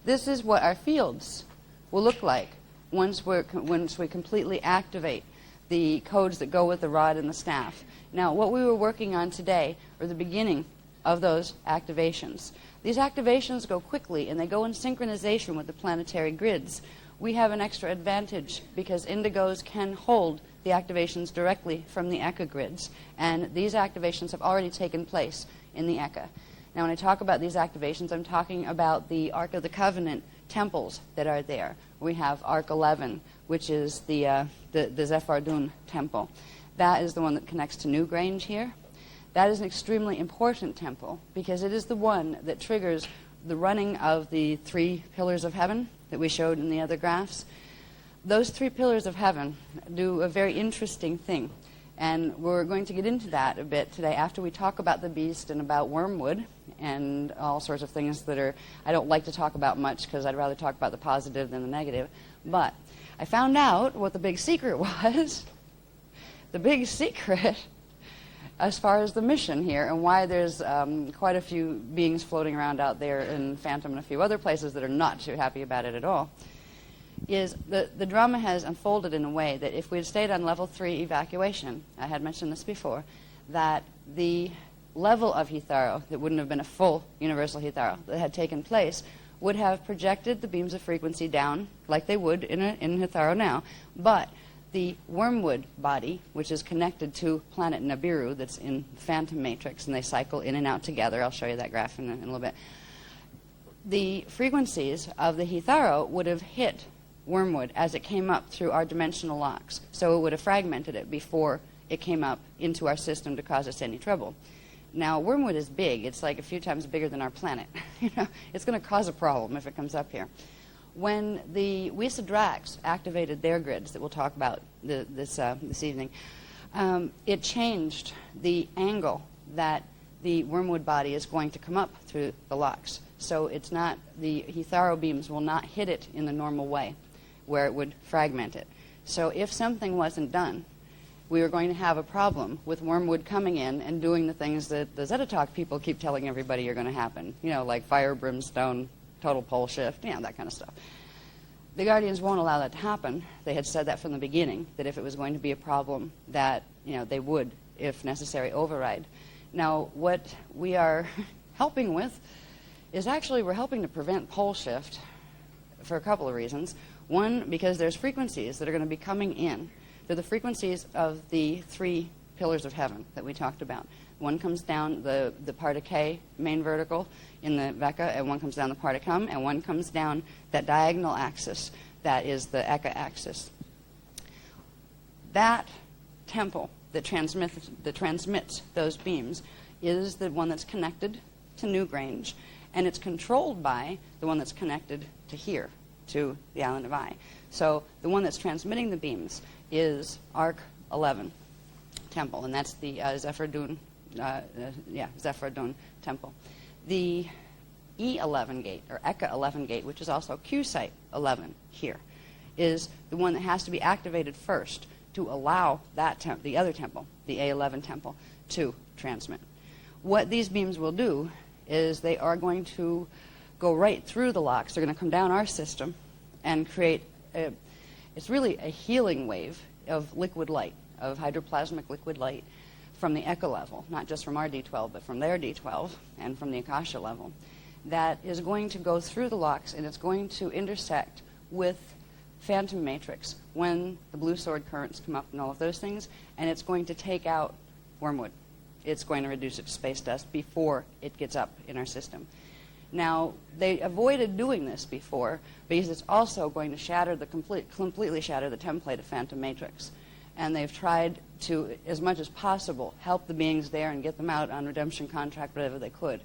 This is what our fields will look like once we completely activate the codes that go with the rod and the staff. Now, what we were working on today are the beginning of those activations. These activations go quickly, and they go in synchronization with the planetary grids. We have an extra advantage because indigos can hold the activations directly from the ECA grids, and these activations have already taken place in the ECA. Now, when I talk about these activations, I'm talking about the Ark of the Covenant temples that are there. We have Ark 11, which is the Zephardun temple. That is the one that connects to Newgrange here. That is an extremely important temple because it is the one that triggers the running of the 3 pillars of heaven that we showed in the other graphs. Those 3 pillars of heaven do a very interesting thing, and we're going to get into that a bit today after we talk about the beast and about wormwood and all sorts of things that I don't like to talk about much because I'd rather talk about the positive than the negative. But I found out what the big secret was. The big secret as far as the mission here and why there's quite a few beings floating around out there in Phantom and a few other places that are not too happy about it at all, is the drama has unfolded in a way that if we had stayed on level 3 evacuation, I had mentioned this before, that the level of Hitharo, that wouldn't have been a full universal Hitharo, that had taken place, would have projected the beams of frequency down like they would in Hitharo now, but the wormwood body, which is connected to planet Nibiru, that's in Phantom Matrix, and they cycle in and out together. I'll show you that graph in a little bit. The frequencies of the Hitharo would have hit wormwood as it came up through our dimensional locks, so it would have fragmented it before it came up into our system to cause us any trouble. Now, wormwood is big. It's like a few times bigger than our planet. It's going to cause a problem if it comes up here. When the Wisedrax activated their grids that we'll talk about this evening, it changed the angle that the wormwood body is going to come up through the locks. So it's not, the Hitharo beams will not hit it in the normal way where it would fragment it. So if something wasn't done, we were going to have a problem with wormwood coming in and doing the things that the Zetatalk people keep telling everybody are going to happen. Like fire, brimstone, total pole shift, that kind of stuff. The Guardians won't allow that to happen. They had said that from the beginning, that if it was going to be a problem, that they would, if necessary, override. Now, what we are helping with is actually we're helping to prevent pole shift for a couple of reasons. One, because there's frequencies that are going to be coming in. They're the frequencies of the 3 pillars of heaven that we talked about. One comes down the Parta K main vertical in the Veka, and one comes down the Parta Cum, and one comes down that diagonal axis that is the Eka axis. That temple that transmits those beams is the one that's connected to Newgrange, and it's controlled by the one that's connected to here, to the island of Ai. So the one that's transmitting the beams is Ark 11 temple, and that's the Zephardun temple. The E11 gate, or Eka 11 gate, which is also Q-Site 11 here, is the one that has to be activated first to allow that the other temple, the A11 temple, to transmit. What these beams will do is they are going to go right through the locks. They're going to come down our system and create It's really a healing wave of liquid light, of hydroplasmic liquid light from the Eka level, not just from our D12, but from their D12 and from the Akasha level, that is going to go through the locks, and it's going to intersect with phantom matrix when the blue sword currents come up and all of those things, and it's going to take out wormwood. It's going to reduce it to space dust before it gets up in our system. Now, they avoided doing this before because it's also going to shatter the completely shatter the template of phantom matrix. And they've tried to, as much as possible, help the beings there and get them out on redemption contract, whatever they could.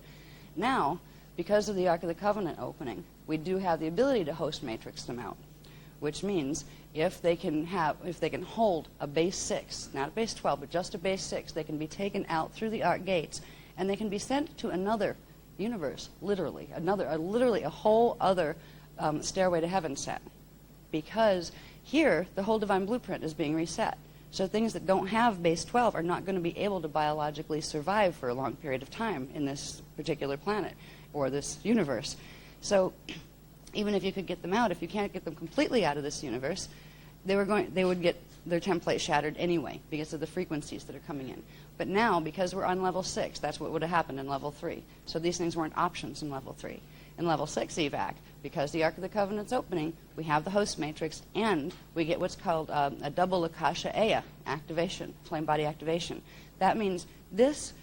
Now, because of the Ark of the Covenant opening, we do have the ability to host matrix them out, which means if they can hold a base 6, not a base 12, but just a base 6, they can be taken out through the Ark gates, and they can be sent to another universe, literally a whole other stairway to heaven set, because here the whole divine blueprint is being reset. So things that don't have base 12 are not going to be able to biologically survive for a long period of time in this particular planet or this universe. So even if you could get them out, if you can't get them completely out of this universe, they would get their template shattered anyway because of the frequencies that are coming in. But now, because we're on level 6, that's what would have happened in level 3. So these things weren't options in level 3. In level 6 evac, because the Ark of the Covenant's opening, we have the host matrix, and we get what's called a double Akasha Aya activation, flame body activation. That means this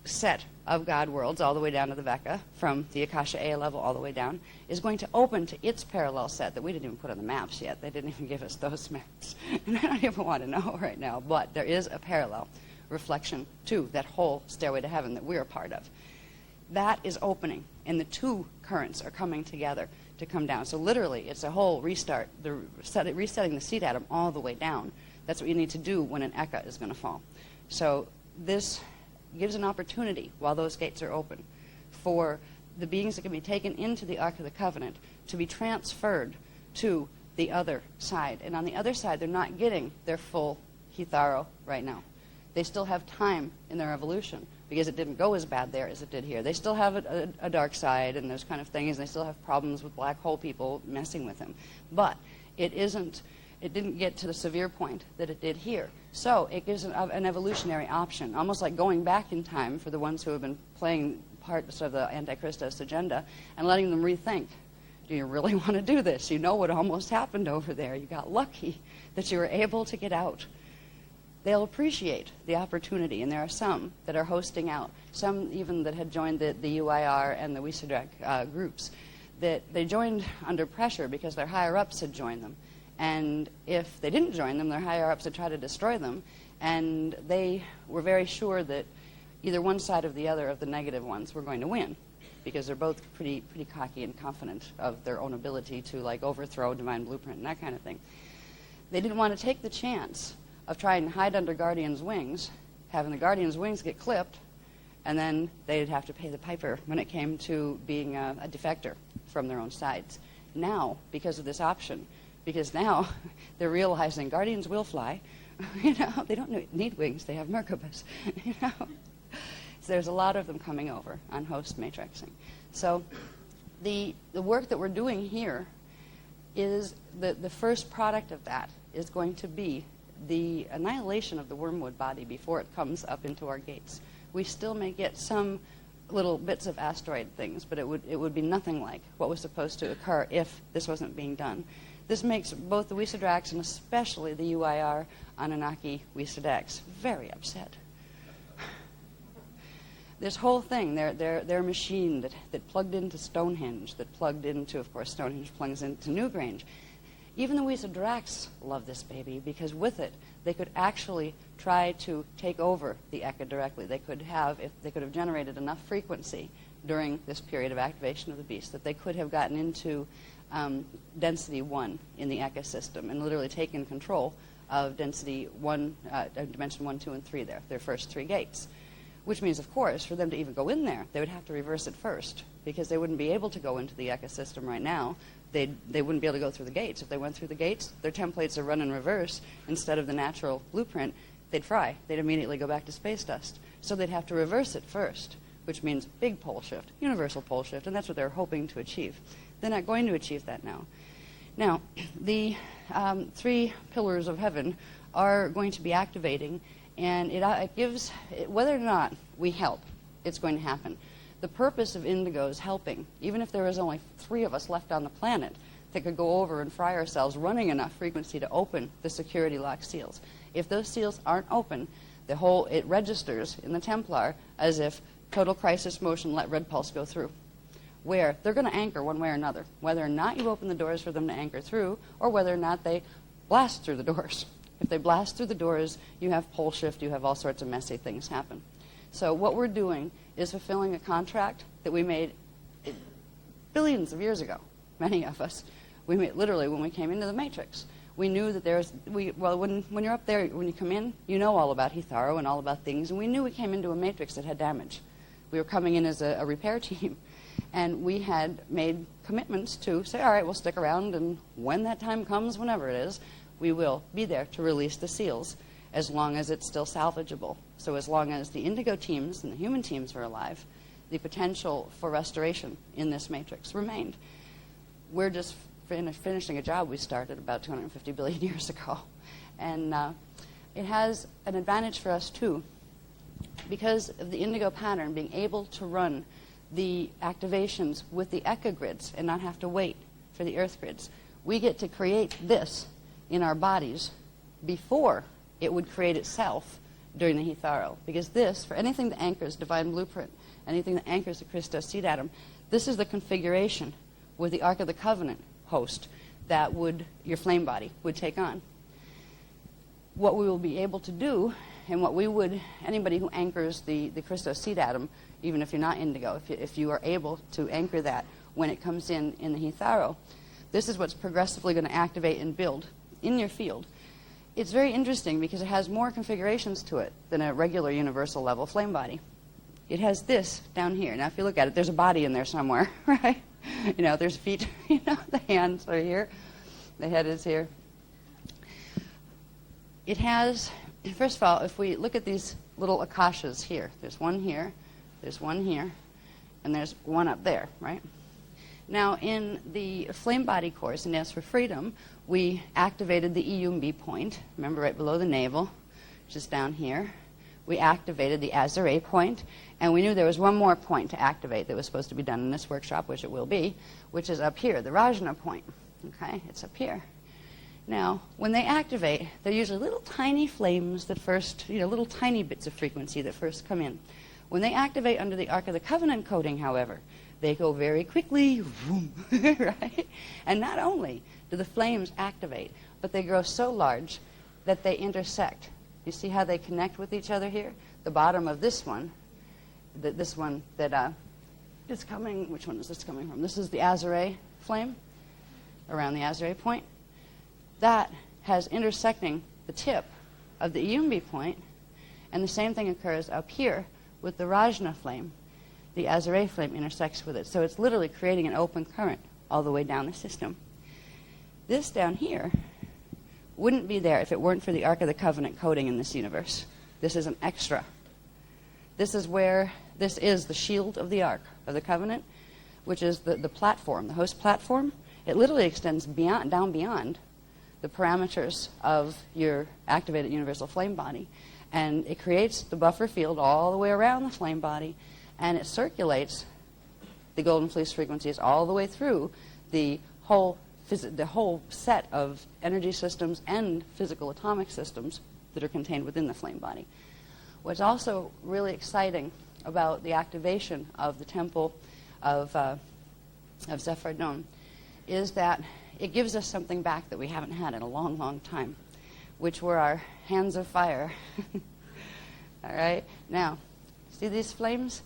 set of God worlds, all the way down to the Veka, from the Akasha Aya level all the way down, is going to open to its parallel set that we didn't even put on the maps yet. They didn't even give us those maps. And I don't even want to know right now, but there is a parallel reflection to that whole stairway to heaven that we're a part of. That is opening, and the two currents are coming together to come down. So literally, it's a whole restart, resetting the seed atom all the way down. That's what you need to do when an Eka is going to fall. So this gives an opportunity, while those gates are open, for the beings that can be taken into the Ark of the Covenant to be transferred to the other side. And on the other side, they're not getting their full Hitharo right now. They still have time in their evolution because it didn't go as bad there as it did here. They still have a dark side and those kind of things. They still have problems with black hole people messing with them. But it didn't get to the severe point that it did here. So it gives an evolutionary option, almost like going back in time for the ones who have been playing parts of the Antichristos agenda and letting them rethink. Do you really want to do this? You know what almost happened over there. You got lucky that you were able to get out. They'll appreciate the opportunity, and there are some that are hosting out, some even that had joined the UIR and the Wisadrek groups, that they joined under pressure because their higher-ups had joined them. And if they didn't join them, their higher-ups would try to destroy them, and they were very sure that either one side or the other of the negative ones were going to win, because they're both pretty cocky and confident of their own ability to, like, overthrow divine blueprint and that kind of thing. They didn't want to take the chance of trying to hide under Guardian's wings, having the Guardian's wings get clipped, and then they'd have to pay the piper when it came to being a defector from their own sides. Now, because of this option, because now they're realizing Guardians will fly. You know, they don't need wings. They have Merkabahs. You know, so there's a lot of them coming over on host matrixing. So the work that we're doing here is the first product of that is going to be the annihilation of the wormwood body before it comes up into our gates. We still may get some little bits of asteroid things, but it would be nothing like what was supposed to occur if this wasn't being done. This makes both the Wisadraks and especially the UIR Anunnaki Wisadaks very upset. This whole thing, their machine that plugged into Stonehenge, that plugged into, of course, Stonehenge plugs into Newgrange. Even the Wisadraks love this baby because with it, they could actually try to take over the Eka directly. They could have generated enough frequency during this period of activation of the beast that they could have gotten into density 1 in the Eka system and literally taken control of density 1, dimension 1, 2, and 3 there, their first 3 gates. Which means, of course, for them to even go in there, they would have to reverse it first because they wouldn't be able to go into the Eka system right now. They wouldn't be able to go through the gates. If they went through the gates, their templates are run in reverse instead of the natural blueprint. They'd fry. They'd immediately go back to space dust. So they'd have to reverse it first, which means big pole shift, universal pole shift, and that's what they're hoping to achieve. They're not going to achieve that now. Now, the 3 pillars of heaven are going to be activating, and it gives, whether or not we help, it's going to happen. The purpose of indigo is helping. Even if there was only 3 of us left on the planet that could go over and fry ourselves running enough frequency to open the security lock seals. If those seals aren't open, it registers in the Templar as if total crisis motion, let red pulse go through, where they're going to anchor one way or another, whether or not you open the doors for them to anchor through, or whether or not they blast through the doors. If they blast through the doors, you have pole shift, you have all sorts of messy things happen. So what we're doing is fulfilling a contract that we made billions of years ago, many of us. We made literally when we came into the Matrix. We knew that when you're up there, when you come in, you know all about Hitharo and all about things, and we knew we came into a Matrix that had damage. We were coming in as a repair team, and we had made commitments to say, all right, we'll stick around, and when that time comes, whenever it is, we will be there to release the seals as long as it's still salvageable. So as long as the indigo teams and the human teams are alive, the potential for restoration in this matrix remained. We're just finishing a job we started about 250 billion years ago. And it has an advantage for us, too, because of the indigo pattern being able to run the activations with the Eka grids and not have to wait for the Earth grids. We get to create this in our bodies before it would create itself during the Hitharo. Because this, for anything that anchors Divine Blueprint, anything that anchors the Christos seed atom, this is the configuration with the Ark of the Covenant host that your flame body would take on. What we will be able to do, and what anybody who anchors the Christos seed atom, even if you're not indigo, if you are able to anchor that when it comes in the Hitharo, this is what's progressively going to activate and build in your field. It's very interesting because it has more configurations to it than a regular universal level flame body. It has this down here. Now, if you look at it, there's a body in there somewhere, right? There's feet, the hands are here, the head is here. It has, first of all, if we look at these little akashas here, there's one here, and there's one up there, right? Now, in the flame body course in Dance for Freedom, we activated the Iyumbi point, remember right below the navel, which is down here. We activated the Azure point, and we knew there was one more point to activate that was supposed to be done in this workshop, which it will be, which is up here, the Rajna point. Okay, it's up here. Now, when they activate, they're usually little tiny flames that first, little tiny bits of frequency that first come in. When they activate under the Ark of the Covenant coding, however, they go very quickly, right? And not only do the flames activate, but they grow so large that they intersect. You see how they connect with each other here? The bottom of this one, this one that is coming, which one is this coming from? This is the Azure flame, around the Azure point. That has intersecting the tip of the Iyumbi point, and the same thing occurs up here with the Rajna flame. The Azure flame intersects with it. So it's literally creating an open current all the way down the system. This down here wouldn't be there if it weren't for the Ark of the Covenant coding in this universe. This is an extra. This is the shield of the Ark of the Covenant, which is the platform, the host platform. It literally extends down beyond the parameters of your activated universal flame body. And it creates the buffer field all the way around the flame body, and it circulates the golden fleece frequencies all the way through the whole set of energy systems and physical atomic systems that are contained within the flame body. What's also really exciting about the activation of the temple of Zephardon is that it gives us something back that we haven't had in a long, long time, which were our hands of fire. All right? Now, see these flames?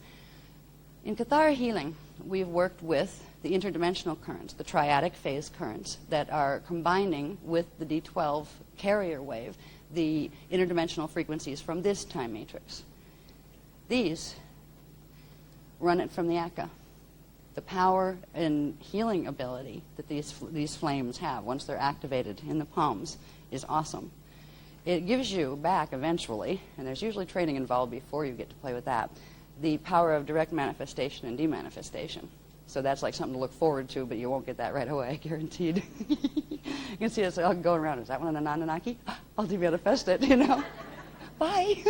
In Cathara healing, we've worked with the interdimensional currents, the triadic phase currents that are combining with the D12 carrier wave, the interdimensional frequencies from this time matrix. These run it from the Eka. The power and healing ability that these flames have once they're activated in the palms is awesome. It gives you back eventually, and there's usually training involved before you get to play with that, the power of direct manifestation and demanifestation. So that's like something to look forward to, but you won't get that right away, guaranteed. You can see us all going around. Is that one an Anunnaki? I'll manifest it, you know. Bye.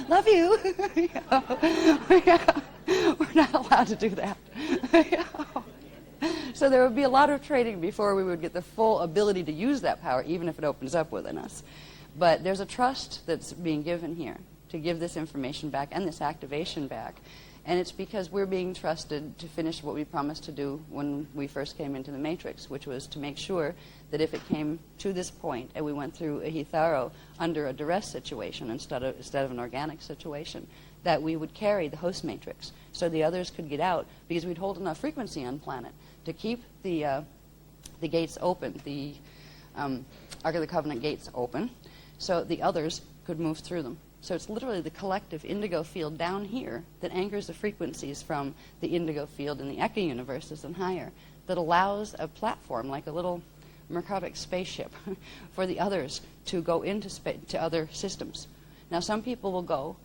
Love you. We're not allowed to do that. So there would be a lot of training before we would get the full ability to use that power, even if it opens up within us. But there's a trust that's being given here to give this information back and this activation back. And it's because we're being trusted to finish what we promised to do when we first came into the Matrix, which was to make sure that if it came to this point and we went through a Hitharo under a duress situation instead of an organic situation, that we would carry the host matrix so the others could get out, because we'd hold enough frequency on planet to keep the gates open, the Ark of the Covenant gates open, so the others could move through them. So it's literally the collective indigo field down here that anchors the frequencies from the indigo field in the Eka universes and higher, that allows a platform like a little Merkabah spaceship for the others to go into to other systems. Now, some people will go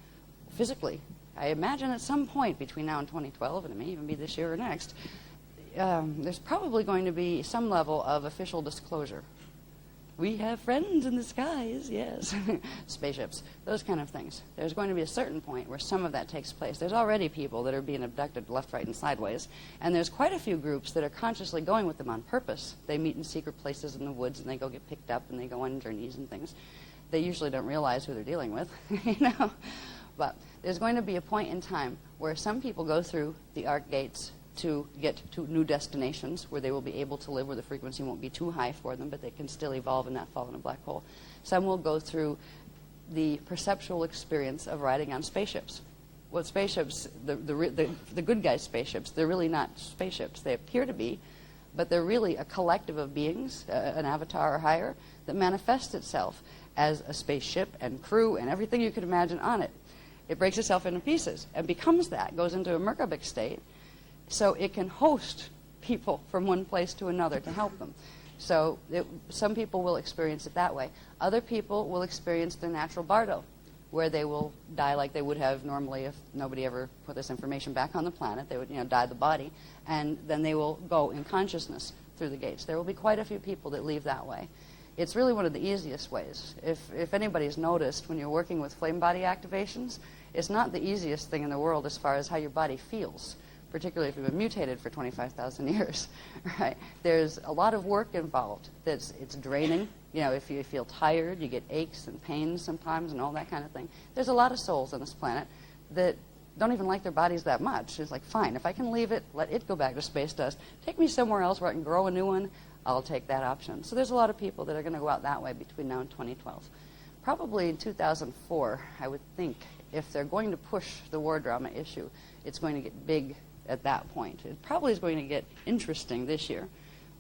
physically. I imagine at some point between now and 2012, and it may even be this year or next, there's probably going to be some level of official disclosure. We have friends in the skies, yes. Spaceships, those kind of things. There's going to be a certain point where some of that takes place. There's already people that are being abducted left, right, and sideways. And there's quite a few groups that are consciously going with them on purpose. They meet in secret places in the woods, and they go get picked up, and they go on journeys and things. They usually don't realize who they're dealing with, you know. But there's going to be a point in time where some people go through the Ark gates to get to new destinations where they will be able to live, where the frequency won't be too high for them, but they can still evolve and not fall in a black hole. Some will go through the perceptual experience of riding on spaceships. Well, spaceships, the good guys' spaceships, they're really not spaceships. They appear to be, but they're really a collective of beings, an avatar or higher, that manifests itself as a spaceship and crew and everything you could imagine on it. It breaks itself into pieces and becomes that, goes into a Merkabah state, so it can host people from one place to another to help them. So some people will experience it that way. Other people will experience the natural bardo, where they will die like they would have normally if nobody ever put this information back on the planet. They would, die the body, and then they will go in consciousness through the gates. There will be quite a few people that leave that way. It's really one of the easiest ways. If anybody's noticed, when you're working with flame body activations, it's not the easiest thing in the world as far as how your body feels, particularly if you've been mutated for 25,000 years, right? There's a lot of work involved. It's draining. If you feel tired, you get aches and pains sometimes and all that kind of thing. There's a lot of souls on this planet that don't even like their bodies that much. It's like, fine, if I can leave it, let it go back to space dust. Take me somewhere else where I can grow a new one, I'll take that option. So there's a lot of people that are going to go out that way between now and 2012. Probably in 2004, I would think, if they're going to push the war drama issue, it's going to get big at that point. It probably is going to get interesting this year,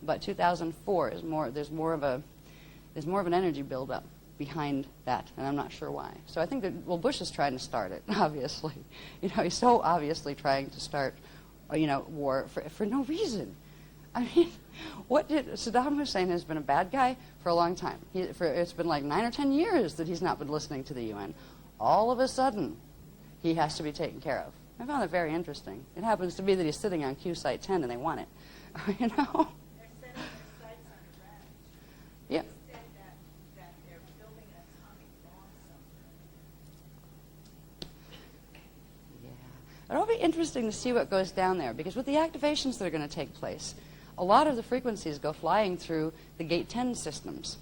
but 2004 is more. There's more of an energy buildup behind that, and I'm not sure why. So I think that Bush is trying to start it. Obviously, he's so obviously trying to start, war for no reason. I mean, Saddam Hussein has been a bad guy for a long time. It's been like 9 or 10 years that he's not been listening to the UN. All of a sudden, he has to be taken care of. I found that very interesting. It happens to be that he's sitting on Q Site 10 and they want it. They're setting their sights on Iraq. Yeah. Instead that they're building an atomic bomb somewhere. Yeah. It'll be interesting to see what goes down there, because with the activations that are going to take place, a lot of the frequencies go flying through the Gate 10 systems.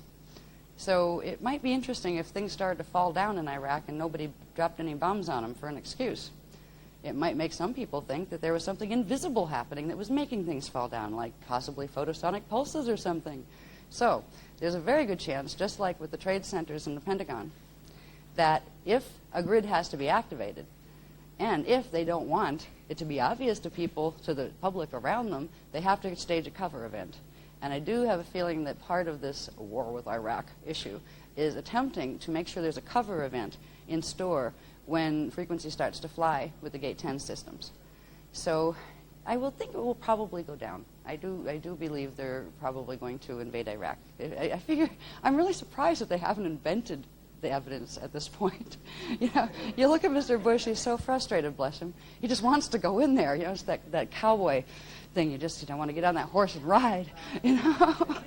So it might be interesting if things started to fall down in Iraq and nobody dropped any bombs on them for an excuse. It might make some people think that there was something invisible happening that was making things fall down, like possibly photosonic pulses or something. So there's a very good chance, just like with the trade centers in the Pentagon, that if a grid has to be activated, and if they don't want it to be obvious to people, to the public around them, they have to stage a cover event. And I do have a feeling that part of this war with Iraq issue is attempting to make sure there's a cover event in store when frequency starts to fly with the Gate 10 systems. So I will think it will probably go down. I do believe they're probably going to invade Iraq. I figure, I'm really surprised that they haven't invented the evidence at this point. You know, you look at Mr. Bush, he's so frustrated, bless him. He just wants to go in there. You know, it's that cowboy thing. You just, want to get on that horse and ride, you know.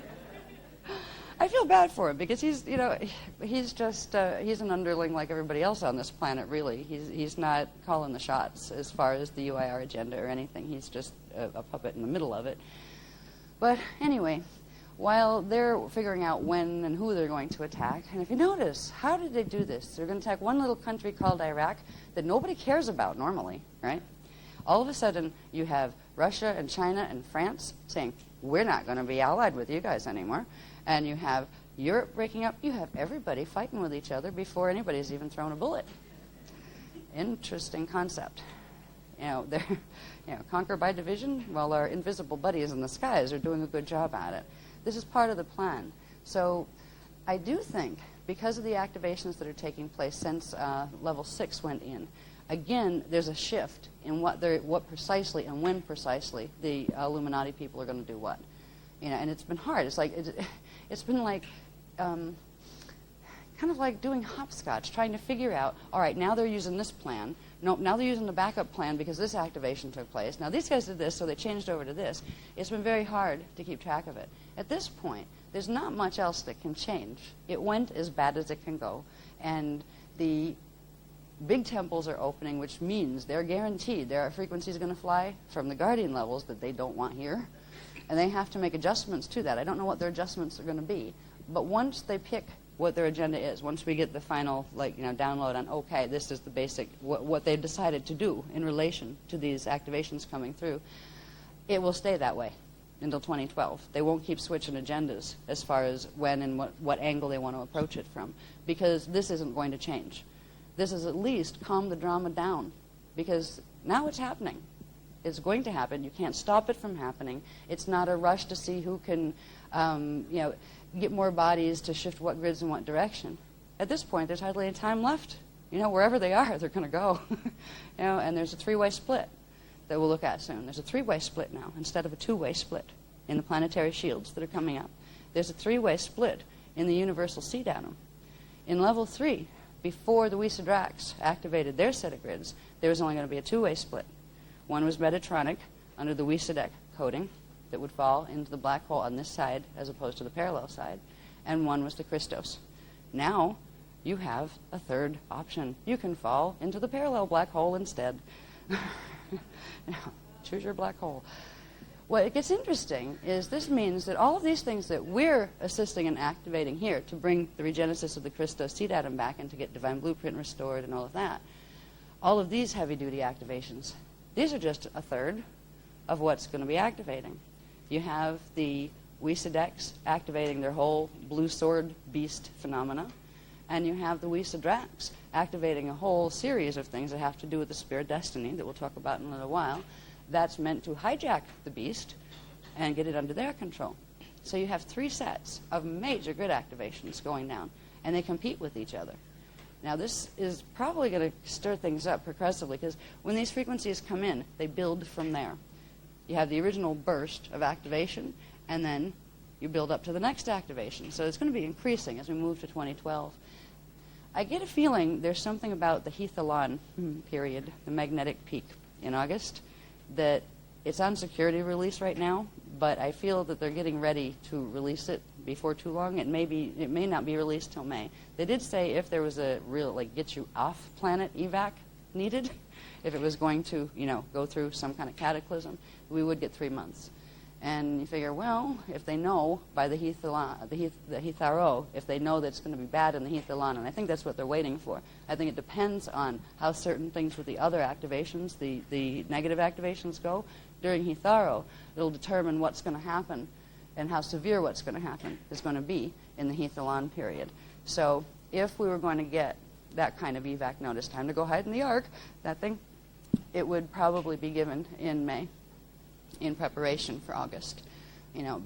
I feel bad for him because he's just, he's an underling like everybody else on this planet, really. He's not calling the shots as far as the UIR agenda or anything. He's just a puppet in the middle of it. But anyway, while they're figuring out when and who they're going to attack, and if you notice, how did they do this? They're going to attack one little country called Iraq that nobody cares about normally, right? All of a sudden, you have Russia and China and France saying, we're not going to be allied with you guys anymore. And you have Europe breaking up. You have everybody fighting with each other before anybody's even thrown a bullet. Interesting concept. They're conquer by division while our invisible buddies in the skies are doing a good job at it. This is part of the plan. So I do think, because of the activations that are taking place since level 6 went in, again, there's a shift in what precisely and when precisely the Illuminati people are going to do what. And it's been hard. It's like it's been like kind of like doing hopscotch, trying to figure out, all right, now they're using this plan. Nope, now they're using the backup plan because this activation took place. Now these guys did this, so they changed over to this. It's been very hard to keep track of it. At this point, there's not much else that can change. It went as bad as it can go. And the big temples are opening, which means they're guaranteed their frequency is going to fly from the Guardian levels that they don't want here. And they have to make adjustments to that. I don't know what their adjustments are going to be. But once they pick what their agenda is, once we get the final download on, okay, this is the basic, what they've decided to do in relation to these activations coming through, it will stay that way until 2012. They won't keep switching agendas as far as when and what angle they want to approach it from, because this isn't going to change. This is at least calm the drama down, because now it's happening. It's going to happen. You can't stop it from happening. It's not a rush to see who can, get more bodies to shift what grids in what direction. At this point, there's hardly any time left. Wherever they are, they're going to go. And there's a three-way split that we'll look at soon. There's a three-way split now instead of a two-way split in the planetary shields that are coming up. There's a three-way split in the universal seed atom. In level 3, before the Wisadrax activated their set of grids, there was only going to be a two-way split. One was Metatronic under the Wisadec coding that would fall into the black hole on this side as opposed to the parallel side, and one was the Christos. Now you have a third option. You can fall into the parallel black hole instead. Choose your black hole. What gets interesting is this means that all of these things that we're assisting and activating here to bring the regenesis of the Christos seed atom back and to get divine blueprint restored and all of that, all of these heavy-duty activations, these are just a third of what's going to be activating. You have the Wisadex activating their whole blue sword beast phenomena, and you have the Wisadrax activating a whole series of things that have to do with the spirit destiny that we'll talk about in a little while. That's meant to hijack the beast and get it under their control. So you have 3 sets of major grid activations going down, and they compete with each other. Now this is probably going to stir things up progressively, because when these frequencies come in, they build from there. You have the original burst of activation, and then you build up to the next activation. So it's going to be increasing as we move to 2012. I get a feeling there's something about the Hethalon period, the magnetic peak in August, that it's on security release right now, but I feel that they're getting ready to release it before too long. It may not be released till May. They did say if there was a real get you off planet evac needed, if it was going to go through some kind of cataclysm, we would get 3 months. And you figure, well, if they know by the Hetharo, if they know that it's going to be bad in the Hethalon, and I think that's what they're waiting for. I think it depends on how certain things with the other activations, the negative activations go. During Hetharo, it'll determine what's going to happen and how severe what's going to happen is going to be in the Hethalon period. So if we were going to get that kind of evac notice, time to go hide in the Ark, that thing, it would probably be given in May, in preparation for August,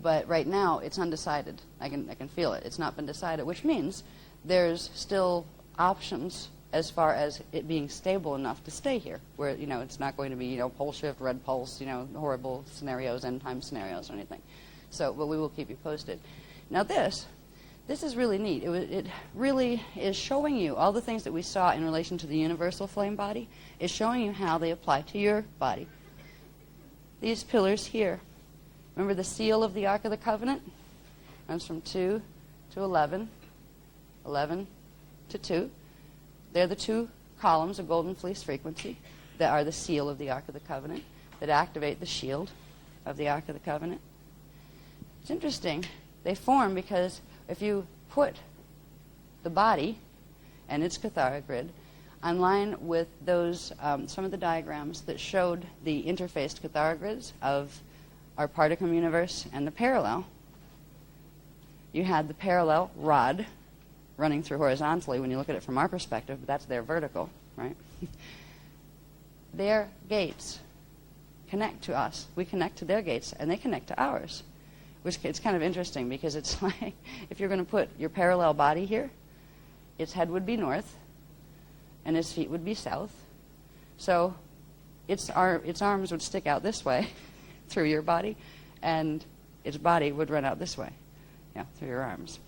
But right now it's undecided. I can feel it. It's not been decided, which means there's still options as far as it being stable enough to stay here, where it's not going to be pole shift, red pulse, horrible scenarios, end time scenarios or anything. So, but we will keep you posted. Now this This is really neat. It really is showing you all the things that we saw in relation to the universal flame body, is showing you how they apply to your body. These pillars here, remember the seal of the Ark of the Covenant? Runs from 2 to 11, 11 to 2. They're the two columns of golden fleece frequency that are the seal of the Ark of the Covenant, that activate the shield of the Ark of the Covenant. It's interesting. They form because if you put the body and its Cathara grid on line with those, some of the diagrams that showed the interfaced Cathara grids of our particum universe and the parallel, you had the parallel rod running through horizontally when you look at it from our perspective, but that's their vertical, right? Their gates connect to us. We connect to their gates, and they connect to ours. Which it's kind of interesting because it's like if you're going to put your parallel body here, its head would be north, and its feet would be south. So its arms would stick out this way through your body, and its body would run out this way, through your arms.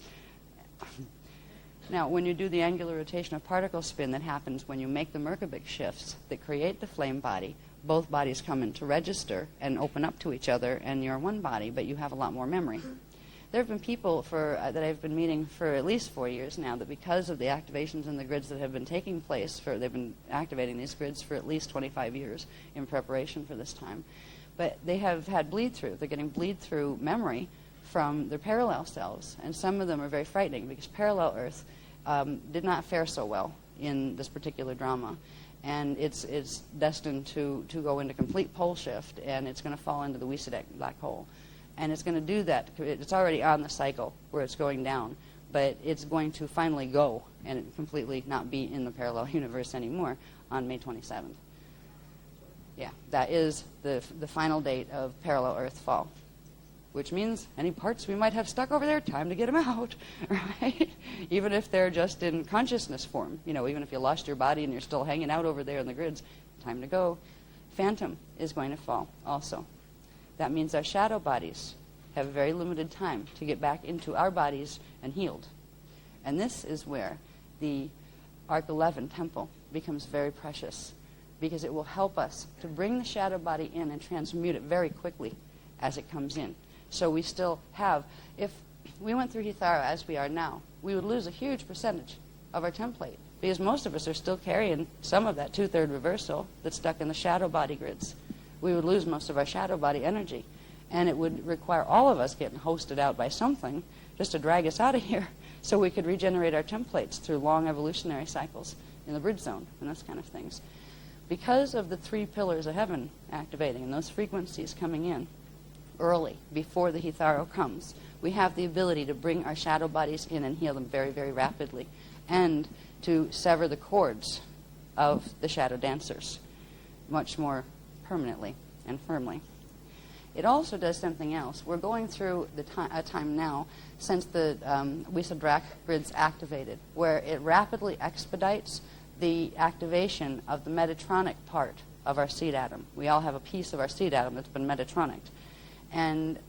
Now, when you do the angular rotation of particle spin that happens when you make the Merkabah shifts that create the flame body, both bodies come into register and open up to each other, and you're one body, but you have a lot more memory. There have been people that I've been meeting for at least 4 years now that because of the activations in the grids that have been taking place, they've been activating these grids for at least 25 years in preparation for this time. But they have had bleed-through. They're getting bleed-through memory from their parallel selves, and some of them are very frightening because parallel Earth did not fare so well in this particular drama. And it's destined to go into complete pole shift, and it's going to fall into the Wysadek black hole. And it's going to do that. It's already on the cycle where it's going down, but it's going to finally go and completely not be in the parallel universe anymore on May 27th. Yeah, that is the final date of parallel Earth fall, which means any parts we might have stuck over there, time to get them out, right? Even if they're just in consciousness form, even if you lost your body and you're still hanging out over there in the grids, time to go. Phantom is going to fall also. That means our shadow bodies have a very limited time to get back into our bodies and healed. And this is where the Arc 11 temple becomes very precious, because it will help us to bring the shadow body in and transmute it very quickly as it comes in. So we still have, if we went through Hithara as we are now, we would lose a huge percentage of our template, because most of us are still carrying some of that 2/3 reversal that's stuck in the shadow body grids. We would lose most of our shadow body energy, and it would require all of us getting hosted out by something just to drag us out of here so we could regenerate our templates through long evolutionary cycles in the bridge zone and those kind of things. Because of the 3 pillars of heaven activating and those frequencies coming in early, before the Hitharo comes, we have the ability to bring our shadow bodies in and heal them very, very rapidly, and to sever the cords of the shadow dancers much more permanently and firmly. It also does something else. We're going through a time now since the Wysadrak grid's activated, where it rapidly expedites the activation of the Metatronic part of our seed atom. We all have a piece of our seed atom that's been Metatronicked. And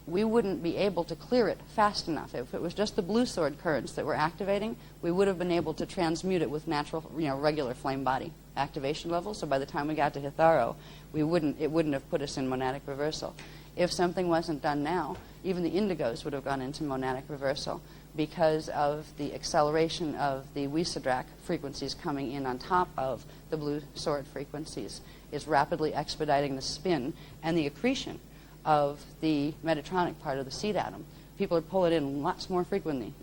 we wouldn't be able to clear it fast enough. If it was just the blue sword currents that were activating, we would have been able to transmute it with natural, regular flame body activation levels. So by the time we got to Hitharo, it wouldn't have put us in monadic reversal. If something wasn't done now, even the indigos would have gone into monadic reversal because of the acceleration of the Wysadrak frequencies coming in on top of the blue sword frequencies. Is rapidly expediting the spin and the accretion of the Metatronic part of the seed atom. People are pulling in lots more frequency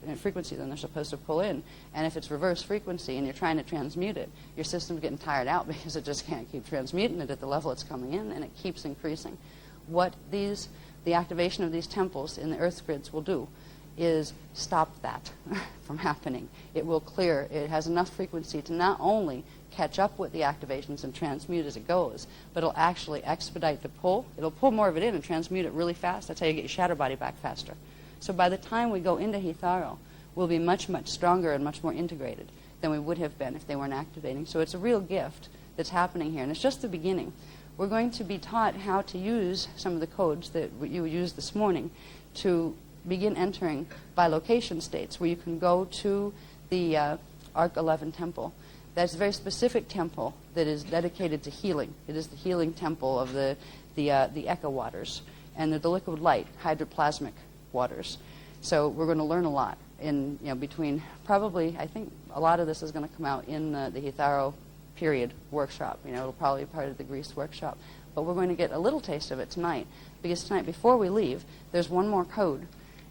than they're supposed to pull in. And if it's reverse frequency and you're trying to transmute it, your system's getting tired out because it just can't keep transmuting it at the level it's coming in, and it keeps increasing. What the activation of these temples in the Earth grids will do is stop that from happening. It will clear. It has enough frequency to not only catch up with the activations and transmute as it goes, but it'll actually expedite the pull. It'll pull more of it in and transmute it really fast. That's how you get your shadow body back faster. So by the time we go into Hitharo, we'll be much, much stronger and much more integrated than we would have been if they weren't activating. So it's a real gift that's happening here, and it's just the beginning. We're going to be taught how to use some of the codes that you used this morning to begin entering bilocation states where you can go to the Arc 11 temple. That's a very specific temple that is dedicated to healing. It is the healing temple of the Echo waters and the liquid light, hydroplasmic waters. So we're going to learn a lot in between. Probably, I think a lot of this is going to come out in the Hitharo period workshop. It'll probably be part of the Greece workshop. But we're going to get a little taste of it tonight, because tonight, before we leave, there's one more code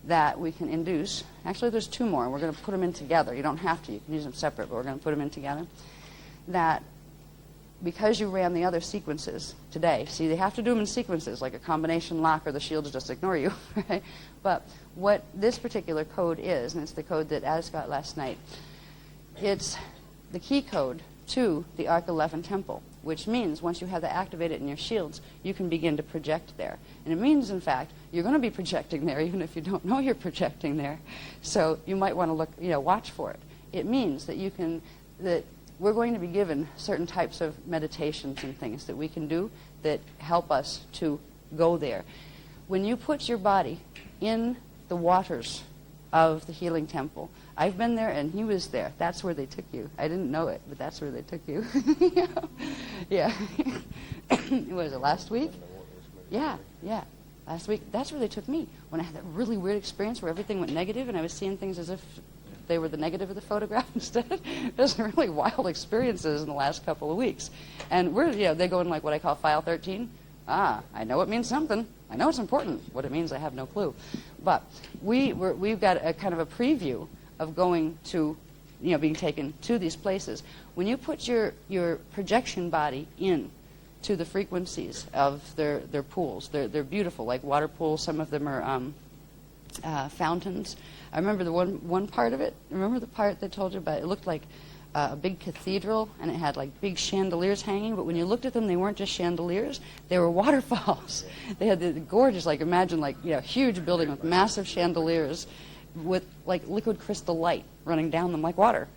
that we can induce. Actually, there's two more, and we're going to put them in together. You don't have to. You can use them separate, but we're going to put them in together. That because you ran the other sequences today, see, they have to do them in sequences, like a combination lock, or the shields just ignore you, right? But what this particular code is, and it's the code that Az got last night, it's the key code to the Arc 11 temple, which means once you have that activated in your shields, you can begin to project there. And it means, in fact, you're going to be projecting there even if you don't know you're projecting there. So you might want to look, watch for it. It means that that we're going to be given certain types of meditations and things that we can do that help us to go there. When you put your body in the waters of the healing temple, I've been there and he was there. That's where they took you. I didn't know it, but that's where they took you. Yeah. Was it last week? Yeah. Last week. That's where they took me. When I had that really weird experience where everything went negative and I was seeing things as if they were the negative of the photograph instead. It was really wild experiences in the last couple of weeks. And they go in like what I call file 13. I know it means something. I know it's important. What it means, I have no clue. But we've got a kind of a preview of going to, being taken to these places. When you put your projection body in to the frequencies of their pools, they're beautiful, like water pools. Some of them are fountains. I remember the one part of it. Remember the part they told you about? It looked like a big cathedral, and it had like big chandeliers hanging. But when you looked at them, they weren't just chandeliers; they were waterfalls. They had the gorgeous, like imagine like huge building with massive chandeliers, with like liquid crystal light running down them like water.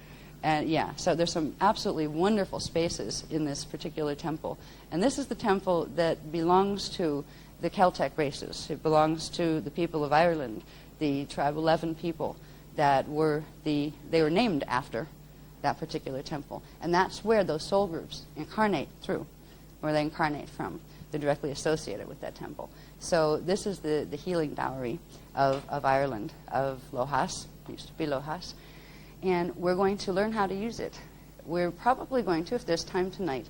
And so there's some absolutely wonderful spaces in this particular temple. And this is the temple that belongs to the Celtic races. It belongs to the people of Ireland, the tribe 11 people that they were named after that particular temple. And that's where those soul groups incarnate through, where they incarnate from. They're directly associated with that temple. So this is the healing dowry of Ireland, of Lohas, used to be Lohas. And we're going to learn how to use it. We're probably going to, if there's time tonight,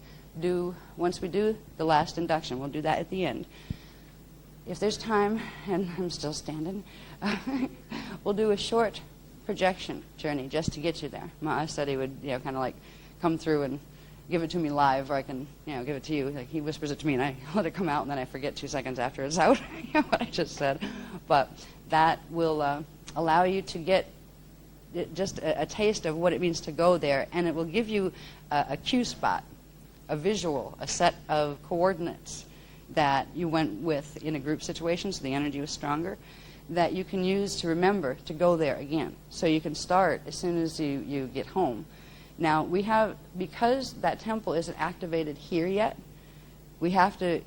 once we do the last induction, we'll do that at the end. If there's time, and I'm still standing, we'll do a short projection journey just to get you there. Ma'a said he would, kind of like come through and give it to me live, or I can, give it to you. Like he whispers it to me, and I let it come out, and then I forget 2 seconds after it's out what I just said. But that will allow you to get just a taste of what it means to go there, and it will give you a cue spot, a visual, a set of coordinates that you went with in a group situation, so the energy was stronger, that you can use to remember to go there again. So you can start as soon as you get home. Now, because that temple isn't activated here yet, we have to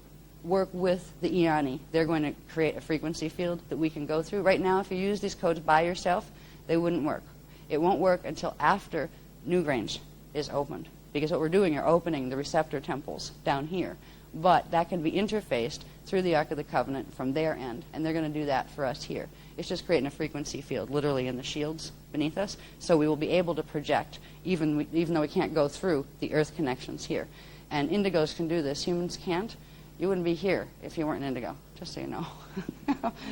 work with the Iani. They're going to create a frequency field that we can go through. Right now, if you use these codes by yourself, they wouldn't work. It won't work until after Newgrange is opened, because what we're doing are opening the receptor temples down here. But that can be interfaced through the Ark of the Covenant from their end, and they're going to do that for us here. It's just creating a frequency field, literally in the shields beneath us, so we will be able to project, even though we can't go through the Earth connections here. And indigos can do this. Humans can't. You wouldn't be here if you weren't an indigo, just so you know.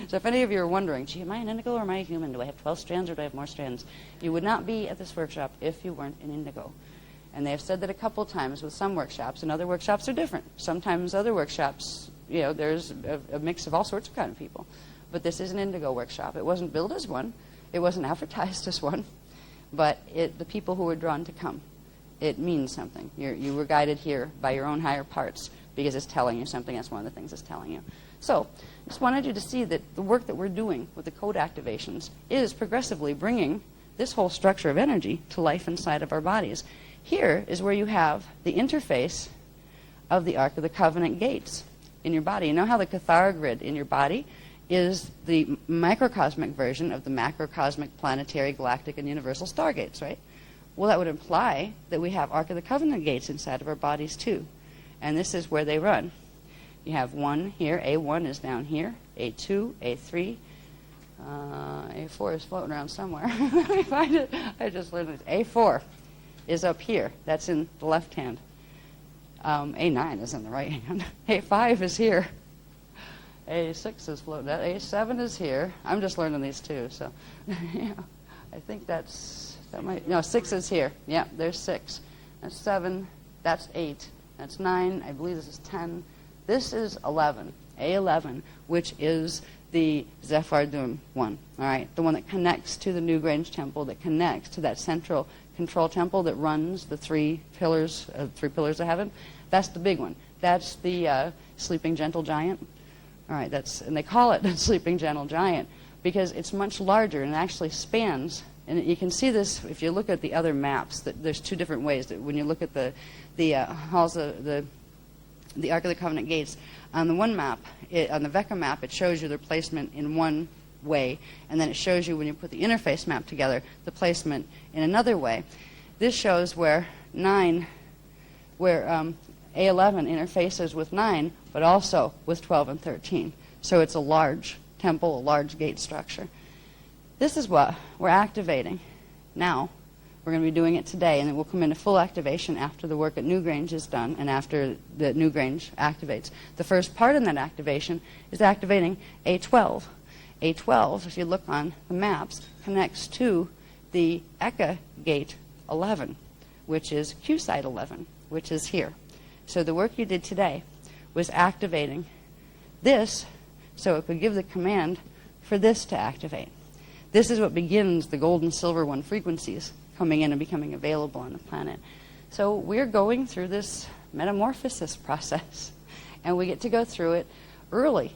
So if any of you are wondering, gee, am I an indigo or am I a human? Do I have 12 strands or do I have more strands? You would not be at this workshop if you weren't an indigo. And they have said that a couple times with some workshops, and other workshops are different. Sometimes other workshops, there's a mix of all sorts of kind of people. But this is an indigo workshop. It wasn't billed as one. It wasn't advertised as one. But the people who were drawn to come, it means something. You were guided here by your own higher parts because it's telling you something. That's one of the things it's telling you. So I just wanted you to see that the work that we're doing with the code activations is progressively bringing this whole structure of energy to life inside of our bodies. Here is where you have the interface of the Ark of the Covenant gates in your body. You know how the Cathara grid in your body is the microcosmic version of the macrocosmic, planetary, galactic, and universal stargates, right? Well, that would imply that we have Ark of the Covenant gates inside of our bodies too. And this is where they run. You have 1 here. A1 is down here. A2, A3. A4 is floating around somewhere. Let me find it. I just learned it. A4 is up here. That's in the left hand. A9 is in the right hand. A5 is here. A6 is floating out. A7 is here. I'm just learning these too, so yeah. I think that might, no, 6 is here. Yeah, there's 6. That's 7. That's 8. That's 9. I believe this is 10. This is 11. A11, which is the Zephyrdun one. All right, the one that connects to the Newgrange Temple, that connects to that central control temple that runs the 3 pillars of heaven. That's the big one. That's the sleeping gentle giant. All right, and they call it the sleeping gentle giant because it's much larger and it actually spans. And you can see this if you look at the other maps. That there's 2 different ways that when you look at the halls of the Ark of the Covenant gates. On the one map, on the Vecca map, it shows you their placement in one way, and then it shows you when you put the interface map together the placement in another way. This shows where A11 interfaces with 9, but also with 12 and 13. So it's a large temple, a large gate structure. This is what we're activating now. We're going to be doing it today, and it will come into full activation after the work at Newgrange is done and after the Newgrange activates. The first part in that activation is activating A12. A12, if you look on the maps, connects to the Eka Gate 11, which is Q-Site 11, which is here. So the work you did today was activating this so it could give the command for this to activate. This is what begins the gold and silver 1 frequencies coming in and becoming available on the planet. So we're going through this metamorphosis process, and we get to go through it early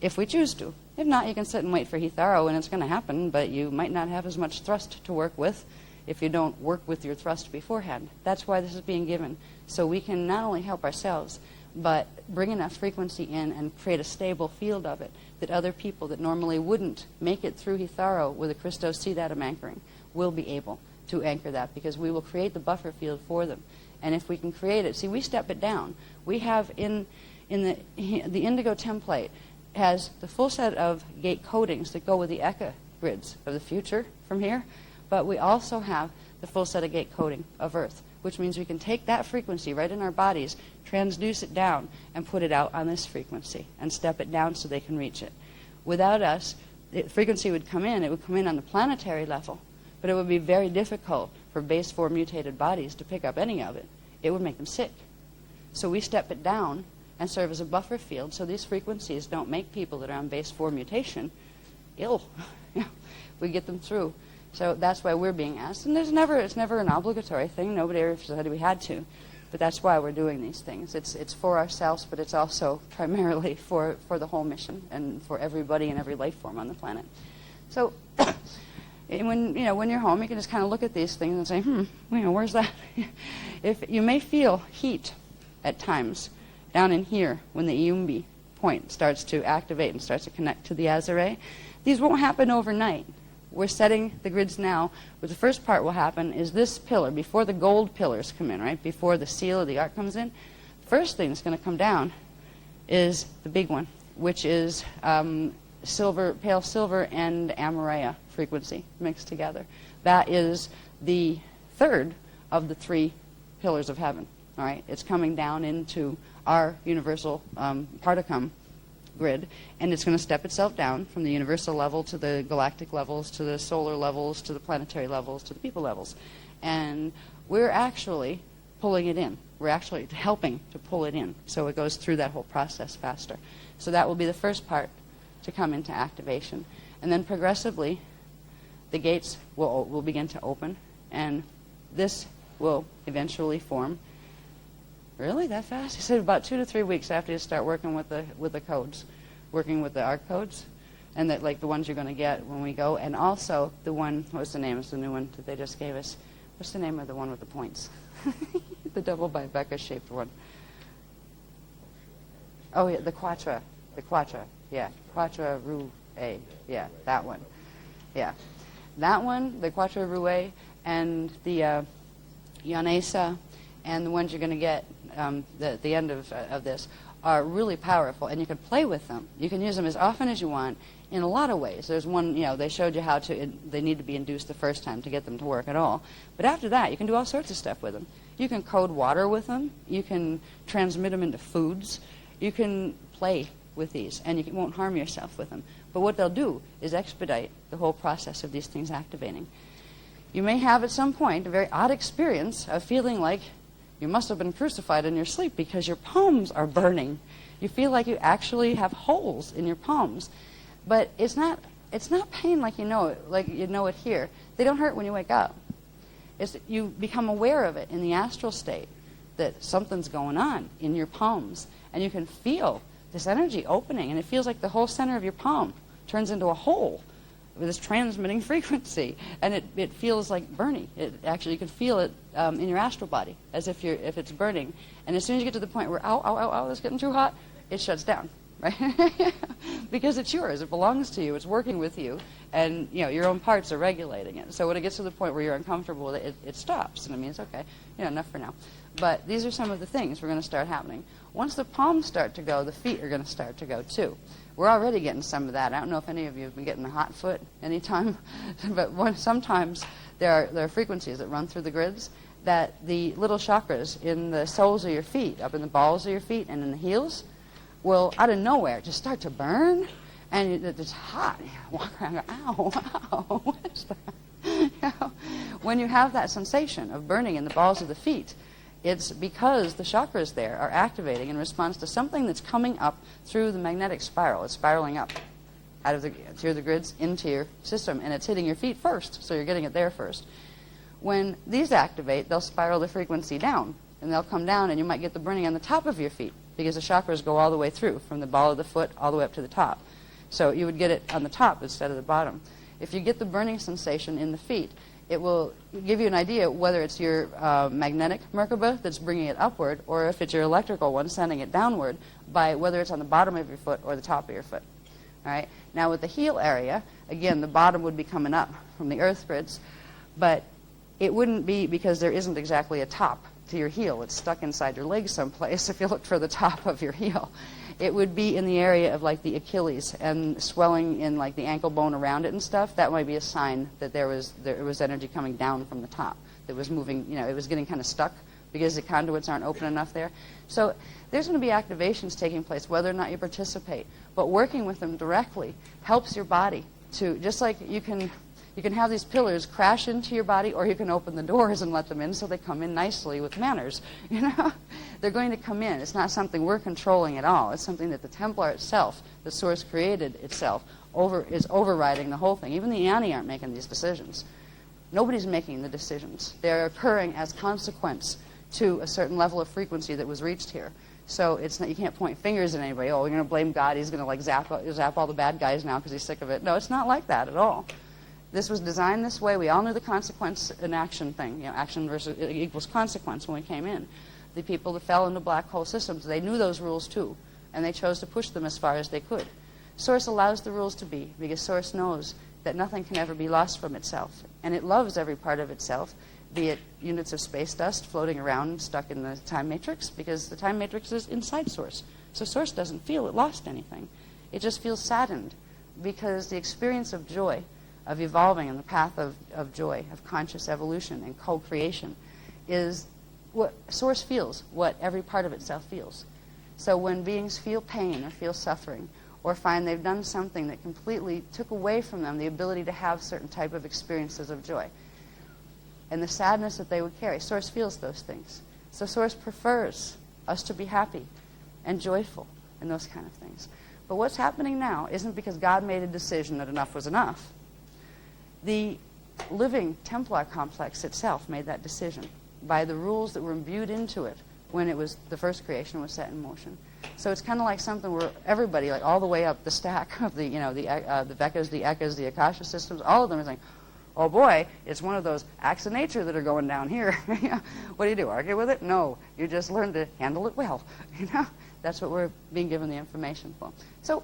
if we choose to. If not, you can sit and wait for Hitharo, and it's going to happen, but you might not have as much thrust to work with if you don't work with your thrust beforehand. That's why this is being given, so we can not only help ourselves, but bring enough frequency in and create a stable field of it that other people that normally wouldn't make it through Hitharo with a Christos Seed Atom anchoring will be able to anchor that, because we will create the buffer field for them. And if we can create it, see, we step it down. We have in the Indigo template has the full set of gate codings that go with the Eka grids of the future from here, but we also have the full set of gate coding of Earth, which means we can take that frequency right in our bodies, transduce it down, and put it out on this frequency and step it down so they can reach it. Without us, the frequency would come in. It would come in on the planetary level, but it would be very difficult for base 4 mutated bodies to pick up any of it. It would make them sick. So we step it down and serve as a buffer field so these frequencies don't make people that are on base 4 mutation ill. We get them through. So that's why we're being asked. And it's never an obligatory thing. Nobody ever said we had to. But that's why we're doing these things. It's for ourselves, but it's also primarily for the whole mission and for everybody and every life form on the planet. So when you're home, you can just kind of look at these things and say, where's that? If you may feel heat at times down in here when the Iumbi point starts to activate and starts to connect to the Azare, these won't happen overnight. We're setting the grids now, where the first part will happen is this pillar, before the gold pillars come in, right? Before the seal of the Ark comes in. First thing that's going to come down is the big one, which is silver, pale silver and Amareya frequency mixed together. That is the third of the 3 pillars of heaven, all right? It's coming down into our universal particum grid, and it's going to step itself down from the universal level to the galactic levels, to the solar levels, to the planetary levels, to the people levels. And we're actually pulling it in. We're actually helping to pull it in, so it goes through that whole process faster. So that will be the first part to come into activation. And then progressively, the gates will begin to open, and this will eventually form. Really, that fast? He said about 2 to 3 weeks after you start working with the codes, working with the ARC codes, and that like the ones you're going to get when we go, and also the one. What's the name? It's the new one that they just gave us. What's the name of the one with the points? The double Becca shaped one. Oh yeah, the Quattro. The Quattro, yeah. Quattro Rue, yeah, that one. Yeah. That one, the Quattro Rue, and the Yanesa, and the ones you're going to get at the end of this, are really powerful, and you can play with them. You can use them as often as you want in a lot of ways. There's one, they showed you how they need to be induced the first time to get them to work at all. But after that, you can do all sorts of stuff with them. You can code water with them. You can transmit them into foods. You can play with these, and you won't harm yourself with them. But what they'll do is expedite the whole process of these things activating. You may have at some point a very odd experience of feeling like you must have been crucified in your sleep because your palms are burning. You feel like you actually have holes in your palms. But it's not pain like you know it here. They don't hurt when you wake up. You become aware of it in the astral state, that something's going on in your palms. And you can feel this energy opening, and it feels like the whole center of your palm turns into a hole with this transmitting frequency, and it feels like burning. You can feel it in your astral body, as if it's burning. And as soon as you get to the point where, ow, it's getting too hot, it shuts down, right? Because it's yours, it belongs to you, it's working with you, and your own parts are regulating it. So when it gets to the point where you're uncomfortable with it, it stops, and it means, okay, enough for now. But these are some of the things we're going to start happening. Once the palms start to go, the feet are going to start to go too. We're already getting some of that. I don't know if any of you have been getting a hot foot anytime, but sometimes there are frequencies that run through the grids that the little chakras in the soles of your feet, up in the balls of your feet and in the heels, will out of nowhere just start to burn, and it's hot. You walk around and go, ow, what is that? When you have that sensation of burning in the balls of the feet, it's because the chakras there are activating in response to something that's coming up through the magnetic spiral. It's spiraling up through the grids into your system, and it's hitting your feet first, so you're getting it there first. When these activate, they'll spiral the frequency down, and they'll come down, and you might get the burning on the top of your feet, because the chakras go all the way through, from the ball of the foot all the way up to the top. So you would get it on the top instead of the bottom. If you get the burning sensation in the feet, it will give you an idea whether it's your magnetic Merkaba that's bringing it upward, or if it's your electrical one sending it downward, by whether it's on the bottom of your foot or the top of your foot. All right? Now with the heel area, again, the bottom would be coming up from the earth grids, but it wouldn't be because there isn't exactly a top to your heel. It's stuck inside your leg someplace if you look for the top of your heel. It would be in the area of like the Achilles and swelling in like the ankle bone around it and stuff. That might be a sign that there was energy coming down from the top that was moving, it was getting kind of stuck because the conduits aren't open enough there. So there's going to be activations taking place whether or not you participate. But working with them directly helps your body to, just like you can have these pillars crash into your body, or you can open the doors and let them in so they come in nicely with manners. They're going to come in. It's not something we're controlling at all. It's something that the Templar itself, the source created itself, is overriding the whole thing. Even the Yanni aren't making these decisions. Nobody's making the decisions. They're occurring as consequence to a certain level of frequency that was reached here. So it's not, you can't point fingers at anybody. Oh, we're going to blame God. He's going to like zap all the bad guys now because he's sick of it. No, it's not like that at all. This was designed this way. We all knew the consequence and action thing. Action versus equals consequence when we came in. The people that fell into black hole systems, they knew those rules too, and they chose to push them as far as they could. Source allows the rules to be, because Source knows that nothing can ever be lost from itself, and it loves every part of itself, be it units of space dust floating around stuck in the time matrix, because the time matrix is inside Source. So Source doesn't feel it lost anything. It just feels saddened, because the experience of joy, of evolving in the path of joy, of conscious evolution and co-creation, is what Source feels, what every part of itself feels. So when beings feel pain or feel suffering, or find they've done something that completely took away from them the ability to have certain type of experiences of joy, and the sadness that they would carry, Source feels those things. So Source prefers us to be happy and joyful and those kind of things. But what's happening now isn't because God made a decision that enough was enough. The living Templar complex itself made that decision by the rules that were imbued into it when the first creation was set in motion. So it's kind of like something where everybody, like all the way up the stack of the Vekas, the Ekas, the Akasha systems, all of them are saying, oh boy, it's one of those acts of nature that are going down here. What do? Argue with it? No. You just learn to handle it well. That's what we're being given the information for. So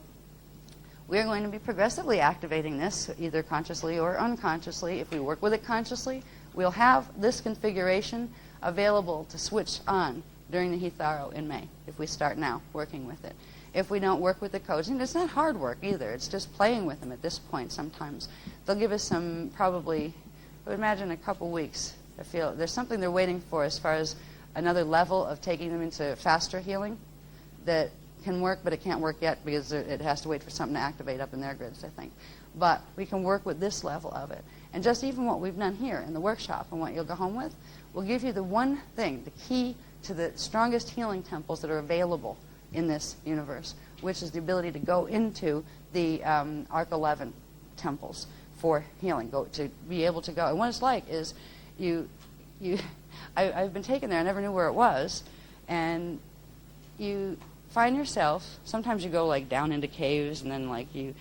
we're going to be progressively activating this, either consciously or unconsciously. If we work with it consciously, we'll have this configuration available to switch on during the Hitharo in May, if we start now working with it. If we don't work with the codes, and it's not hard work either, it's just playing with them at this point sometimes. They'll give us some, probably, I would imagine a couple weeks. I feel there's something they're waiting for as far as another level of taking them into faster healing that can work, but it can't work yet because it has to wait for something to activate up in their grids, I think. But we can work with this level of it. And just even what we've done here in the workshop and what you'll go home with will give you the one thing, the key to the strongest healing temples that are available in this universe, which is the ability to go into the Arc 11 temples for healing, to be able to go. And what it's like is I've been taken there, I never knew where it was, and you find yourself, sometimes you go like down into caves, and then like you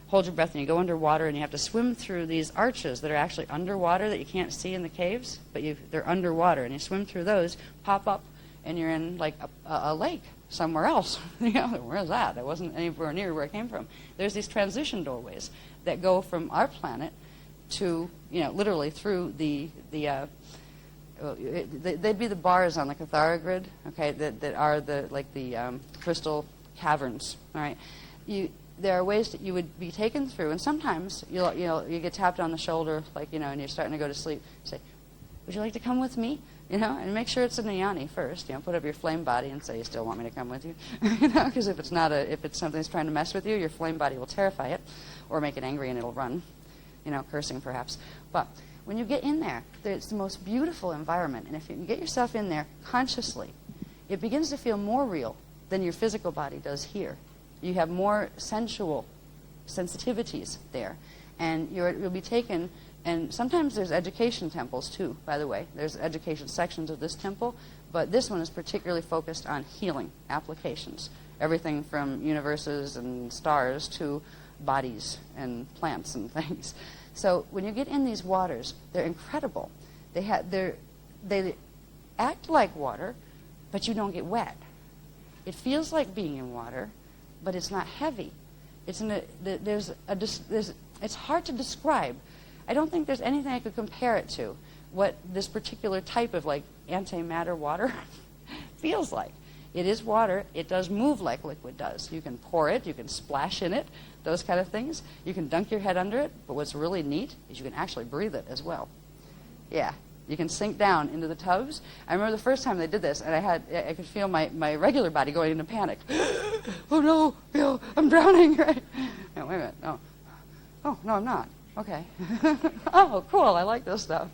hold your breath and you go underwater, and you have to swim through these arches that are actually underwater that you can't see in the caves, but they're underwater, and you swim through those, pop up, and you're in like a lake somewhere else. You know, where's that? It wasn't anywhere near where I came from. There's these transition doorways that go from our planet to, literally through they'd be the bars on the Cathara grid, okay, that are the crystal caverns, all right? There are ways that you would be taken through, and sometimes you get tapped on the shoulder, and you're starting to go to sleep. Say, would you like to come with me? And make sure it's a Nayani first. Put up your flame body and say, you still want me to come with you? Because if it's something that's trying to mess with you, your flame body will terrify it, or make it angry and it'll run, cursing perhaps. But when you get in there, it's the most beautiful environment, and if you can get yourself in there consciously, it begins to feel more real than your physical body does here. You have more sensual sensitivities there, and you'll be taken. And sometimes there's education temples too, by the way. There's education sections of this temple, but this one is particularly focused on healing applications. Everything from universes and stars to bodies and plants and things. So when you get in these waters, they're incredible. They act like water, but you don't get wet. It feels like being in water, but it's not heavy. It's hard to describe. I don't think there's anything I could compare it to, what this particular type of antimatter water feels like. It is water. It does move like liquid does. You can pour it. You can splash in it, those kind of things. You can dunk your head under it. But what's really neat is you can actually breathe it as well. Yeah. You can sink down into the tubs. I remember the first time they did this, and I could feel my regular body going into panic. Oh, no, I'm drowning. Right? No, wait a minute. No. Oh, no, I'm not. Okay. Oh, cool. I like this stuff.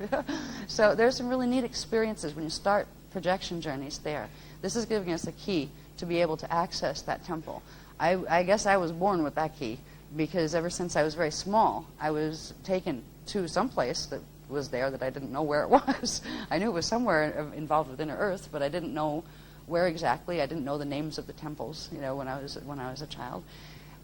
So there's some really neat experiences when you start projection journeys there. This is giving us a key to be able to access that temple. I guess I was born with that key because ever since I was very small, I was taken to some place that was there that I didn't know where it was. I knew it was somewhere involved with inner earth, but I didn't know where exactly. I didn't know the names of the temples, when I was a child.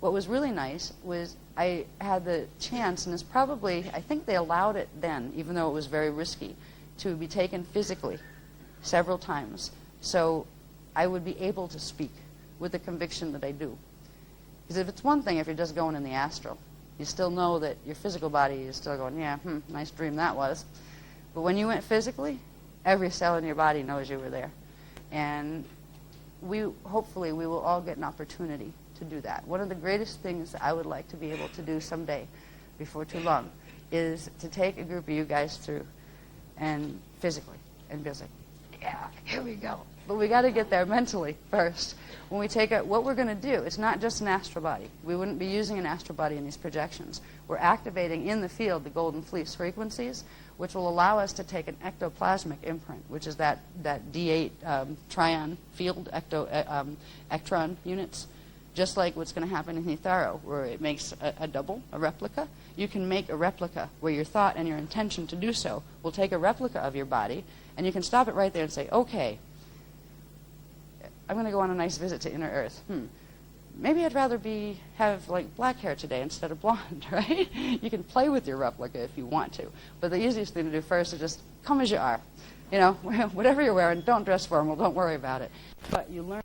What was really nice was I had the chance, and it's probably, I think they allowed it then, even though it was very risky, to be taken physically several times. So I would be able to speak with the conviction that I do. Because if it's one thing if you're just going in the astral, you still know that your physical body is still going, nice dream that was. But when you went physically, every cell in your body knows you were there. And hopefully we will all get an opportunity to do that. One of the greatest things that I would like to be able to do someday, before too long, is to take a group of you guys through, and physically, and be like, yeah, here we go. But we got to get there mentally first. When we take it, what we're going to do, it's not just an astral body. We wouldn't be using an astral body in these projections. We're activating in the field the golden fleece frequencies, which will allow us to take an ectoplasmic imprint, which is that D8 trion field ectron units. Just like what's going to happen in Hitharo, where it makes a double, a replica. You can make a replica where your thought and your intention to do so will take a replica of your body, and you can stop it right there and say, okay, I'm going to go on a nice visit to inner earth. Maybe I'd rather have black hair today instead of blonde, right? You can play with your replica if you want to. But the easiest thing to do first is just come as you are. Whatever you're wearing, don't dress formal, don't worry about it. But you learn